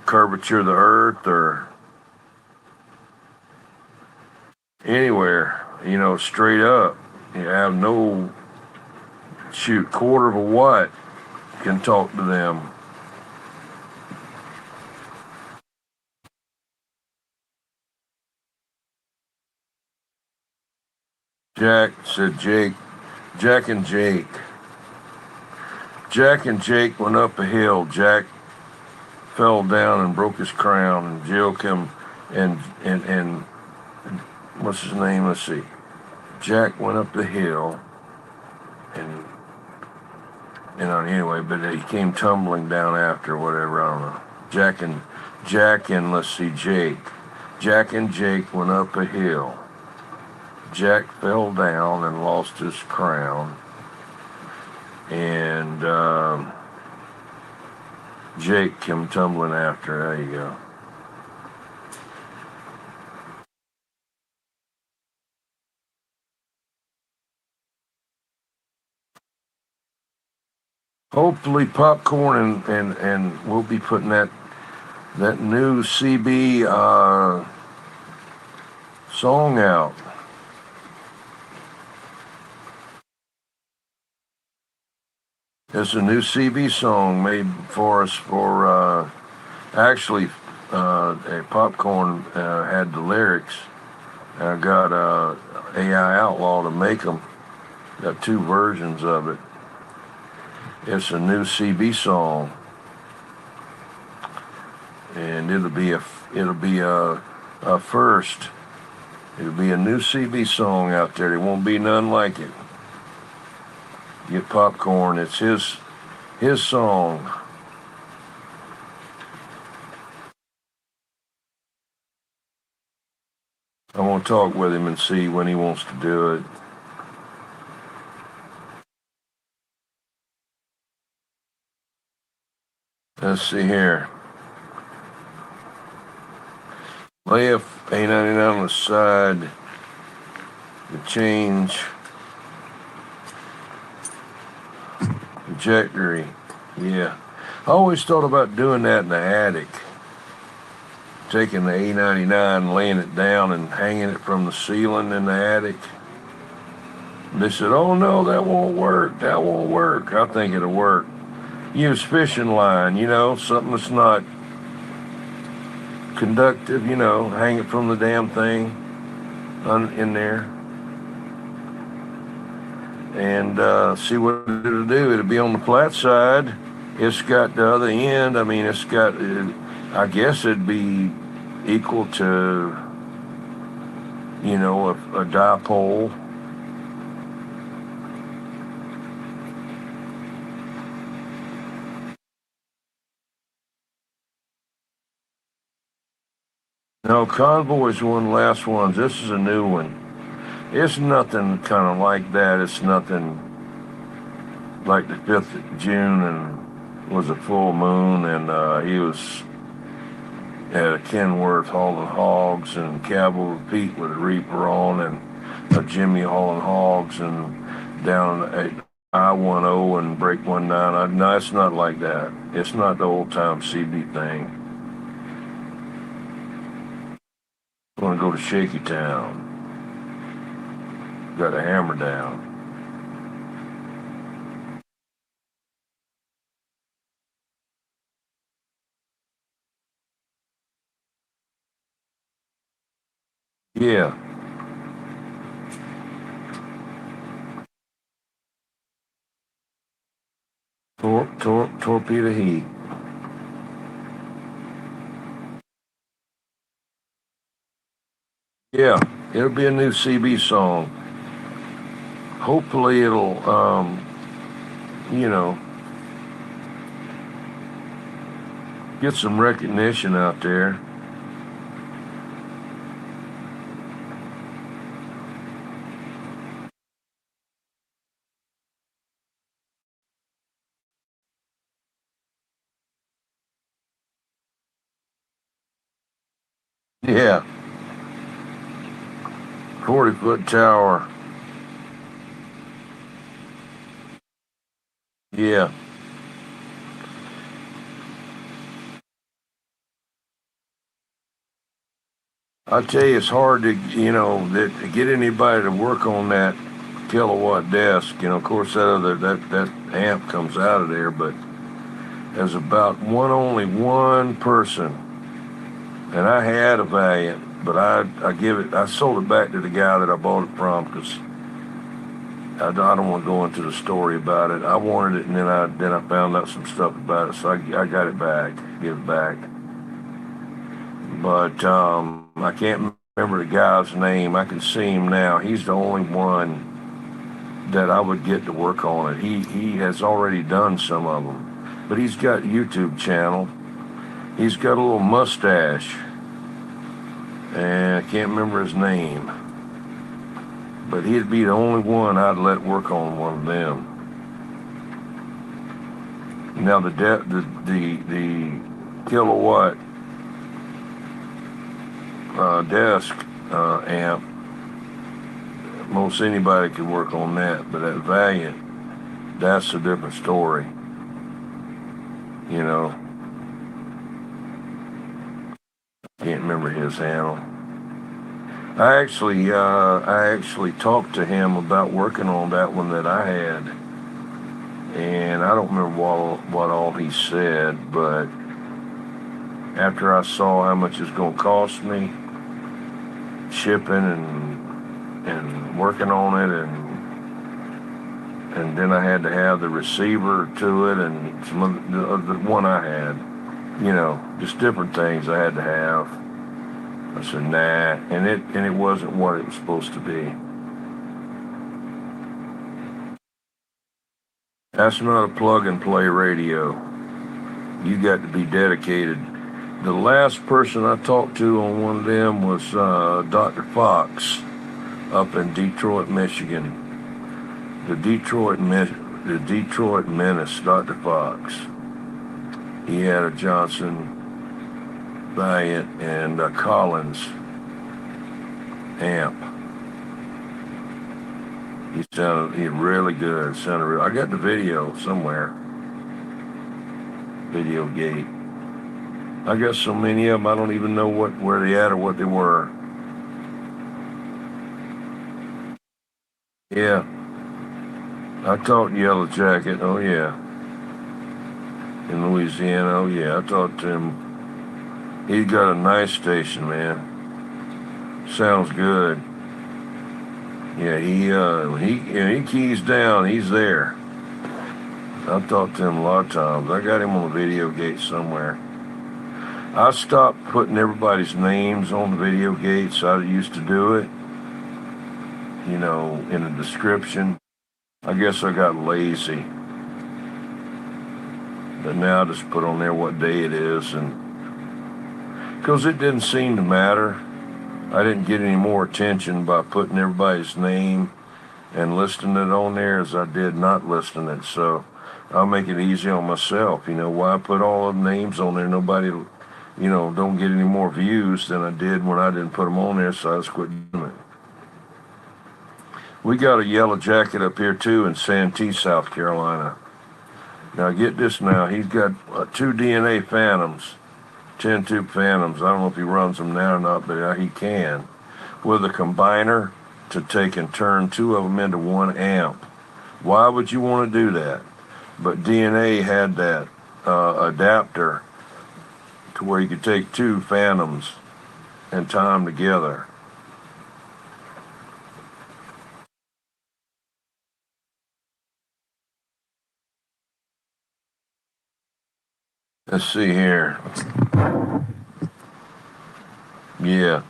Speaker 1: curvature of the earth or anywhere, straight up. You have no quarter of a watt can talk to them. Jack said Jake. Jack and Jake. Jack and Jake went up a hill. Jack fell down and broke his crown, and Jill came and what's his name? Let's see. Jack went up the hill, and anyway, but he came tumbling down after whatever. I don't know. Jack and Jack and let's see, Jake. Jack and Jake went up a hill. Jack fell down and lost his crown, and Jake came tumbling after. There you go. Hopefully, popcorn and we'll be putting that new CB song out. It's a new CB song made for us for actually popcorn had the lyrics. I got AI Outlaw to make them. Got two versions of it. It's a new CB song, and it'll be a first. It'll be a new CB song out there. There won't be none like it. Get popcorn. It's his song. I want to talk with him and see when he wants to do it. Let's see here. Lay a A99 on the side. The change. Trajectory. Yeah. I always thought about doing that in the attic. Taking the A99, laying it down, and hanging it from the ceiling in the attic. They said, "Oh no, that won't work. That won't work." I think it'll work. Use fishing line, something that's not conductive, hang it from the damn thing in there. And see what it'll do. It'll be on the flat side. It's got the other end. I mean, I guess it'd be equal to, a dipole. No, Convoy's one of the last ones. This is a new one. It's nothing kind of like that. It's nothing like the 5th of June and was a full moon, and he was at a Kenworth hauling hogs, and Cowboy Pete with a Reaper on, and a Jimmy hauling hogs, and down at I-10 and Break 19. No, it's not like that. It's not the old-time CB thing. I want to go to Shaky Town. Got a hammer down. Yeah. Torpedo heat. Yeah, it'll be a new CB song. Hopefully it'll, get some recognition out there. Yeah, 40-foot tower. Yeah. I tell you, it's hard to get anybody to work on that kilowatt desk. Of course, that amp comes out of there, but there's about only one person, and I had a Valiant, but I sold it back to the guy that I bought it from because I don't want to go into the story about it. I wanted it, and then I found out some stuff about it, so I got it back, give it back. But I can't remember the guy's name. I can see him now. He's the only one that I would get to work on it. He has already done some of them, but he's got a YouTube channel, He's got a little mustache, and I can't remember his name, but he'd be the only one I'd let work on one of them. Now the kilowatt desk amp, most anybody could work on that, but that Valiant, that's a different story. You know, can't remember his handle. I actually talked to him about working on that one that I had, and I don't remember what all he said, but after I saw how much it's going to cost me shipping and working on it, and then I had to have the receiver to it and some of the one I had, just different things I had to have. I said nah, and it wasn't what it was supposed to be. That's not a plug and play radio. You got to be dedicated. The last person I talked to on one of them was Dr. Fox up in Detroit, Michigan. The Detroit Menace, Dr. Fox. He had a Johnson, Valiant, and a Collins amp. He really good. I got the video somewhere. Video gate. I got so many of them, I don't even know where they at or what they were. Yeah. I taught Yellow Jacket. Oh, yeah. In Louisiana. Oh, yeah. I taught him. He's got a nice station, man. Sounds good. Yeah, when he keys down, he's there. I've talked to him a lot of times. I got him on the video gate somewhere. I stopped putting everybody's names on the video gates. I used to do it, in the description. I guess I got lazy. But now I just put on there what day it is, and because it didn't seem to matter. I didn't get any more attention by putting everybody's name and listing it on there as I did not listing it. So I'll make it easy on myself. Why put all the names on there? Nobody, don't get any more views than I did when I didn't put them on there, so I just quit doing it. We got a Yellow Jacket up here too in Santee, South Carolina. Now get this now. He's got 2 DNA Phantoms. 10-tube Phantoms. I don't know if he runs them now or not, but he can. With a combiner to take and turn 2 of them into 1 amp. Why would you want to do that? But DNA had that adapter to where you could take 2 Phantoms and tie them together. Let's see here. Yeah.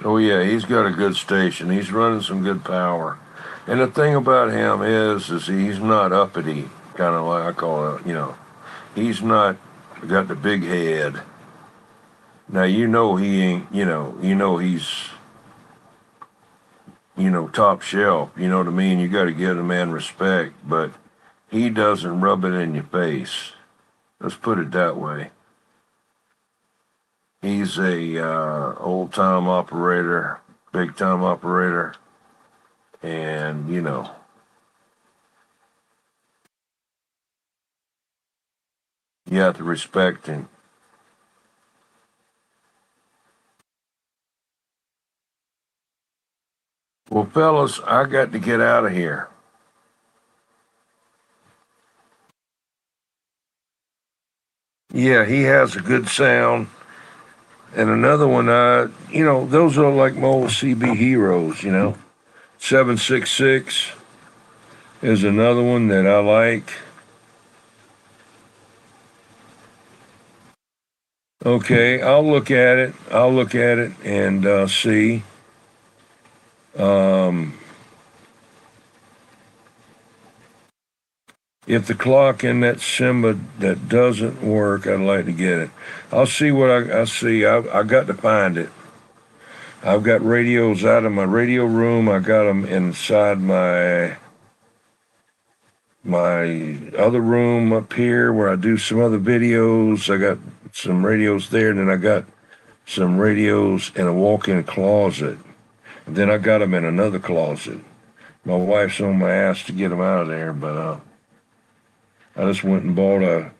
Speaker 1: Oh, yeah, he's got a good station. He's running some good power. And the thing about him is he's not uppity, kind of like I call it, he's not got the big head. Now, he ain't, he's, top shelf, you know what I mean? You got to give the man respect, but he doesn't rub it in your face. Let's put it that way. He's a old-time operator, big-time operator, and, you have to respect him. Well, fellas, I got to get out of here. Yeah, he has a good sound. And another one, those are like my old CB heroes, 766 is another one that I like. Okay, I'll look at it. And see. Um, If the clock in that Simba that doesn't work, I'd like to get it. I'll see what I see. I got to find it. I've got radios out of my radio room. I got them inside my other room up here where I do some other videos. I got some radios there, and then I got some radios in a walk-in closet. And then I got them in another closet. My wife's on my ass to get them out of there, but I just went and bought a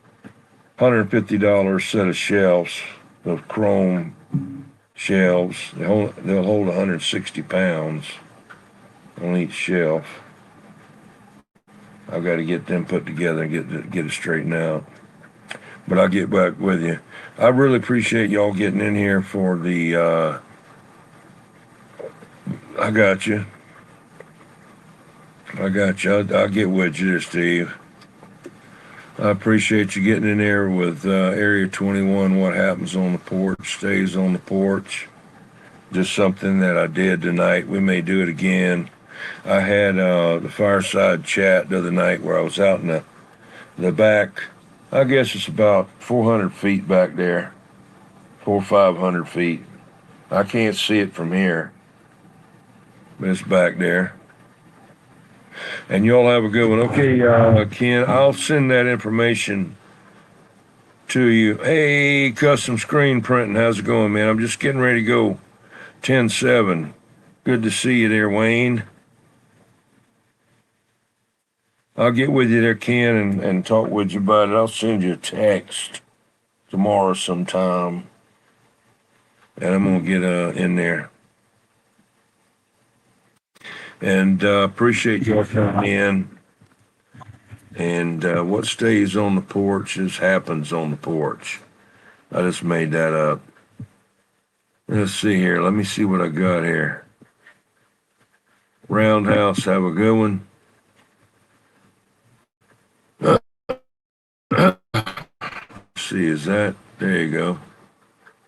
Speaker 1: $150 set of shelves of chrome shelves. They'll hold 160 pounds on each shelf. I've got to get them put together and get it straightened out. But I'll get back with you. I really appreciate y'all getting in here for the. I got you. I got you. I'll get with you there, Steve. I appreciate you getting in there with Area 21. What happens on the porch stays on the porch. Just something that I did tonight. We may do it again. I had the fireside chat the other night where I was out in the back. I guess it's about 400 feet back there, 500 feet. I can't see it from here, but it's back there. And y'all have a good one. Okay, Ken, I'll send that information to you. Hey, custom screen printing, how's it going, man? I'm just getting ready to go 10-7. Good to see you there, Wayne. I'll get with you there, Ken, and talk with you about it. I'll send you a text tomorrow sometime, and I'm going to get in there. And appreciate y'all coming in. And what stays on the porch just happens on the porch. I just made that up. Let's see here. Let me see what I got here. Roundhouse, have a good one. See, is that? There you go.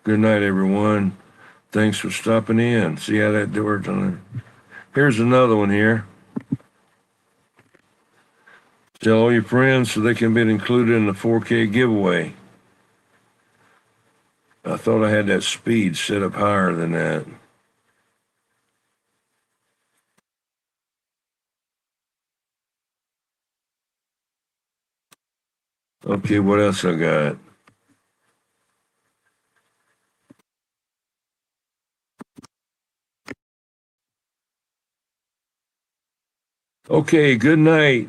Speaker 1: Good night, everyone. Thanks for stopping in. See how that worked on there? Here's another one here. Tell all your friends so they can be included in the 4K giveaway. I thought I had that speed set up higher than that. Okay, what else I got? Okay, good night.